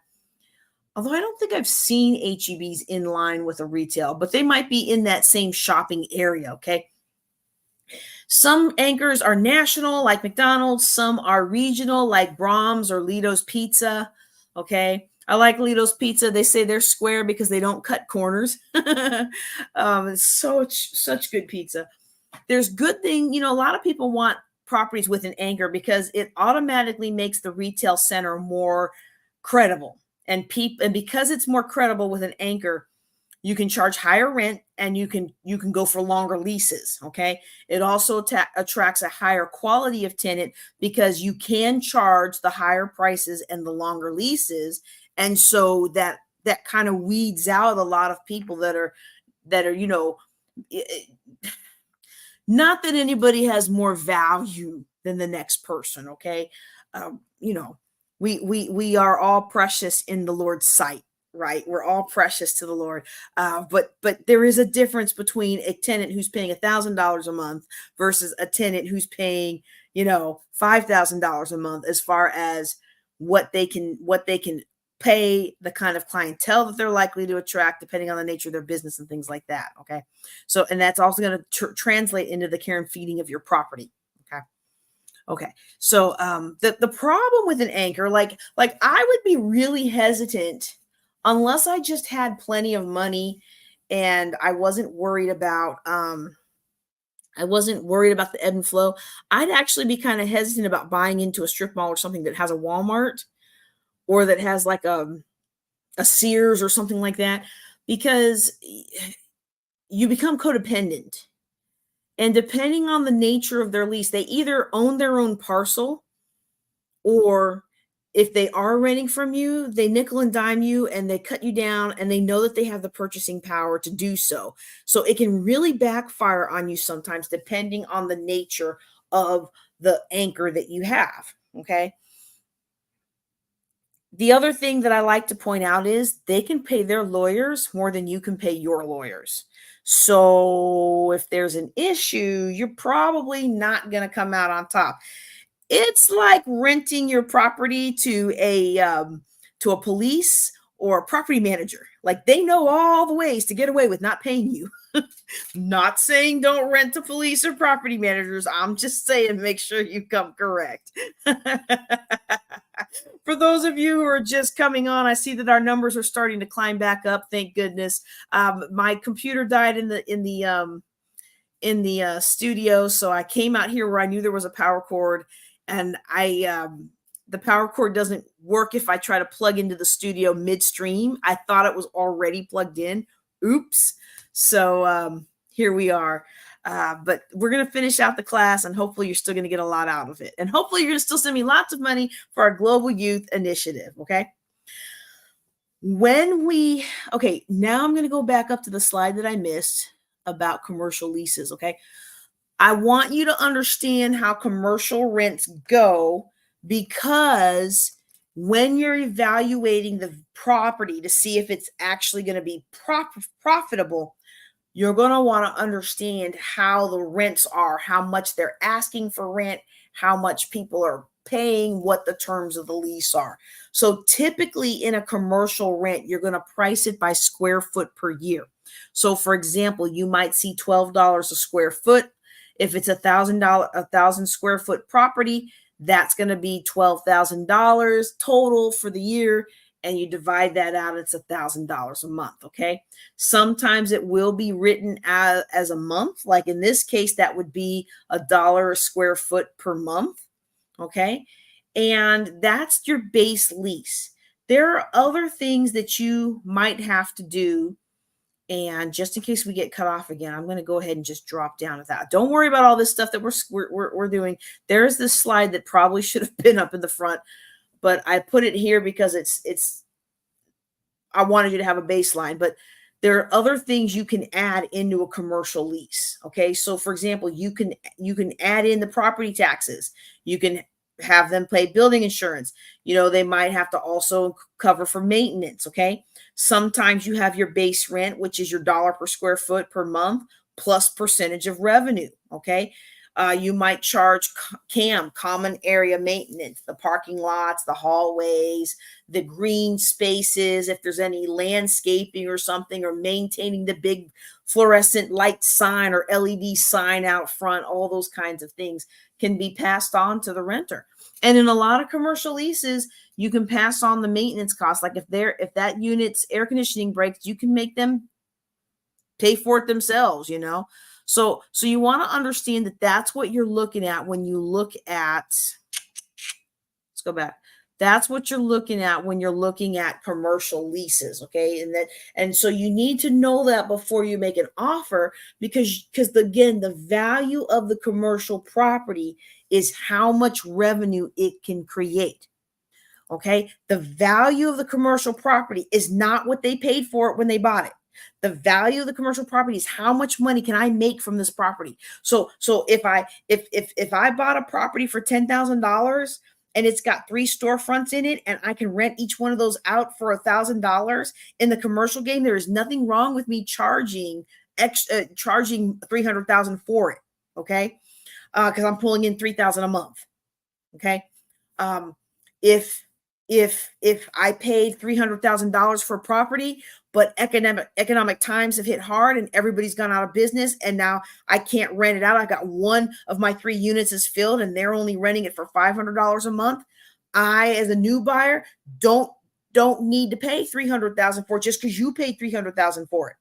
Although I don't think I've seen HEBs in line with a retail, but they might be in that same shopping area. Okay. Some anchors are national, like McDonald's. Some are regional, like Brahms or Lito's Pizza. Okay. I like Lito's Pizza. They say they're square because they don't cut corners. It's such good pizza. There's good thing, a lot of people want properties with an anchor because it automatically makes the retail center more credible. And because it's more credible with an anchor, you can charge higher rent, and you can go for longer leases. Okay. It also attracts a higher quality of tenant because you can charge the higher prices and the longer leases. And so that kind of weeds out a lot of people that are, not that anybody has more value than the next person. Okay. We are all precious in the Lord's sight, right? We're all precious to the Lord. But there is a difference between a tenant who's paying $1,000 a month versus a tenant who's paying, $5,000 a month, as far as what they can pay, the kind of clientele that they're likely to attract, depending on the nature of their business and things like that. Okay. So, and that's also going to translate into the care and feeding of your property. Okay. Okay. So, the problem with an anchor, like I would be really hesitant unless I just had plenty of money and I wasn't worried about, the ebb and flow. I'd actually be kind of hesitant about buying into a strip mall or something that has a Walmart, or that has like a Sears or something like that, because you become codependent. And depending on the nature of their lease, they either own their own parcel, or if they are renting from you, they nickel and dime you, and they cut you down, and they know that they have the purchasing power to do so. So it can really backfire on you sometimes, depending on the nature of the anchor that you have. Okay. The other thing that I like to point out is they can pay their lawyers more than you can pay your lawyers. So if there's an issue, you're probably not going to come out on top. It's like renting your property to a police or a property manager. Like, they know all the ways to get away with not paying you. Not saying don't rent to police or property managers. I'm just saying make sure you come correct. For those of you who are just coming on, I see that our numbers are starting to climb back up. Thank goodness. My computer died in the studio, so I came out here where I knew there was a power cord, and the power cord doesn't work if I try to plug into the studio midstream. I thought it was already plugged in. Oops. So here we are. But we're going to finish out the class, and hopefully you're still going to get a lot out of it. And hopefully you're going to still send me lots of money for our Global Youth Initiative, okay? Okay, now I'm going to go back up to the slide that I missed about commercial leases, okay? I want you to understand how commercial rents go, because when you're evaluating the property to see if it's actually going to be profitable, you're going to want to understand how the rents are, how much they're asking for rent, how much people are paying, what the terms of the lease are. So typically in a commercial rent, you're going to price it by square foot per year. So for example, you might see $12 a square foot. If it's $1,000 square foot property, that's going to be $12,000 total for the year. And you divide that out, it's $1,000 a month, okay? Sometimes it will be written as a month. Like in this case, that would be $1 a square foot per month, okay? And that's your base lease. There are other things that you might have to do. And just in case we get cut off again, I'm going to go ahead and just drop down with that. Don't worry about all this stuff that we're doing. There's this slide that probably should have been up in the front, but I put it here because I wanted you to have a baseline. But there are other things you can add into a commercial lease. Okay, so for example, you can add in the property taxes. You can have them pay building insurance. They might have to also cover for maintenance. Okay, sometimes you have your base rent, which is your dollar per square foot per month plus percentage of revenue. Okay, you might charge CAM, common area maintenance, the parking lots, the hallways, the green spaces, if there's any landscaping or something, or maintaining the big fluorescent light sign or LED sign out front. All those kinds of things can be passed on to the renter. And in a lot of commercial leases, you can pass on the maintenance costs. Like if that unit's air conditioning breaks, you can make them pay for it themselves, So you want to understand that that's what you're looking at when you look at, let's go back. That's what you're looking at when you're looking at commercial leases, okay? And so you need to know that before you make an offer, because again, the value of the commercial property is how much revenue it can create. Okay? The value of the commercial property is not what they paid for it when they bought it. The value of the commercial property is how much money can I make from this property. So if I bought a property for $10,000 and it's got 3 storefronts in it, and I can rent each one of those out for $1,000 in the commercial game, there is nothing wrong with me charging $300,000 for it. Okay, because I'm pulling in $3,000 a month. Okay, if I paid $300,000 for a property, but economic times have hit hard and everybody's gone out of business, and now I can't rent it out. I got one of my 3 units is filled and they're only renting it for $500 a month. I, as a new buyer, don't need to pay $300,000 for it just because you paid $300,000 for it.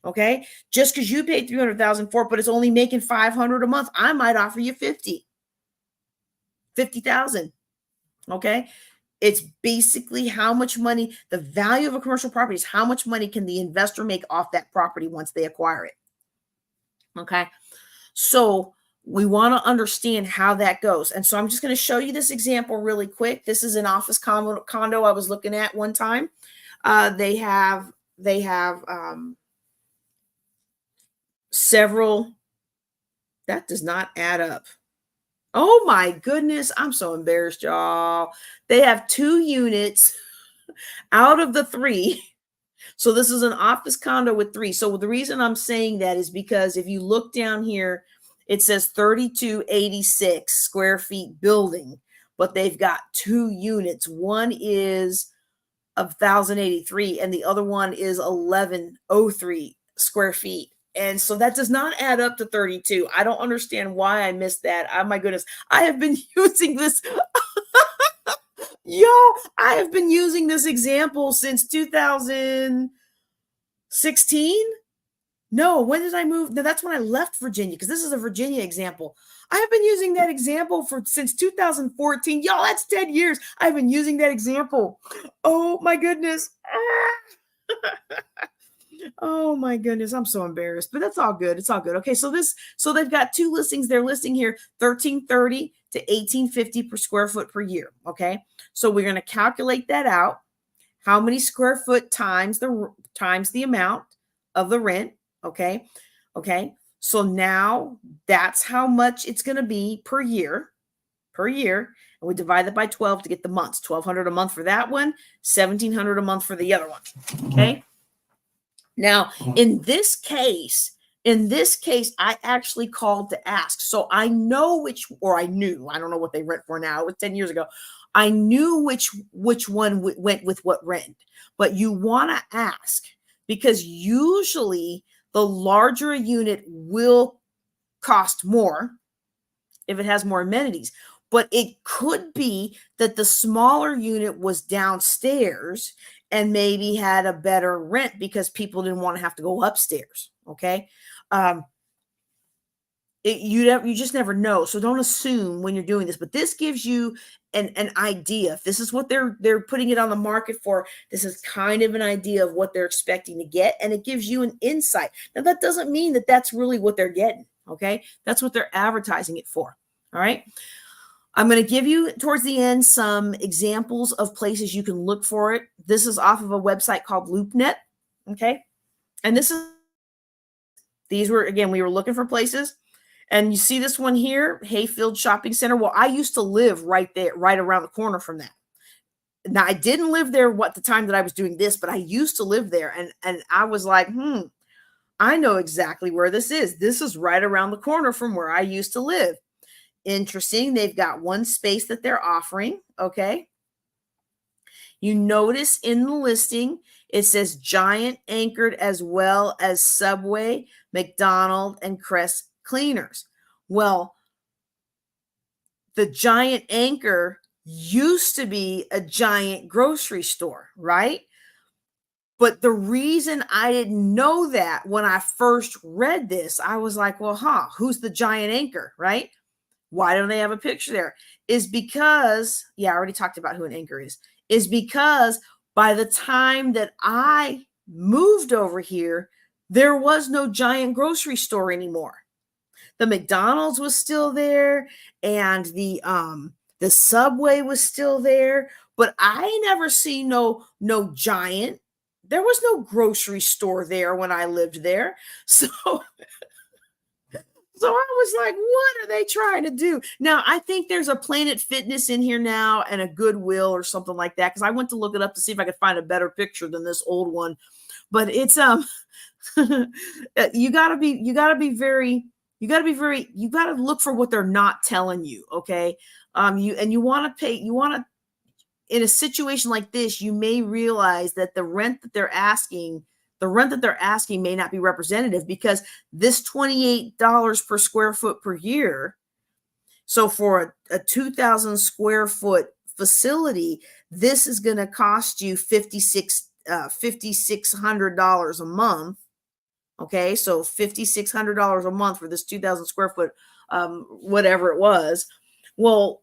Okay, just because you paid $300,000 for it, but it's only making $500 a month, I might offer you $50,000. Okay. It's basically how much money, the value of a commercial property is how much money can the investor make off that property once they acquire it. Okay. So we want to understand how that goes. And so I'm just going to show you this example really quick. This is an office condo I was looking at one time. They have several. That does not add up. Oh my goodness, I'm so embarrassed, y'all. They have 2 units out of the 3. So this is an office condo with 3. So the reason I'm saying that is because if you look down here, it says 3286 square feet building, but they've got 2 units. One is 1,083 and the other one is 1,103 square feet. And so that does not add up to 32. I don't understand why I missed that. Oh my goodness. I have been using this. I have been using this example since 2016. No, when did I move? No, that's when I left Virginia, because this is a Virginia example. I have been using that example since 2014. Y'all, that's 10 years. I've been using that example. Oh my goodness. Oh my goodness, I'm so embarrassed, but that's all good. It's all good. Okay, so they've got two listings. They're listing here $13.30 to $18.50 per square foot per year. Okay, so we're going to calculate that out. How many square foot times the amount of the rent? Okay, so now that's how much it's going to be per year. And we divide that by 12 to get the months. $1,200 a month for that one, $1,700 a month for the other one. Okay. Now, in this case, I actually called to ask. So I know I knew, I don't know what they rent for now. It was 10 years ago. I knew which one went with what rent, but you want to ask, because usually the larger a unit will cost more if it has more amenities. But it could be that the smaller unit was downstairs and maybe had a better rent because people didn't want to have to go upstairs. Okay. You just never know. So don't assume when you're doing this, but this gives you an idea. If this is what they're putting it on the market for, this is kind of an idea of what they're expecting to get. And it gives you an insight. Now, that doesn't mean that that's really what they're getting. Okay. That's what they're advertising it for. All right. I'm going to give you towards the end some examples of places you can look for it. This is off of a website called LoopNet. Okay. And we were looking for places. And you see this one here, Hayfield Shopping Center. Well, I used to live right there, right around the corner from that. Now, I didn't live there the time that I was doing this, but I used to live there. And I was like, I know exactly where this is. This is right around the corner from where I used to live. Interesting. They've got one space that they're offering. Okay. You notice in the listing, it says Giant anchored as well as Subway, McDonald's, and Crest Cleaners. Well, the Giant anchor used to be a Giant grocery store, right? But the reason I didn't know that when I first read this, I was like, well, who's the Giant anchor, right? Why don't they have a picture there? Is because, I already talked about who an anchor is because by the time that I moved over here, there was no Giant grocery store anymore. The McDonald's was still there and the Subway was still there, but I never see no Giant. There was no grocery store there when I lived there. So I was like, what are they trying to do? Now, I think there's a Planet Fitness in here now and a Goodwill or something like that, because I went to look it up to see if I could find a better picture than this old one. But it's you gotta look for what they're not telling you. Okay. You want to in a situation like this, you may realize that the rent that they're asking may not be representative, because this $28 per square foot per year. So for a 2,000 square foot facility, this is going to cost you $5,600 a month. Okay. So $5,600 a month for this 2,000 square foot, whatever it was. Well,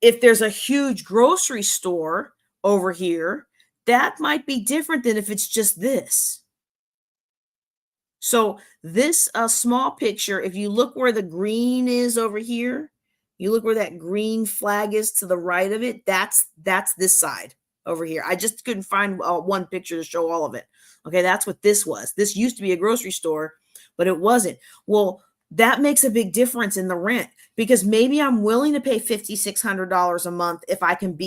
if there's a huge grocery store over here, that might be different than if it's just this. So this small picture, if you look where the green is over here, you look where that green flag is to the right of it, that's this side over here. I just couldn't find one picture to show all of it. Okay, that's what this was. This used to be a grocery store, but it wasn't. Well, that makes a big difference in the rent, because maybe I'm willing to pay $5,600 a month if I can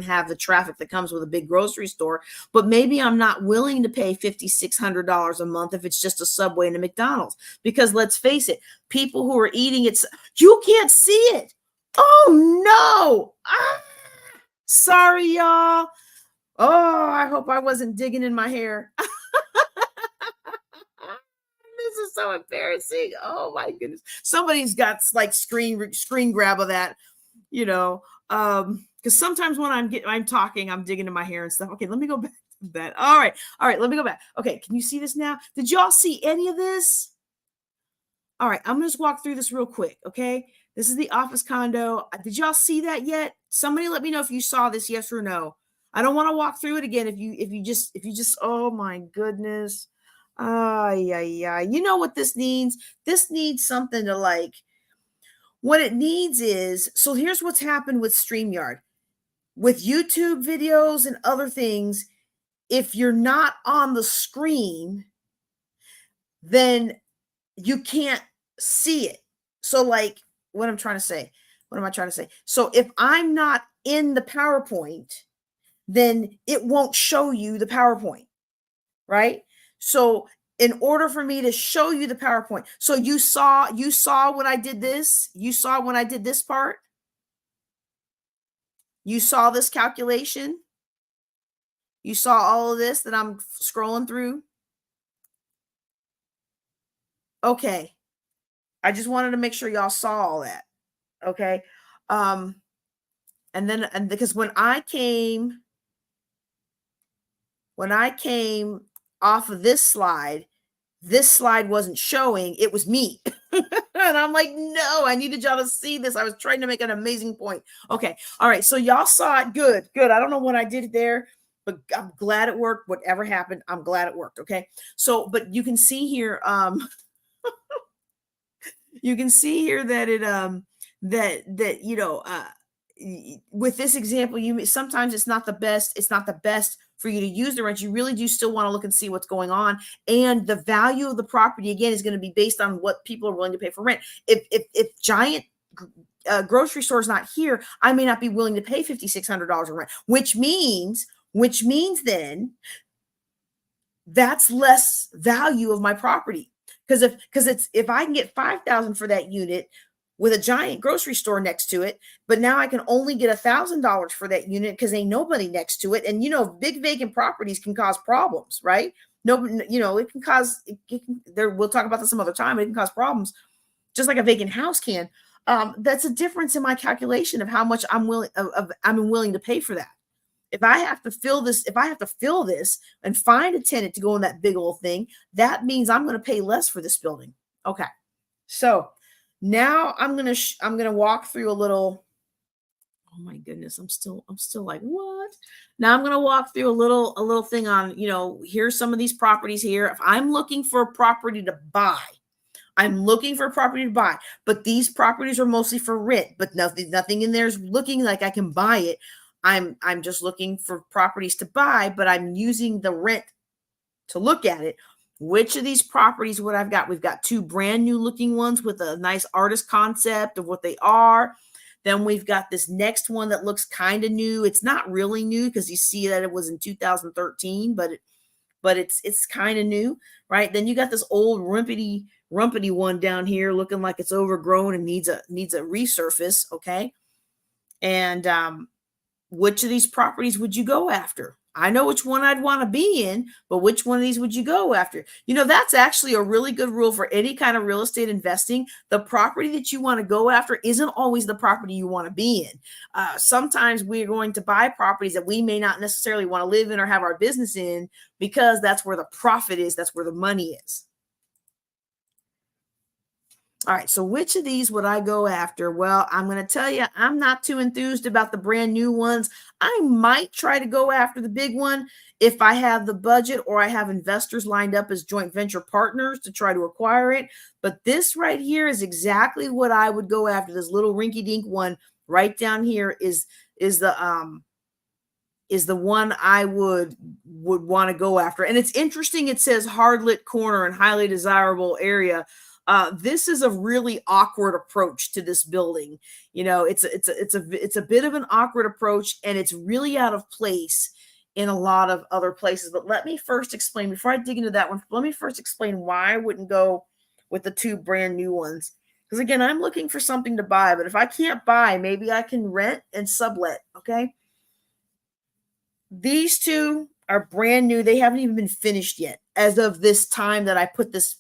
have the traffic that comes with a big grocery store, but maybe I'm not willing to pay $5,600 a month if it's just a Subway and a McDonald's, because let's face it, people who are eating it, you can't see it. Oh no. Sorry, y'all. Oh, I hope I wasn't digging in my hair. This is so embarrassing. Oh my goodness. Somebody's got like screen grab of that, because sometimes when I'm talking, I'm digging in my hair and stuff. Okay, let me go back That all right. All right, let me go back. Okay, can you see this now? Did y'all see any of this? All right, I'm gonna just walk through this real quick. Okay, this is the office condo. Did y'all see that yet? Somebody let me know if you saw this, yes or no. I don't want to walk through it again. If you just oh my goodness. Yeah. You know what this needs? This needs something to like. What it needs is, so here's what's happened with StreamYard. With YouTube videos and other things, if you're not on the screen, then you can't see it. So like what I'm trying to say, what am I trying to say? So if I'm not in the PowerPoint, then it won't show you the PowerPoint, right? So in order for me to show you the PowerPoint, so you saw when I did this, you saw when I did this part, you saw this calculation, you saw all of this that I'm scrolling through. Okay. I just wanted to make sure y'all saw all that. Okay. And because when I came off of this slide wasn't showing, it was me. And I'm like, no, I needed y'all to see this. I was trying to make an amazing point. Okay. All right. So y'all saw it. Good. I don't know what I did there, but I'm glad it worked. Whatever happened, I'm glad it worked. Okay. So, but you can see here, you can see here that it with this example, sometimes it's not the best for you to use the rent. You really do still want to look and see what's going on, and the value of the property again is going to be based on what people are willing to pay for rent. If Giant grocery store is not here, I may not be willing to pay $5,600 in rent, which means then that's less value of my property. Because if I can get $5,000 for that unit with a Giant grocery store next to it, but now I can only get $1,000 for that unit because ain't nobody next to it. And big vacant properties can cause problems, right? No, it can cause. We'll talk about this some other time. It can cause problems, just like a vacant house can. That's a difference in my calculation of how much I'm willing to pay for that. If I have to fill this and find a tenant to go in that big old thing, that means I'm going to pay less for this building. Okay. So now I'm going to walk through a little. Oh my goodness. I'm still like, what? Now I'm going to walk through a little thing on, here's some of these properties here. If I'm looking for a property to buy, but these properties are mostly for rent, but nothing in there is looking like I can buy it. I'm just looking for properties to buy, but I'm using the rent to look at it. Which of these properties would I've got? We've got two brand new looking ones with a nice artist concept of what they are. Then we've got this next one that looks kind of new. It's not really new because you see that it was in 2013, but it's kind of new, right? Then you got this old rumpity one down here looking like it's overgrown and needs a resurface, okay? And which of these properties would you go after? I know which one I'd want to be in, but which one of these would you go after? That's actually a really good rule for any kind of real estate investing. The property that you want to go after isn't always the property you want to be in. Sometimes we're going to buy properties that we may not necessarily want to live in or have our business in because that's where the profit is. That's where the money is. All right, so which of these would I go after? Well, I'm going to tell you, I'm not too enthused about the brand new ones. I might try to go after the big one if I have the budget or I have investors lined up as joint venture partners to try to acquire it. But this right here is exactly what I would go after. This little rinky-dink one right down here is the one I would want to go after. And it's interesting. It says hard lit corner and highly desirable area. This is a really awkward approach to this building. It's a bit of an awkward approach, and it's really out of place in a lot of other places. But let me first explain, before I dig into that one, let me first explain why I wouldn't go with the two brand new ones. Because again, I'm looking for something to buy, but if I can't buy, maybe I can rent and sublet. Okay. These two are brand new. They haven't even been finished yet as of this time that I put this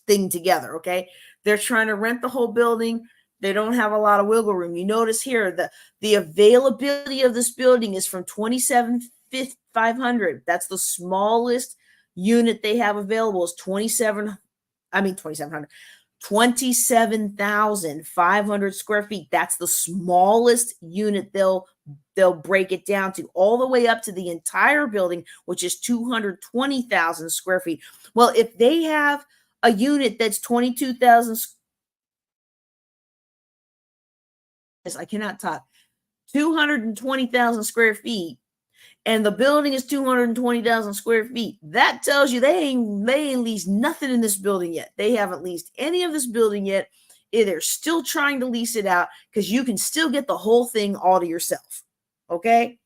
thing together. Okay. They're trying to rent the whole building. They don't have a lot of wiggle room. You notice here the availability of this building is from 27 2,500. That's the smallest unit they have available is 27,500 square feet. That's the smallest unit they'll break it down to, all the way up to the entire building, which is 220,000 square feet. Well, if they have a unit that's 22,000, I cannot talk, 220,000 square feet, and the building is 220,000 square feet, that tells you they ain't leased nothing in this building yet. They haven't leased any of this building yet. They're still trying to lease it out because you can still get the whole thing all to yourself. Okay?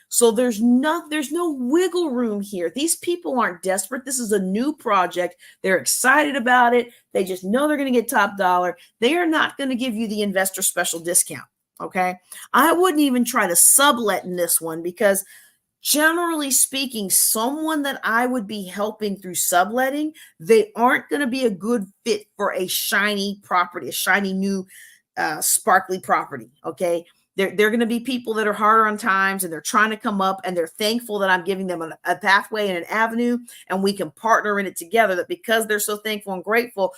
So there's no wiggle room here. These people aren't desperate. This is a new project. They're excited about it. They just know they're going to get top dollar. They are not going to give you the investor special discount. Okay? I wouldn't even try to sublet in this one because generally speaking, someone that I would be helping through subletting, they aren't going to be a good fit for a shiny property, a shiny new sparkly property. Okay. They're going to be people that are harder on times and they're trying to come up and they're thankful that I'm giving them a pathway and an avenue and we can partner in it together, that because they're so thankful and grateful,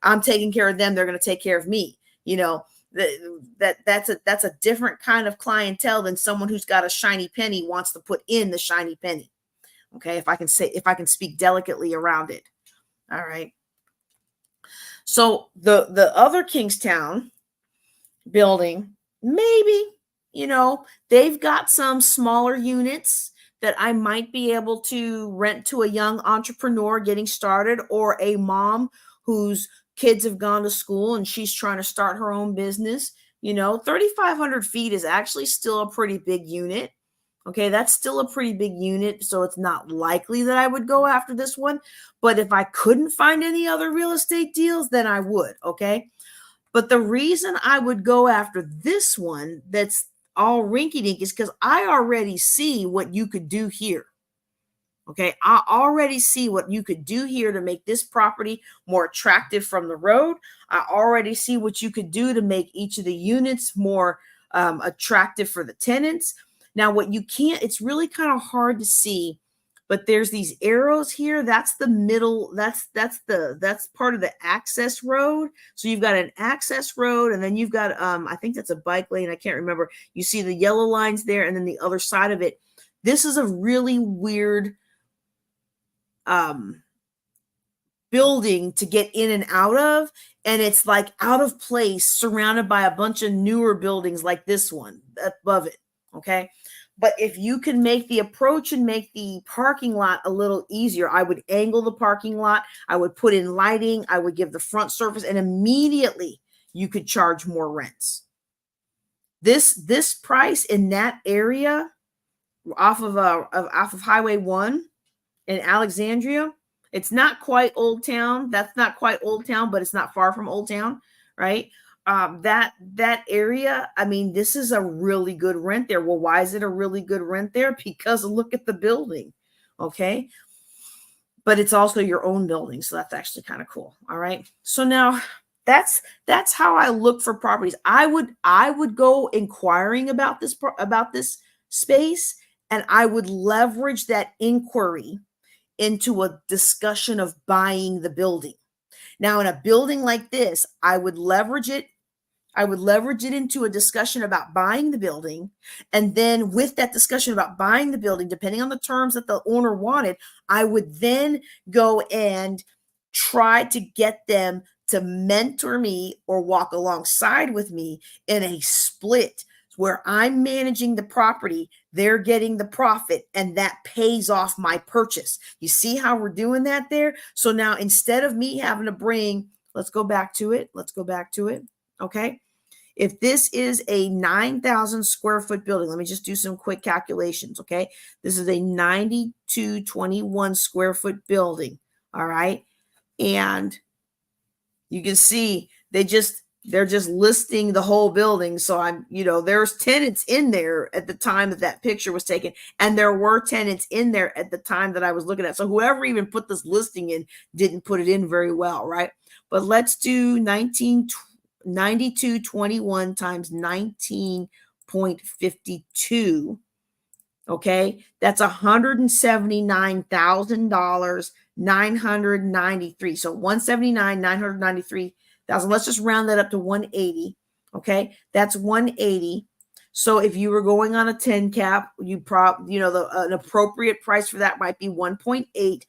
I'm taking care of them. They're going to take care of me. You know, that's a different kind of clientele than someone who's got a shiny penny wants to put in the shiny penny. Okay. If I can speak delicately around it. All right. So the other Kingstown building, maybe, they've got some smaller units that I might be able to rent to a young entrepreneur getting started, or a mom whose kids have gone to school and she's trying to start her own business. 3,500 feet is actually still a pretty big unit. Okay, that's still a pretty big unit, so it's not likely that I would go after this one. But if I couldn't find any other real estate deals, then I would, okay? But the reason I would go after this one that's all rinky-dink is because I already see what you could do here. Okay, I already see what you could do here to make this property more attractive from the road. I already see what you could do to make each of the units more attractive for the tenants. Now, what you can't, it's really kind of hard to see, but there's these arrows here. That's the middle. That's part of the access road. So you've got an access road, and then you've got I think that's a bike lane. I can't remember. You see the yellow lines there, and then the other side of it. This is a really weird building to get in and out of, and it's like out of place, surrounded by a bunch of newer buildings like this one above it. Okay. But if you can make the approach and make the parking lot a little easier, I would angle the parking lot. I would put in lighting. I would give the front surface, and immediately you could charge more rents. This price in that area off of Highway 1 in Alexandria, it's not quite Old Town. That's not quite Old Town, but it's not far from Old Town, right? That area, I mean, this is a really good rent there. Well, why is it a really good rent there? Because look at the building, okay? But it's also your own building, so that's actually kind of cool. All right. So now that's how I look for properties. I would go inquiring about this space, and I would leverage that inquiry into a discussion of buying the building. Now, in a building like this, I would leverage it into a discussion about buying the building. And then with that discussion about buying the building, depending on the terms that the owner wanted, I would then go and try to get them to mentor me or walk alongside with me in a split where I'm managing the property, they're getting the profit, and that pays off my purchase. You see how we're doing that there? So now instead of me having to bring, let's go back to it. Okay. If this is a 9,000 square foot building, let me just do some quick calculations. Okay. This is a 9,221 square foot building. All right. And you can see they're just listing the whole building. So there's tenants in there at the time that picture was taken. And there were tenants in there at the time that I was looking at. So whoever even put this listing in didn't put it in very well, right? But let's do 9221 times 19.52 Okay, that's $179,000, 993. So 179, 993,000. Let's just round that up to 180. Okay, that's 180. So if you were going on a 10 cap, an appropriate price for that might be 1.8.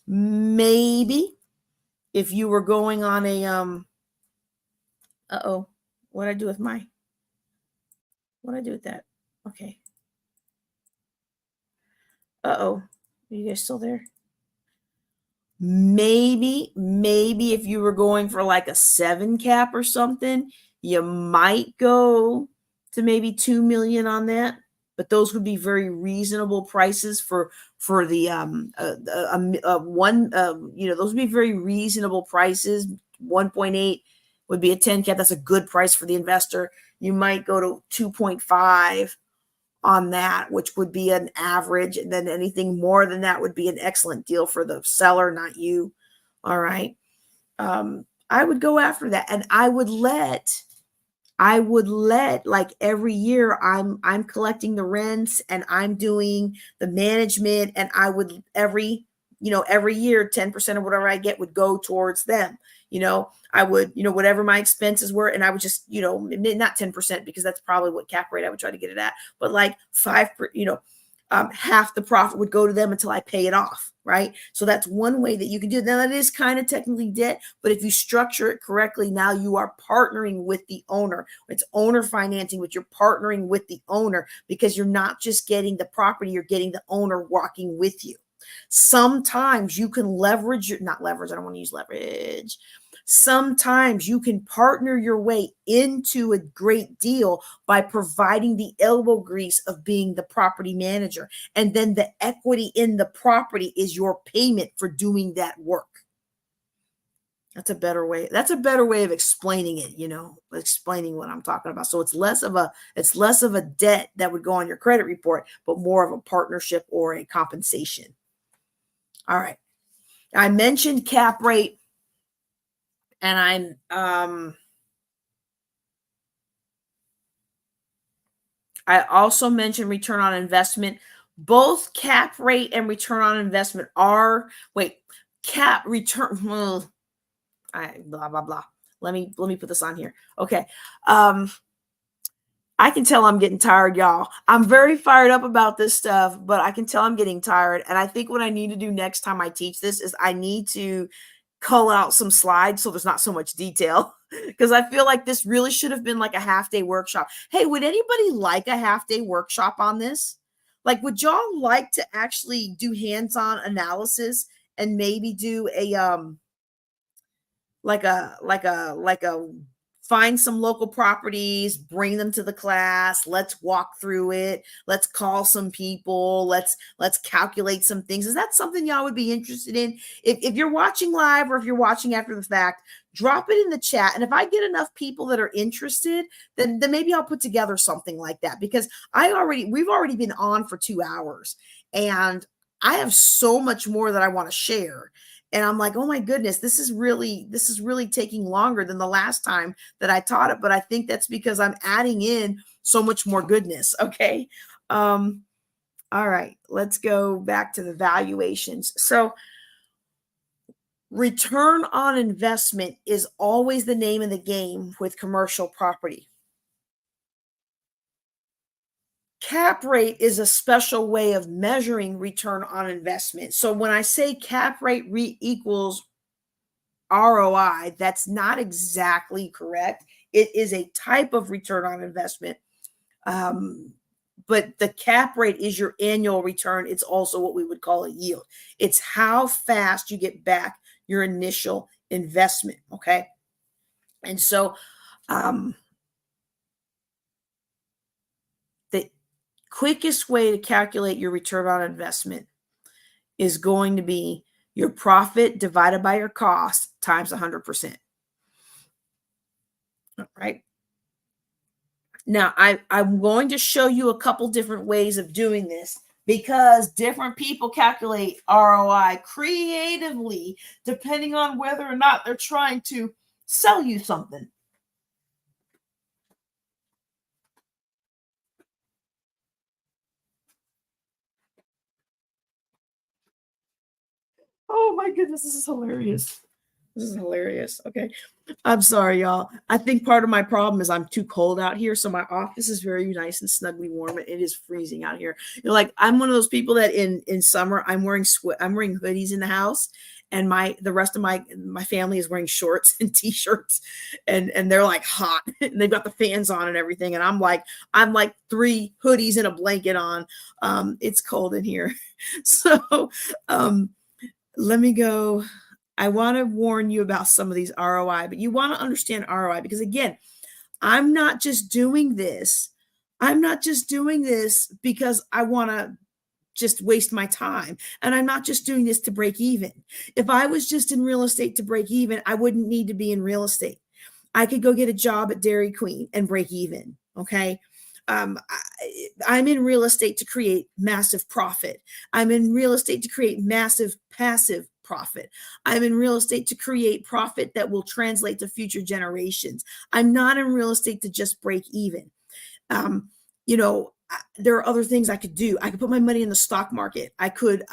Maybe if you were going on a what did I do with that? Okay. Are you guys still there? Maybe if you were going for like a 7 cap or something, you might go to maybe 2 million on that. But those would be very reasonable prices for the one those would be very reasonable prices. 1.8 would be a 10 cap. That's a good price for the investor. You might go to 2.5 on that, which would be an average. And then anything more than that would be an excellent deal for the seller, not you. All right. I would go after that. And I would let like every year I'm collecting the rents and I'm doing the management, and I would every year 10% of whatever I get would go towards them. I would, whatever my expenses were, and I would just, not 10%, because that's probably what cap rate I would try to get it at, but like 5, half the profit would go to them until I pay it off. Right. So that's one way that you can do it. Now that is kind of technically debt, but if you structure it correctly, now you are partnering with the owner. It's owner financing, but you're partnering with the owner, because you're not just getting the property, you're getting the owner walking with you. Sometimes you can not leverage. I don't want to use leverage. Sometimes you can partner your way into a great deal by providing the elbow grease of being the property manager. And then the equity in the property is your payment for doing that work. That's a better way. That's a better way of explaining it, explaining what I'm talking about. So it's less of a debt that would go on your credit report, but more of a partnership or a compensation. All right. I mentioned cap rate, and I also mentioned return on investment. Both cap rate and return on investment are cap return. Blah blah blah. Let me put this on here. Okay. I can tell I'm getting tired, y'all. I'm very fired up about this stuff, but I can tell I'm getting tired. And I think what I need to do next time I teach this is I need to cull out some slides so there's not so much detail, because I feel like this really should have been like a half-day workshop. Hey, would anybody like a half-day workshop on this? Like, would y'all like to actually do hands-on analysis and maybe do a like a find some local properties, bring them to the class, let's walk through it, let's call some people, let's calculate some things. Is that something y'all would be interested in? If you're watching live, or if you're watching after the fact, drop it in the chat. And if I get enough people that are interested, then maybe I'll put together something like that, because we've already been on for 2 hours, and I have so much more that I want to share. And I'm like, oh my goodness, this is really taking longer than the last time that I taught it. But I think that's because I'm adding in so much more goodness. Okay. All right, let's go back to the valuations. So return on investment is always the name of the game with commercial property. Cap rate is a special way of measuring return on investment. So when I say cap rate equals ROI, that's not exactly correct. It is a type of return on investment. But the cap rate is your annual return. It's also what we would call a yield. It's how fast you get back your initial investment. Okay. And so the quickest way to calculate your return on investment is going to be your profit divided by your cost times 100%. All right. Now, I'm going to show you a couple different ways of doing this, because different people calculate ROI creatively depending on whether or not they're trying to sell you something. Oh my goodness, this is hilarious. This is hilarious. Okay. I'm sorry, y'all. I think part of my problem is I'm too cold out here. So my office is very nice and snugly warm. It is freezing out here. Like I'm one of those people that in summer I'm wearing hoodies in the house, and the rest of my family is wearing shorts and t-shirts, and they're like hot and they've got the fans on and everything. And I'm like 3 hoodies and a blanket on. It's cold in here. So let me go. I want to warn you about some of these ROI, but you want to understand ROI because, again, I'm not just doing this. I'm not just doing this because I want to just waste my time. And I'm not just doing this to break even. If I was just in real estate to break even, I wouldn't need to be in real estate. I could go get a job at Dairy Queen and break even. Okay. I'm in real estate to create massive profit. I'm in real estate to create massive passive profit. I'm in real estate to create profit that will translate to future generations. I'm not in real estate to just break even. There are other things I could do. I could put my money in the stock market. I could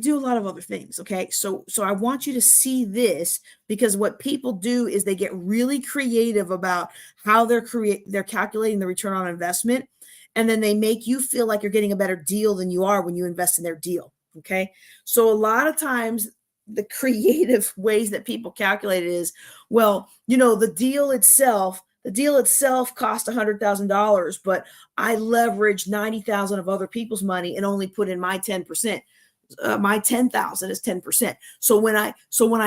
do a lot of other things. Okay. So I want you to see this, because what people do is they get really creative about how they're calculating the return on investment. And then they make you feel like you're getting a better deal than you are when you invest in their deal. Okay. So a lot of times the creative ways that people calculate it is, well, the deal itself cost $100,000, but I leveraged 90,000 of other people's money and only put in my 10%. My 10,000 is 10%. So when I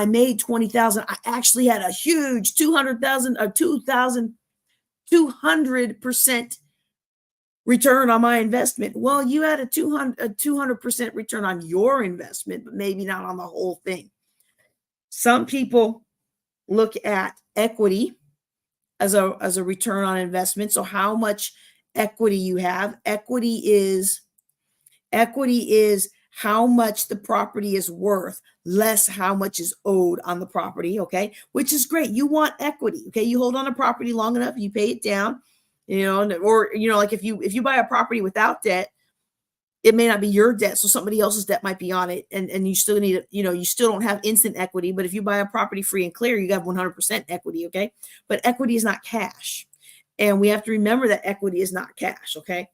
made 20,000, I actually had a huge 200% return on my investment. Well, you had a 200% return on your investment, but maybe not on the whole thing. Some people look at equity as a return on investment. So how much equity you have. Equity is how much the property is worth, less how much is owed on the property. Okay. Which is great. You want equity. Okay. You hold on to property long enough, you pay it down, like if you buy a property without debt, it may not be your debt. So somebody else's debt might be on it. And you still need it. You still don't have instant equity, but if you buy a property free and clear, you have 100% equity. Okay. But equity is not cash. And we have to remember that equity is not cash. Okay.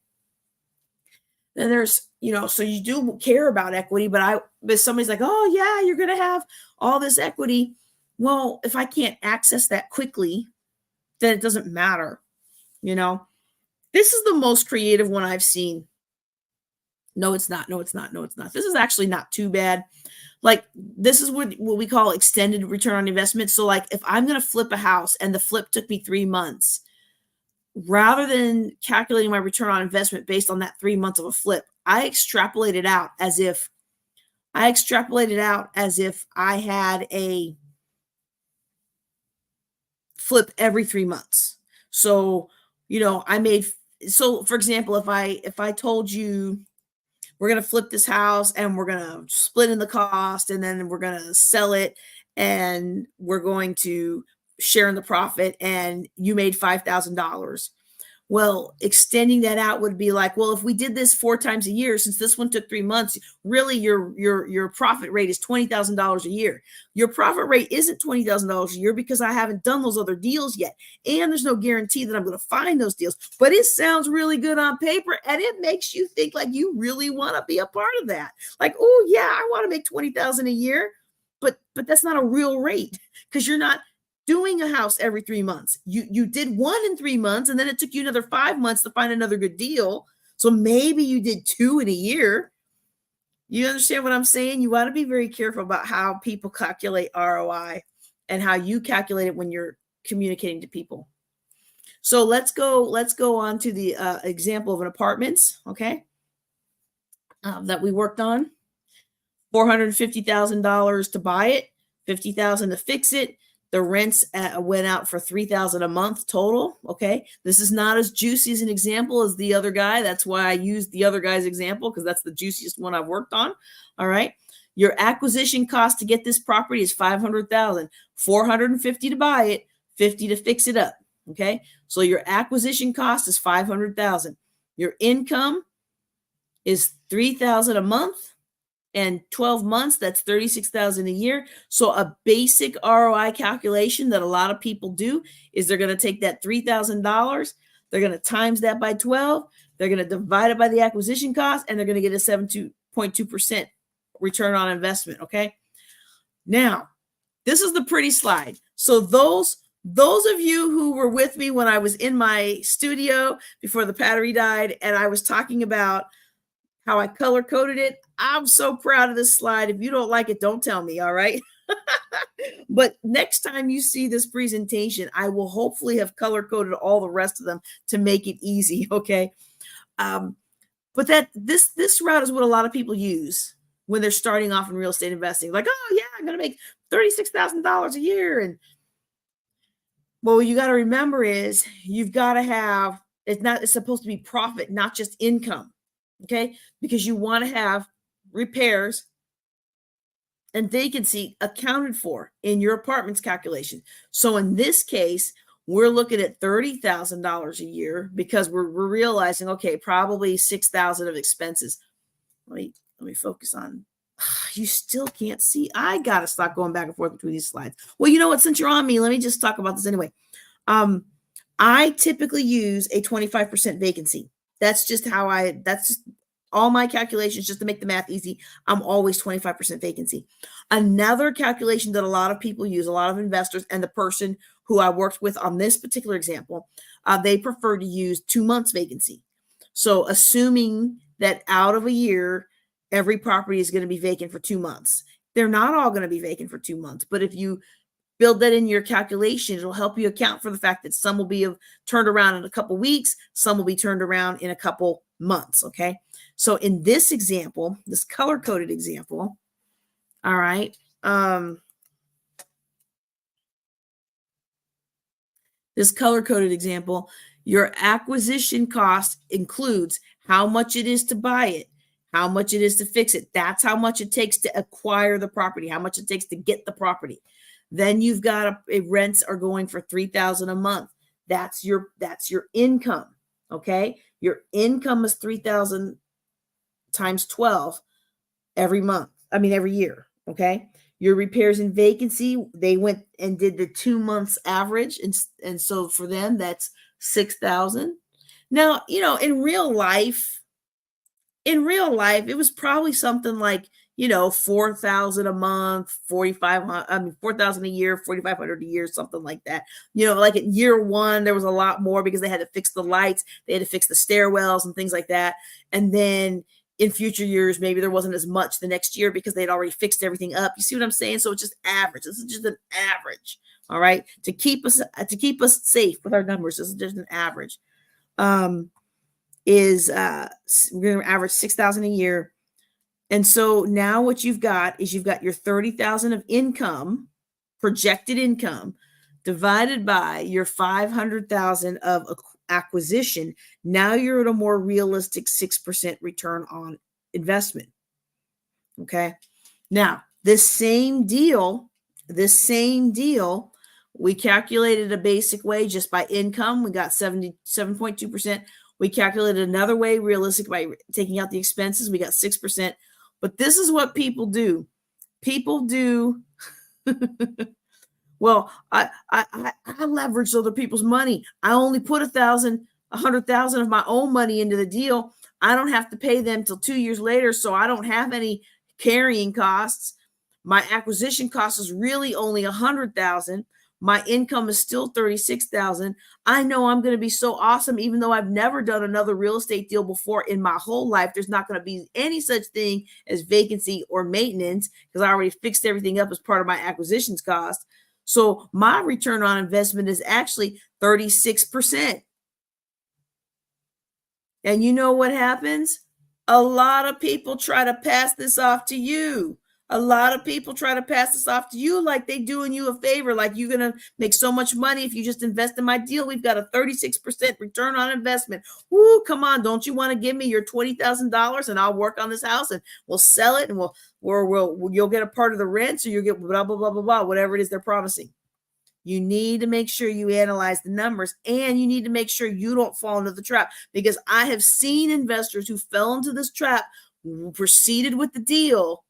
Then there's, so you do care about equity, but somebody's like, oh yeah, you're going to have all this equity. Well, if I can't access that quickly, then it doesn't matter. This is the most creative one I've seen. No, it's not. This is actually not too bad. Like, this is what we call extended return on investment. So like, if I'm going to flip a house and the flip took me 3 months, rather than calculating my return on investment based on that 3 months of a flip, I extrapolate it out as if I had a flip every 3 months. So, for example, if I told you we're going to flip this house and we're going to split in the cost, and then we're going to sell it and we're going to share in the profit, and you made $5,000. Well, extending that out would be like, well, if we did this 4 times a year, since this one took 3 months, really your profit rate is $20,000 a year. Your profit rate isn't $20,000 a year because I haven't done those other deals yet. And there's no guarantee that I'm going to find those deals, but it sounds really good on paper. And it makes you think like you really want to be a part of that. Like, oh yeah, I want to make $20,000 a year, but that's not a real rate, because you're not doing a house every 3 months. You did one in 3 months, and then it took you another 5 months to find another good deal. So maybe you did 2 in a year. You understand what I'm saying? You want to be very careful about how people calculate ROI and how you calculate it when you're communicating to people. So let's go on to the example of an apartments, okay, that we worked on. $450,000 to buy it, $50,000 to fix it. The rents went out for $3,000 a month total. Okay. This is not as juicy as an example as the other guy. That's why I used the other guy's example, because that's the juiciest one I've worked on. All right. Your acquisition cost to get this property is $500,000, $450 to buy it, $50 to fix it up. Okay. So your acquisition cost is $500,000. Your income is $3,000 a month. and 12 months, that's 36,000 a year. So a basic ROI calculation that a lot of people do is they're going to take that $3,000, they're going to times that by 12, they're going to divide it by the acquisition cost, and they're going to get a 7.2% return on investment. Okay. Now, this is the pretty slide. So those of you who were with me when I was in my studio before the battery died and I was talking about how I color coded it, I'm so proud of this slide. If you don't like it, don't tell me, all right? But next time you see this presentation, I will hopefully have color coded all the rest of them to make it easy, okay? But this route is what a lot of people use when they're starting off in real estate investing. Like, oh yeah, I'm gonna make $36,000 a year. And well, what you got to remember is you've got to have, it's supposed to be profit, not just income. Okay, because you want to have repairs and vacancy accounted for in your apartment's calculation. So in this case, we're looking at $30,000 a year because we're realizing, okay, probably $6,000 of expenses. Let me focus on. You still can't see. I gotta stop going back and forth between these slides. Well, you know what? Since you're on me, let me just talk about this anyway. I typically use a 25% vacancy. That's just that's just all my calculations, just to make the math easy. I'm always 25% vacancy. Another calculation that a lot of people use, a lot of investors, and the person who I worked with on this particular example, they prefer to use 2 months vacancy. So assuming that out of a year, every property is going to be vacant for 2 months. They're not all going to be vacant for 2 months, but if you build that in your calculation, it'll help you account for the fact that some will be turned around in a couple weeks, some will be turned around in a couple months, okay? So in this example, this color-coded example, all right, this color-coded example, your acquisition cost includes how much it is to buy it, how much it is to fix it. That's how much it takes to acquire the property, how much it takes to get the property. Then you've got rents are going for $3,000 a month. That's your income. Okay. Your income is $3,000 times 12 every month. Every year. Okay. Your repairs and vacancy, they went and did the 2 months average. And so for them, that's $6,000. Now, in real life, it was probably something like, $4,000 a month, $4,000 a year, $4,500 a year, something like that. Like at year one, there was a lot more because they had to fix the lights, they had to fix the stairwells and things like that. And then in future years, maybe there wasn't as much the next year because they'd already fixed everything up. You see what I'm saying? So it's just average. This is just an average. All right. To keep us safe with our numbers. This is just an average. We're going to average $6,000 a year. And so now what you've got is your $30,000 of income, projected income, divided by your $500,000 of acquisition. Now you're at a more realistic 6% return on investment. Okay. Now this same deal, we calculated a basic way just by income. We got 77.2%. We calculated another way, realistic, by taking out the expenses. We got 6%. But this is what people do. People do. Well, I leveraged other people's money. I only put $100,000 of my own money into the deal. I don't have to pay them till 2 years later, so I don't have any carrying costs. My acquisition cost is really only $100,000. My income is still $36,000. I know I'm going to be so awesome, even though I've never done another real estate deal before in my whole life. There's not going to be any such thing as vacancy or maintenance because I already fixed everything up as part of my acquisitions cost. So my return on investment is actually 36%. And you know what happens? A lot of people try to pass this off to you. A lot of people try to pass this off to you like they doing you a favor, like you're going to make so much money if you just invest in my deal. We've got a 36% return on investment. Woo, come on. Don't you want to give me your $20,000 and I'll work on this house and we'll sell it and you'll get a part of the rent, so you'll get blah, blah, blah, blah, blah, whatever it is they're promising. You need to make sure you analyze the numbers, and you need to make sure you don't fall into the trap, because I have seen investors who fell into this trap, proceeded with the deal,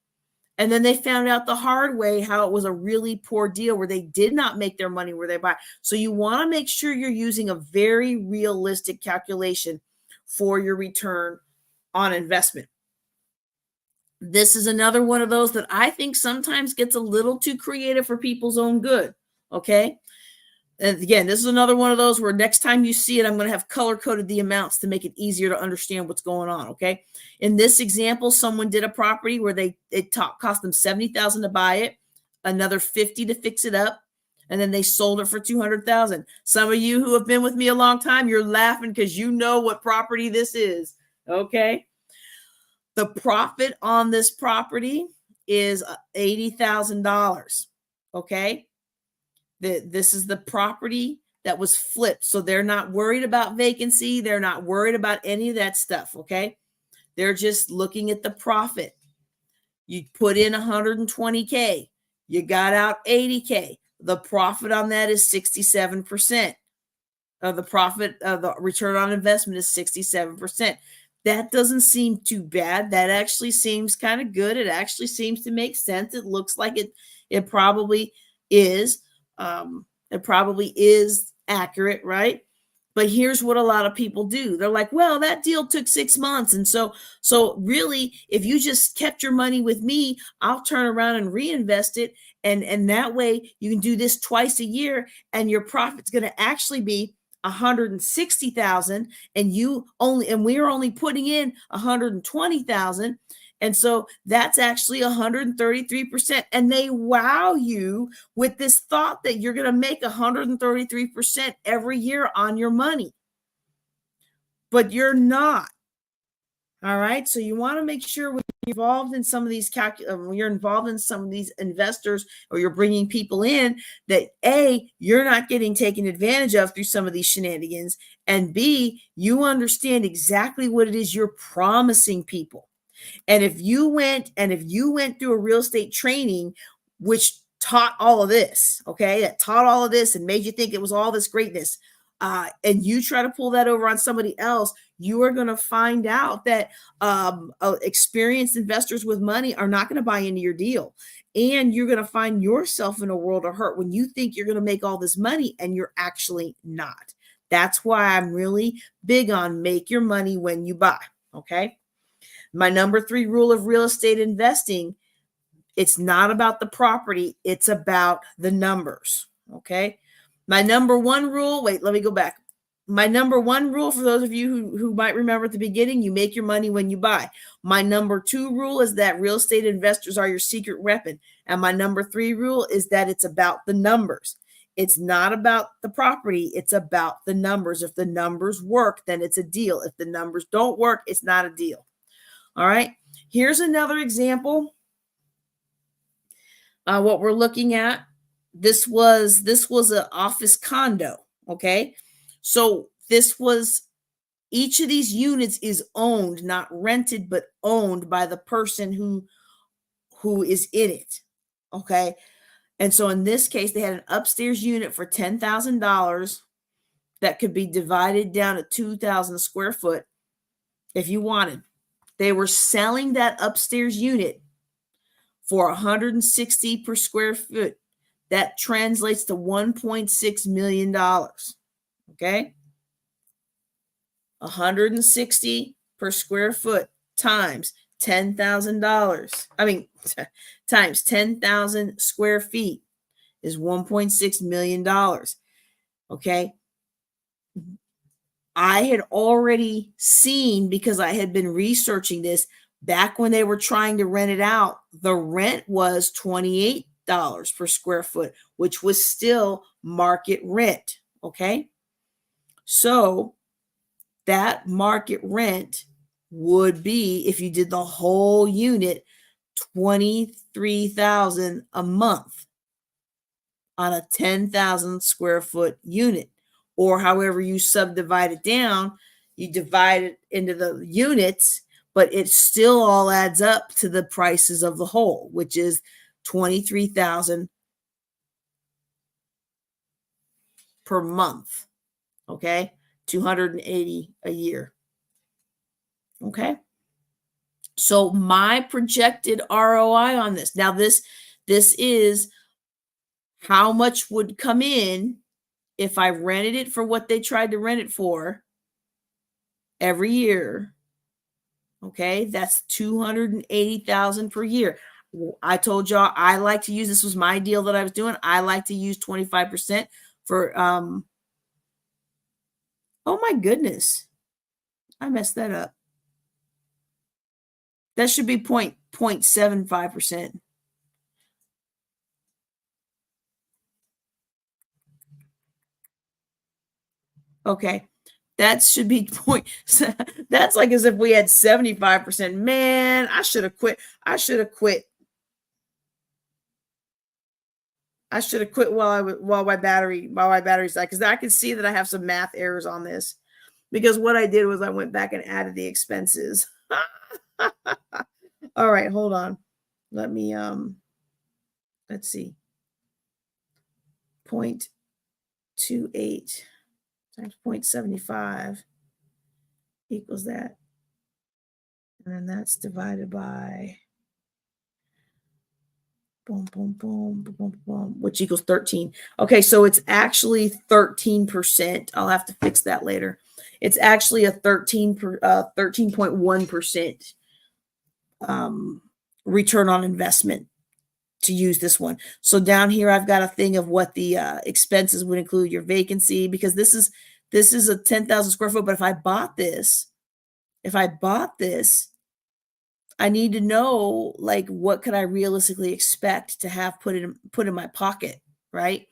and then they found out the hard way how it was a really poor deal where they did not make their money where they buy. So you want to make sure you're using a very realistic calculation for your return on investment. This is another one of those that I think sometimes gets a little too creative for people's own good. Okay. And again, this is another one of those where next time you see it, I'm going to have color coded the amounts to make it easier to understand what's going on. Okay. In this example, someone did a property where it cost them $70,000 to buy it, another $50,000 to fix it up, and then they sold it for $200,000. Some of you who have been with me a long time, you're laughing because you know what property this is. Okay. The profit on this property is $80,000. Okay. This is the property that was flipped. So they're not worried about vacancy. They're not worried about any of that stuff. Okay. They're just looking at the profit. You put in 120K. You got out 80K. The profit on that is 67%. The profit of the return on investment is 67%. That doesn't seem too bad. That actually seems kind of good. It actually seems to make sense. It looks like it probably is. It probably is accurate, right? But here's what a lot of people do. They're like, well, that deal took 6 months. And so really, if you just kept your money with me, I'll turn around and reinvest it. And that way you can do this twice a year and your profit's going to actually be 160,000 and we're only putting in 120,000. And so that's actually 133%. And they wow you with this thought that you're going to make 133% every year on your money. But you're not. All right. So you want to make sure when you're involved in some of these when you're involved in some of these investors or you're bringing people in that A, you're not getting taken advantage of through some of these shenanigans. And B, you understand exactly what it is you're promising people. And if you went through a real estate training, which taught all of this, okay, that taught all of this and made you think it was all this greatness, and you try to pull that over on somebody else, you are going to find out that experienced investors with money are not going to buy into your deal. And you're going to find yourself in a world of hurt when you think you're going to make all this money and you're actually not. That's why I'm really big on make your money when you buy, okay? My number 3 rule of real estate investing, it's not about the property, it's about the numbers, okay? My number 1 rule, wait, let me go back. My number 1 rule, for those of you who might remember at the beginning, you make your money when you buy. My number 2 rule is that real estate investors are your secret weapon. And my number 3 rule is that it's about the numbers. It's not about the property, it's about the numbers. If the numbers work, then it's a deal. If the numbers don't work, it's not a deal. All right, here's another example. What we're looking at, this was an office condo, okay? So each of these units is owned, not rented, but owned by the person who is in it, okay? And so in this case, they had an upstairs unit for $10,000 that could be divided down to 2,000 square foot if you wanted. They were selling that upstairs unit for 160 per square foot. That translates to $1.6 million. Okay. 160 per square foot times $10,000. I mean, times 10,000 square feet is $1.6 million. Okay. I had already seen, because I had been researching this back when they were trying to rent it out, the rent was $28 per square foot, which was still market rent. Okay. So that market rent would be, if you did the whole unit, $23,000 a month on a 10,000 square foot unit. Or however you subdivide it down, you divide it into the units, but it still all adds up to the prices of the whole, which is $23,000 per month. Okay, $280 a year. Okay, So my projected ROI on this. Now this is how much would come in if I rented it for what they tried to rent it for every year. Okay, that's $280,000 per year. I told y'all I like to use, this was my deal that I was doing. I like to use 25% for oh my goodness. I messed that up. That should be 0.75%. Okay. That should be point. That's like as if we had 75%. Man, I should have quit. I should have quit while my battery's died, because I can see that I have some math errors on this. Because what I did was I went back and added the expenses. All right, hold on. Let me let's see. 0.28 times 0.75 equals that. And then that's divided by boom, boom, boom, boom, boom, boom, which equals 13. Okay, so it's actually 13%. I'll have to fix that later. It's actually a 13.1% return on investment to use this one. So down here, I've got a thing of what the expenses would include, your vacancy, because this is a 10,000 square foot. But if I bought this, I need to know, like, what could I realistically expect to have put in my pocket, right?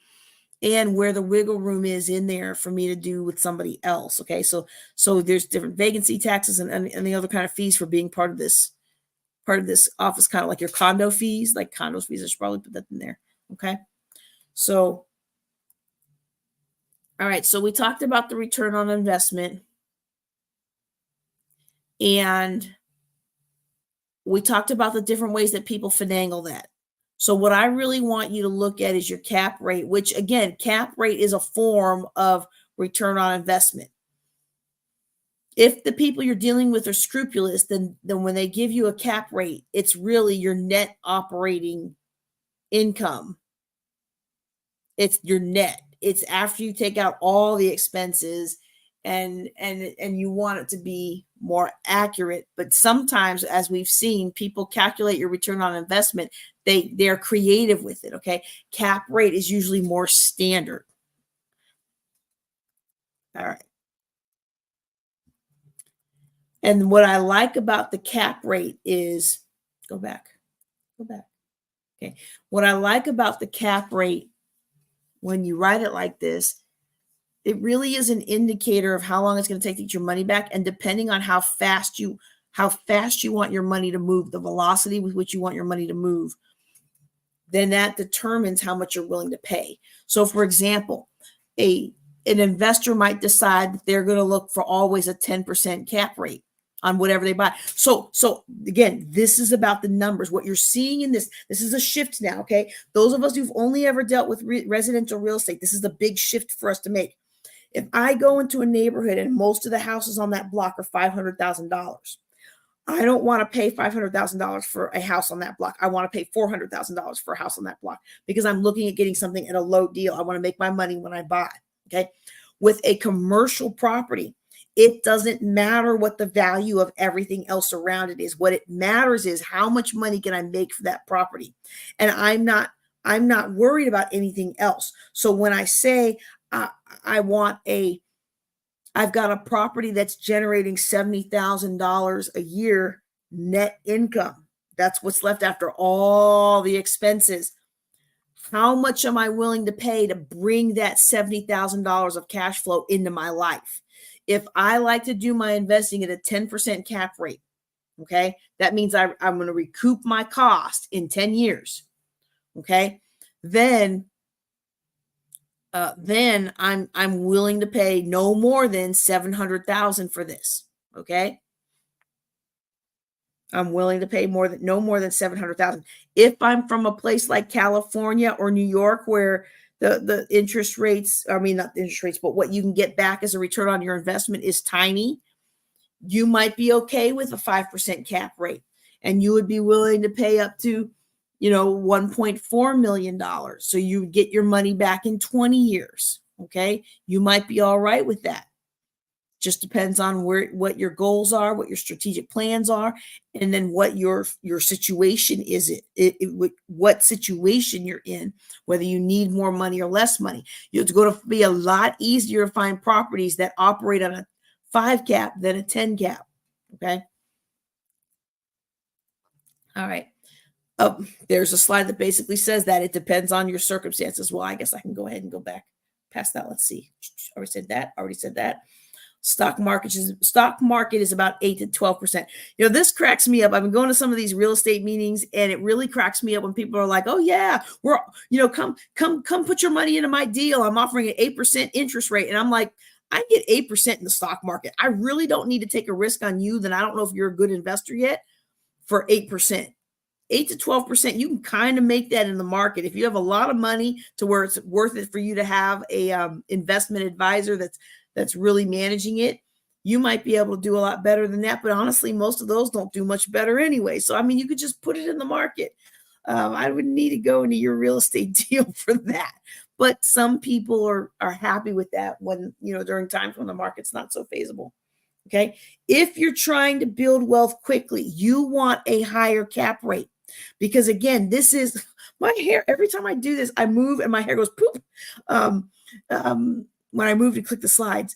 And where the wiggle room is in there for me to do with somebody else. Okay, so there's different vacancy taxes and the other kind of fees for being part of this office, kind of like your condo fees, like condo fees. I should probably put that in there. Okay, so all right, so we talked about the return on investment, and we talked about the different ways that people finagle that. So what I really want you to look at is your cap rate, which again, cap rate is a form of return on investment. If the people you're dealing with are scrupulous, then when they give you a cap rate, it's really your net operating income. It's your net. It's after you take out all the expenses, and you want it to be more accurate. But sometimes, as we've seen, people calculate your return on investment. They're creative with it. Okay, cap rate is usually more standard. All right. And what I like about the cap rate is, go back. Okay. What I like about the cap rate, when you write it like this, it really is an indicator of how long it's going to take to get your money back. And depending on how fast you want your money to move, the velocity with which you want your money to move, then that determines how much you're willing to pay. So for example, an investor might decide that they're going to look for always a 10% cap rate on whatever they buy. So again, this is about the numbers. What you're seeing in this is a shift now, okay? Those of us who've only ever dealt with residential real estate, this is a big shift for us to make. If I go into a neighborhood and most of the houses on that block are $500,000, I don't want to pay $500,000 for a house on that block. I want to pay $400,000 for a house on that block, because I'm looking at getting something at a low deal. I want to make my money when I buy, okay? With a commercial property, it doesn't matter what the value of everything else around it is. What it matters is how much money can I make for that property. And I'm not worried about anything else. So when I say I've got a property that's generating $70,000 a year net income, that's what's left after all the expenses. How much am I willing to pay to bring that $70,000 of cash flow into my life? If I like to do my investing at a 10% cap rate, okay, that means I'm going to recoup my cost in 10 years. Okay, then I'm willing to pay no more than $700,000 for this. Okay, I'm willing to pay no more than $700,000. If I'm from a place like California or New York, where the interest rates, I mean, not the interest rates, but what you can get back as a return on your investment is tiny, you might be okay with a 5% cap rate. and you would be willing to pay up to, $1.4 million. So you would get your money back in 20 years. Okay. You might be all right with that. Just depends on what your goals are, what your strategic plans are, and then what your situation is. What situation you're in, whether you need more money or less money. It's going to be a lot easier to find properties that operate on a 5 cap than a 10 cap. Okay. All right. Oh, there's a slide that basically says that it depends on your circumstances. Well, I guess I can go ahead and go back past that. Let's see. Already said that. Stock market is about 8 to 12%. This cracks me up. I've been going to some of these real estate meetings, and it really cracks me up when people are like, "Oh yeah, come put your money into my deal. I'm offering an 8% interest rate." And I'm like, I get 8% in the stock market. I really don't need to take a risk on you. Then I don't know if you're a good investor yet for 8%. 8 to 12%, you can kind of make that in the market. If you have a lot of money to where it's worth it for you to have a investment advisor that's really managing it, you might be able to do a lot better than that. But honestly, most of those don't do much better anyway. So, I mean, you could just put it in the market. I wouldn't need to go into your real estate deal for that. But some people are happy with that when, during times when the market's not so favorable. Okay. If you're trying to build wealth quickly, you want a higher cap rate. Because again, this is my hair. Every time I do this, I move and my hair goes poop. When I move to click the slides,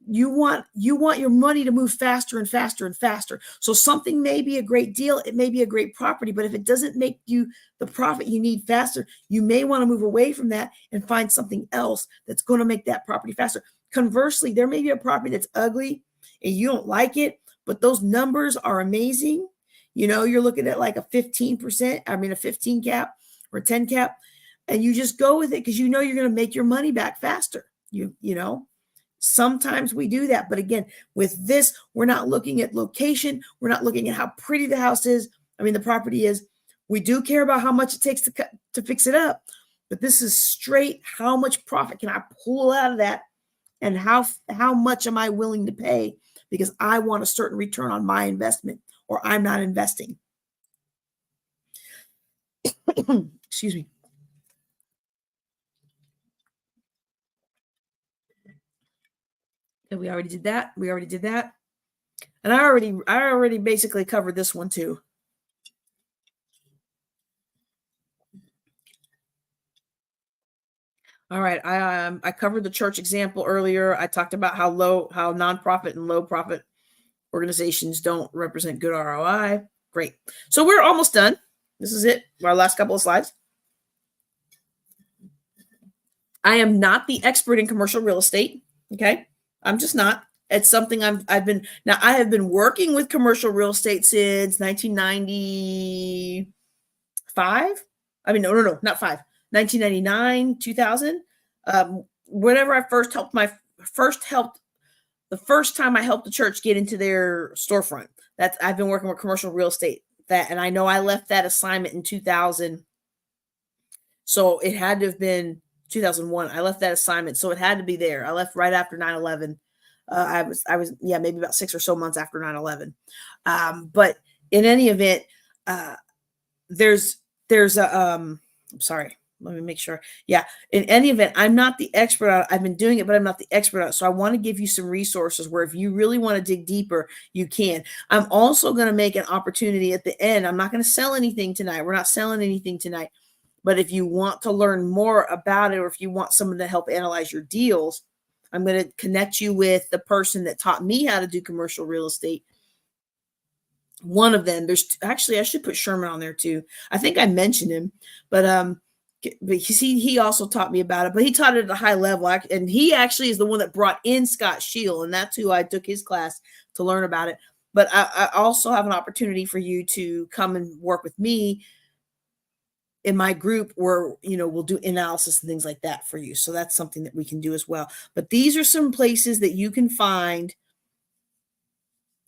you want your money to move faster and faster and faster. So something may be a great deal. It may be a great property, but if it doesn't make you the profit you need faster, you may want to move away from that and find something else that's going to make that property faster. Conversely, there may be a property that's ugly and you don't like it, but those numbers are amazing. You're looking at like a 15 cap or 10 cap, and you just go with it because you're going to make your money back faster. Sometimes we do that. But again, with this, we're not looking at location. We're not looking at how pretty the house is. The property is. We do care about how much it takes to fix it up, but this is straight. How much profit can I pull out of that? And how much am I willing to pay? Because I want a certain return on my investment, or I'm not investing. Excuse me. And we already did that. And I already basically covered this one too. All right. I covered the church example earlier. I talked about how nonprofit and low profit organizations don't represent good ROI. Great. So we're almost done. This is it. Our last couple of slides. I am not the expert in commercial real estate. Okay. I'm just not. It's something I have been working with commercial real estate since 1995. No, not 1999, 2000. Whenever I first helped the first time I helped the church get into their storefront. I've been working with commercial real estate. And I know I left that assignment in 2000. So it had to have been 2001. I left that assignment. So it had to be there. I left right after 9/11. I was maybe about 6 or so months after 9/11. But in any event, there's a, I'm sorry, let me make sure. Yeah. In any event, I'm not the expert on it. I've been doing it, but I'm not the expert on it. So I want to give you some resources where if you really want to dig deeper, you can. I'm also going to make an opportunity at the end. I'm not going to sell anything tonight. We're not selling anything tonight. But if you want to learn more about it, or if you want someone to help analyze your deals, I'm going to connect you with the person that taught me how to do commercial real estate. One of them, I should put Sherman on there too. I think I mentioned him, but he also taught me about it, but he taught it at a high level. And he actually is the one that brought in Scott Shield, and that's who I took his class to learn about it. But I also have an opportunity for you to come and work with me in my group where, we'll do analysis and things like that for you. So that's something that we can do as well. But these are some places that you can find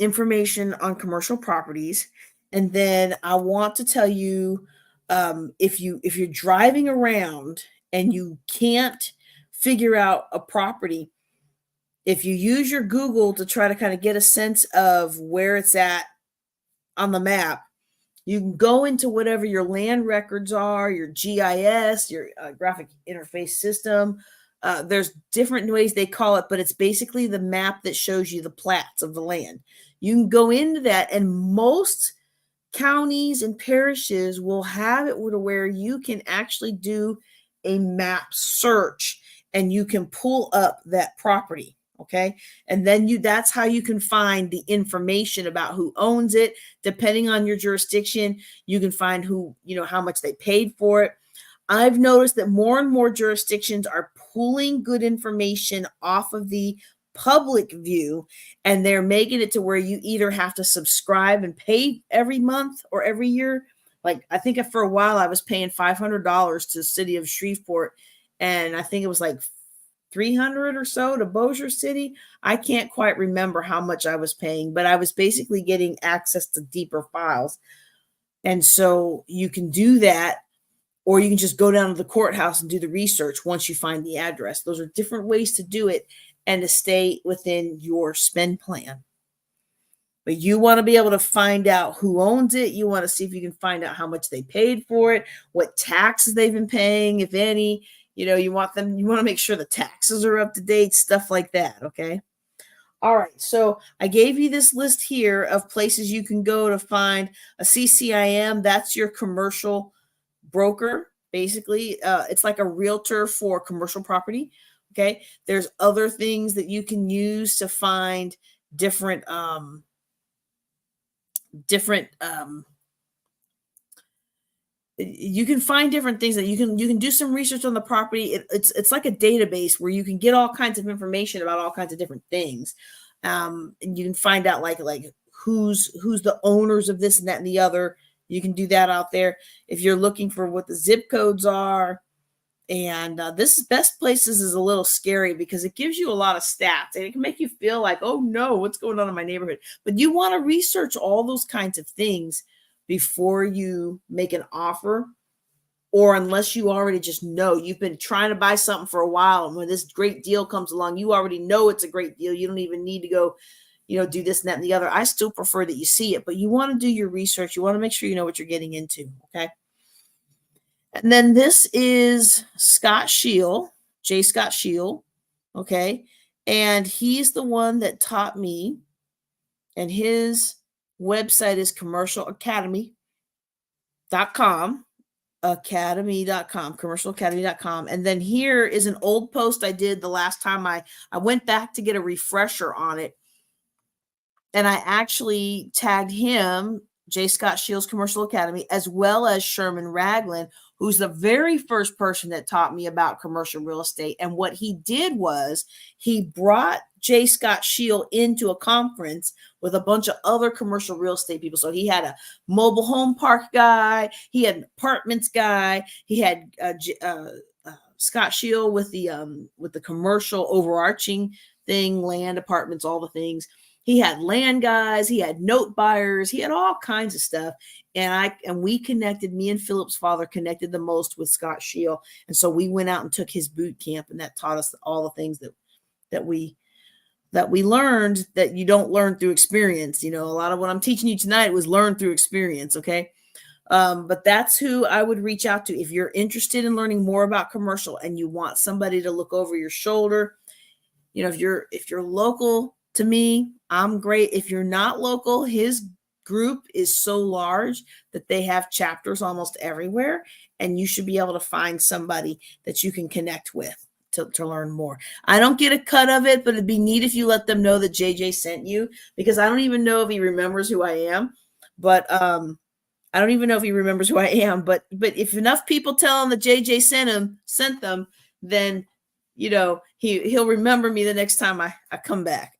information on commercial properties. And then I want to tell you, if you're driving around and you can't figure out a property, if you use your Google to try to kind of get a sense of where it's at on the map, you can go into whatever your land records are, your GIS, your graphic interface system. There's different ways they call it, but it's basically the map that shows you the plats of the land. You can go into that, and most counties and parishes will have it where you can actually do a map search and you can pull up that property. Okay. And then that's how you can find the information about who owns it. Depending on your jurisdiction, you can find how much they paid for it. I've noticed that more and more jurisdictions are pulling good information off of the public view, and they're making it to where you either have to subscribe and pay every month or every year. Like, I think for a while I was paying $500 to the city of Shreveport, and I think it was like 300 or so to Bossier City. I can't quite remember how much I was paying, but I was basically getting access to deeper files. And so you can do that, or you can just go down to the courthouse and do the research once you find the address. Those are different ways to do it and to stay within your spend plan. But you want to be able to find out who owns it. You want to see if you can find out how much they paid for it, what taxes they've been paying, if any. You want to make sure the taxes are up to date, stuff like that, okay? All right, so I gave you this list here of places you can go to find a CCIM. That's your commercial broker, basically. It's like a realtor for commercial property. Okay. There's other things that you can use to find different you can find different things that you can do some research on the property. It's like a database where you can get all kinds of information about all kinds of different things. And you can find out like who's the owners of this and that and the other. You can do that out there. If you're looking for what the zip codes are, and this Best Places is a little scary because it gives you a lot of stats and it can make you feel like, oh no, what's going on in my neighborhood? But you want to research all those kinds of things before you make an offer, or unless you already just know you've been trying to buy something for a while, and when this great deal comes along, you already know it's a great deal. You don't even need to go, do this and that and the other. I still prefer that you see it, but you want to do your research. You want to make sure you know what you're getting into. Okay. And then this is Scott Shield, J. Scott Shield. Okay. And he's the one that taught me, and his website is commercialacademy.com, commercialacademy.com. And then here is an old post I did the last time I went back to get a refresher on it. And I actually tagged him, J. Scott Shield's Commercial Academy, as well as Sherman Ragland, who's the very first person that taught me about commercial real estate. And what he did was he brought J. Scott Shield into a conference with a bunch of other commercial real estate people. So he had a mobile home park guy, he had an apartments guy, he had Scott Shield with the commercial overarching thing, land, apartments, all the things. He had land guys, he had note buyers, he had all kinds of stuff. And we connected, me and Philip's father connected the most with Scott Shield. And so we went out and took his boot camp, and that taught us all the things that we learned that you don't learn through experience. A lot of what I'm teaching you tonight was learned through experience. Okay. But that's who I would reach out to if you're interested in learning more about commercial and you want somebody to look over your shoulder. If you're local to me, I'm great. If you're not local, his group is so large that they have chapters almost everywhere, and you should be able to find somebody that you can connect with to learn more. I don't get a cut of it, but it'd be neat if you let them know that JJ sent you, because I don't even know if he remembers who I am, but I don't even know if he remembers who I am, but if enough people tell him that JJ sent them, then he'll remember me the next time I come back.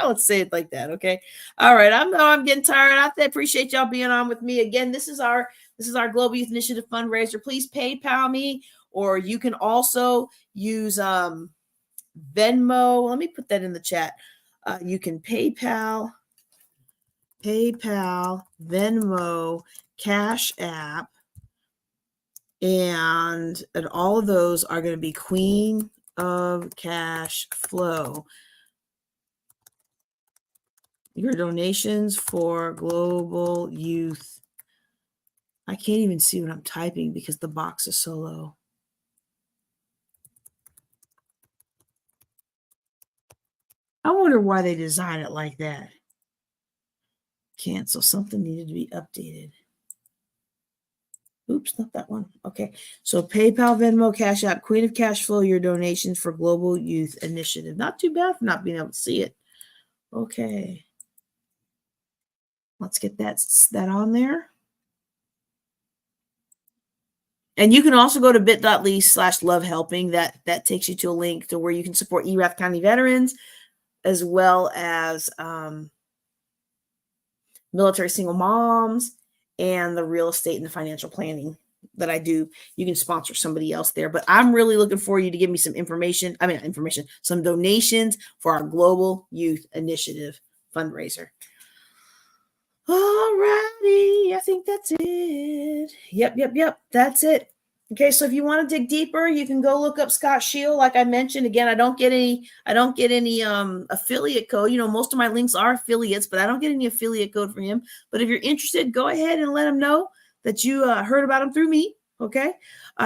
Let's say it like that. Okay. All right. I'm getting tired. I appreciate y'all being on with me again. This is our Global Youth Initiative fundraiser. Please PayPal me, or you can also use Venmo. Let me put that in the chat. You can PayPal, Venmo, Cash App, and all of those are going to be Queen of Cash Flow. Your donations for global youth. I can't even see what I'm typing because the box is so low. I wonder why they designed it like that. Cancel. Something needed to be updated. Oops, not that one. Okay. So PayPal, Venmo, Cash App, Queen of Cash Flow, your donations for Global Youth Initiative. Not too bad for not being able to see it. Okay. Let's get that on there. And you can also go to bit.ly/lovehelping. That takes you to a link to where you can support Erath County veterans as well as military single moms and the real estate and the financial planning that I do. You can sponsor somebody else there, but I'm really looking for you to give me some some donations for our Global Youth Initiative fundraiser. Alrighty, I think that's it. Yep. That's it. Okay, so if you want to dig deeper, you can go look up Scott Shield. Like I mentioned, again, I don't get any affiliate code. Most of my links are affiliates, but I don't get any affiliate code for him. But if you're interested, go ahead and let him know that you heard about him through me. Okay.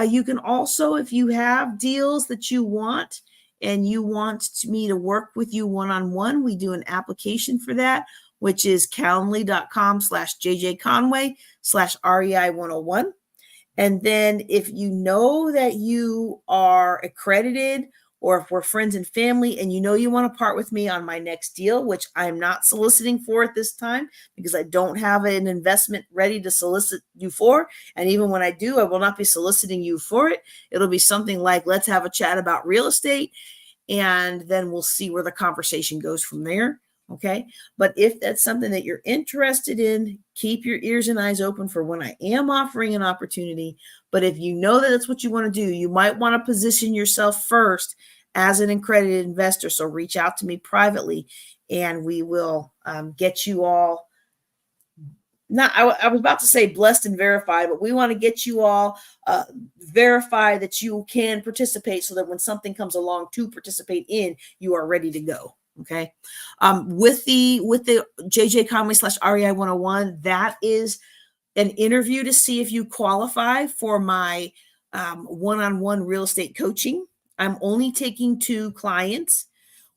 You can also, if you have deals that you want and you want me to work with you one-on-one, we do an application for that, which is calendly.com/JJ Conway/REI101. And then if you know that you are accredited or if we're friends and family and you want to part with me on my next deal, which I'm not soliciting for at this time because I don't have an investment ready to solicit you for. And even when I do, I will not be soliciting you for it. It'll be something like, let's have a chat about real estate. And then we'll see where the conversation goes from there. Okay. But if that's something that you're interested in, keep your ears and eyes open for when I am offering an opportunity. But if you know that that's what you want to do, you might want to position yourself first as an accredited investor. So reach out to me privately and we will get you all. I was about to say blessed and verified, but we want to get you all verified that you can participate so that when something comes along to participate in, you are ready to go. Okay. With the JJ Conway /REI101, that is an interview to see if you qualify for my one-on-one real estate coaching. I'm only taking 2 clients,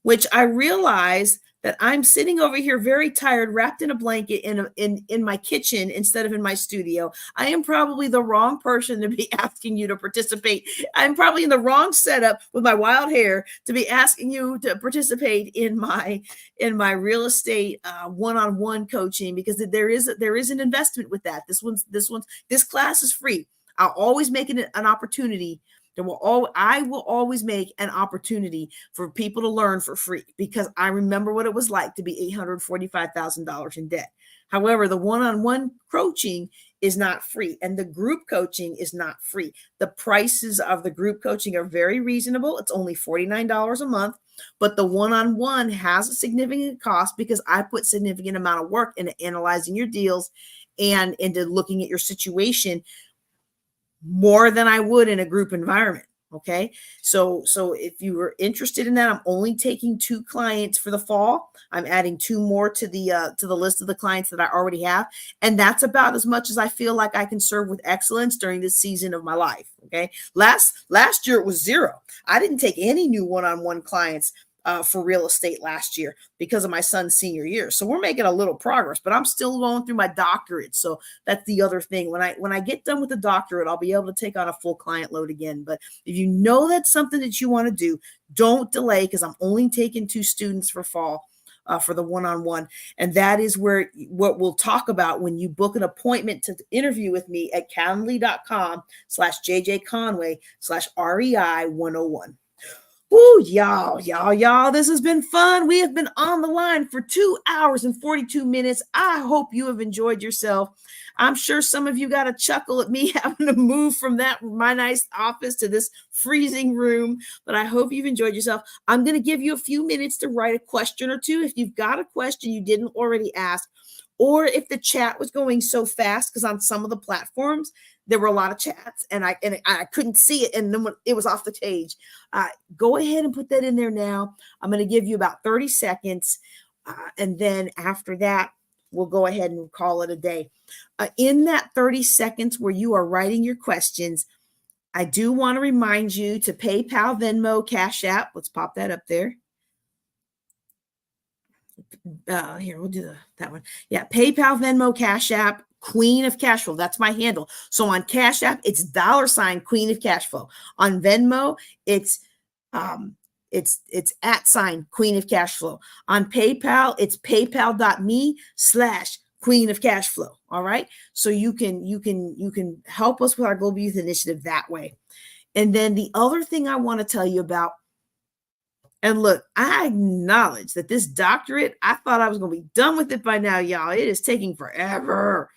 which I realize that I'm sitting over here very tired, wrapped in a blanket in my kitchen instead of in my studio. I am probably the wrong person to be asking you to participate. I'm probably in the wrong setup with my wild hair to be asking you to participate in my real estate one-on-one coaching, because there is an investment with that. This class is free. I'll always make it an opportunity. I will always make an opportunity for people to learn for free, because I remember what it was like to be $845,000 in debt. However, the one-on-one coaching is not free, and the group coaching is not free. The prices of the group coaching are very reasonable. It's only $49 a month, but the one-on-one has a significant cost because I put significant amount of work into analyzing your deals and into looking at your situation more than I would in a group environment. Okay. So if you were interested in that, I'm only taking 2 clients for the fall. I'm adding 2 more to the list of the clients that I already have. And that's about as much as I feel like I can serve with excellence during this season of my life. Okay. Last year it was 0. I didn't take any new one-on-one clients for real estate last year because of my son's senior year. So we're making a little progress, but I'm still going through my doctorate. So that's the other thing. When I get done with the doctorate, I'll be able to take on a full client load again. But if you know that's something that you want to do, don't delay, because I'm only taking 2 students for fall for the one-on-one. And that is what we'll talk about when you book an appointment to interview with me at calendly.com/JJ Conway/REI101. Woo, y'all, this has been fun. We have been on the line for 2 hours and 42 minutes. I hope you have enjoyed yourself. I'm sure some of you got a chuckle at me having to move from my nice office to this freezing room, but I hope you've enjoyed yourself. I'm going to give you a few minutes to write a question or 2. If you've got a question you didn't already ask, or if the chat was going so fast, because on some of the platforms, there were a lot of chats and I couldn't see it. And then when it was off the page, go ahead and put that in there now. I'm going to give you about 30 seconds. And then after that, we'll go ahead and call it a day. In that 30 seconds where you are writing your questions, I do want to remind you to PayPal, Venmo, Cash App. Let's pop that up there. Here, we'll do that one. Yeah, PayPal, Venmo, Cash App, Queen of Cash Flow. That's my handle. So on Cash App, it's $ Queen of Cash Flow. On Venmo, it's @ Queen of Cash Flow. On PayPal, it's paypal.me/Queen of Cash Flow. All right. So you can help us with our Global Youth Initiative that way. And then the other thing I want to tell you about, and look, I acknowledge that this doctorate, I thought I was going to be done with it by now, y'all. It is taking forever.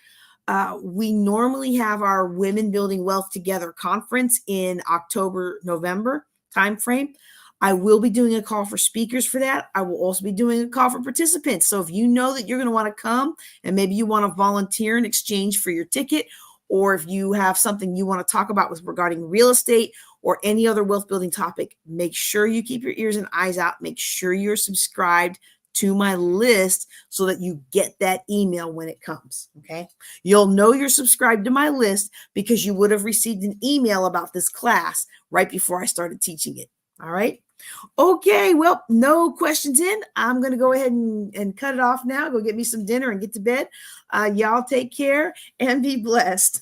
We normally have our Women Building Wealth Together conference in October, November timeframe. I will be doing a call for speakers for that. I will also be doing a call for participants. So if you know that you're going to want to come and maybe you want to volunteer in exchange for your ticket, or if you have something you want to talk about with regarding real estate or any other wealth building topic, make sure you keep your ears and eyes out. Make sure you're subscribed to my list so that you get that email when it comes. Okay. You'll know you're subscribed to my list because you would have received an email about this class right before I started teaching it. All right. Okay. Well, no questions in. I'm going to go ahead and cut it off now. Go get me some dinner and get to bed. Y'all take care and be blessed.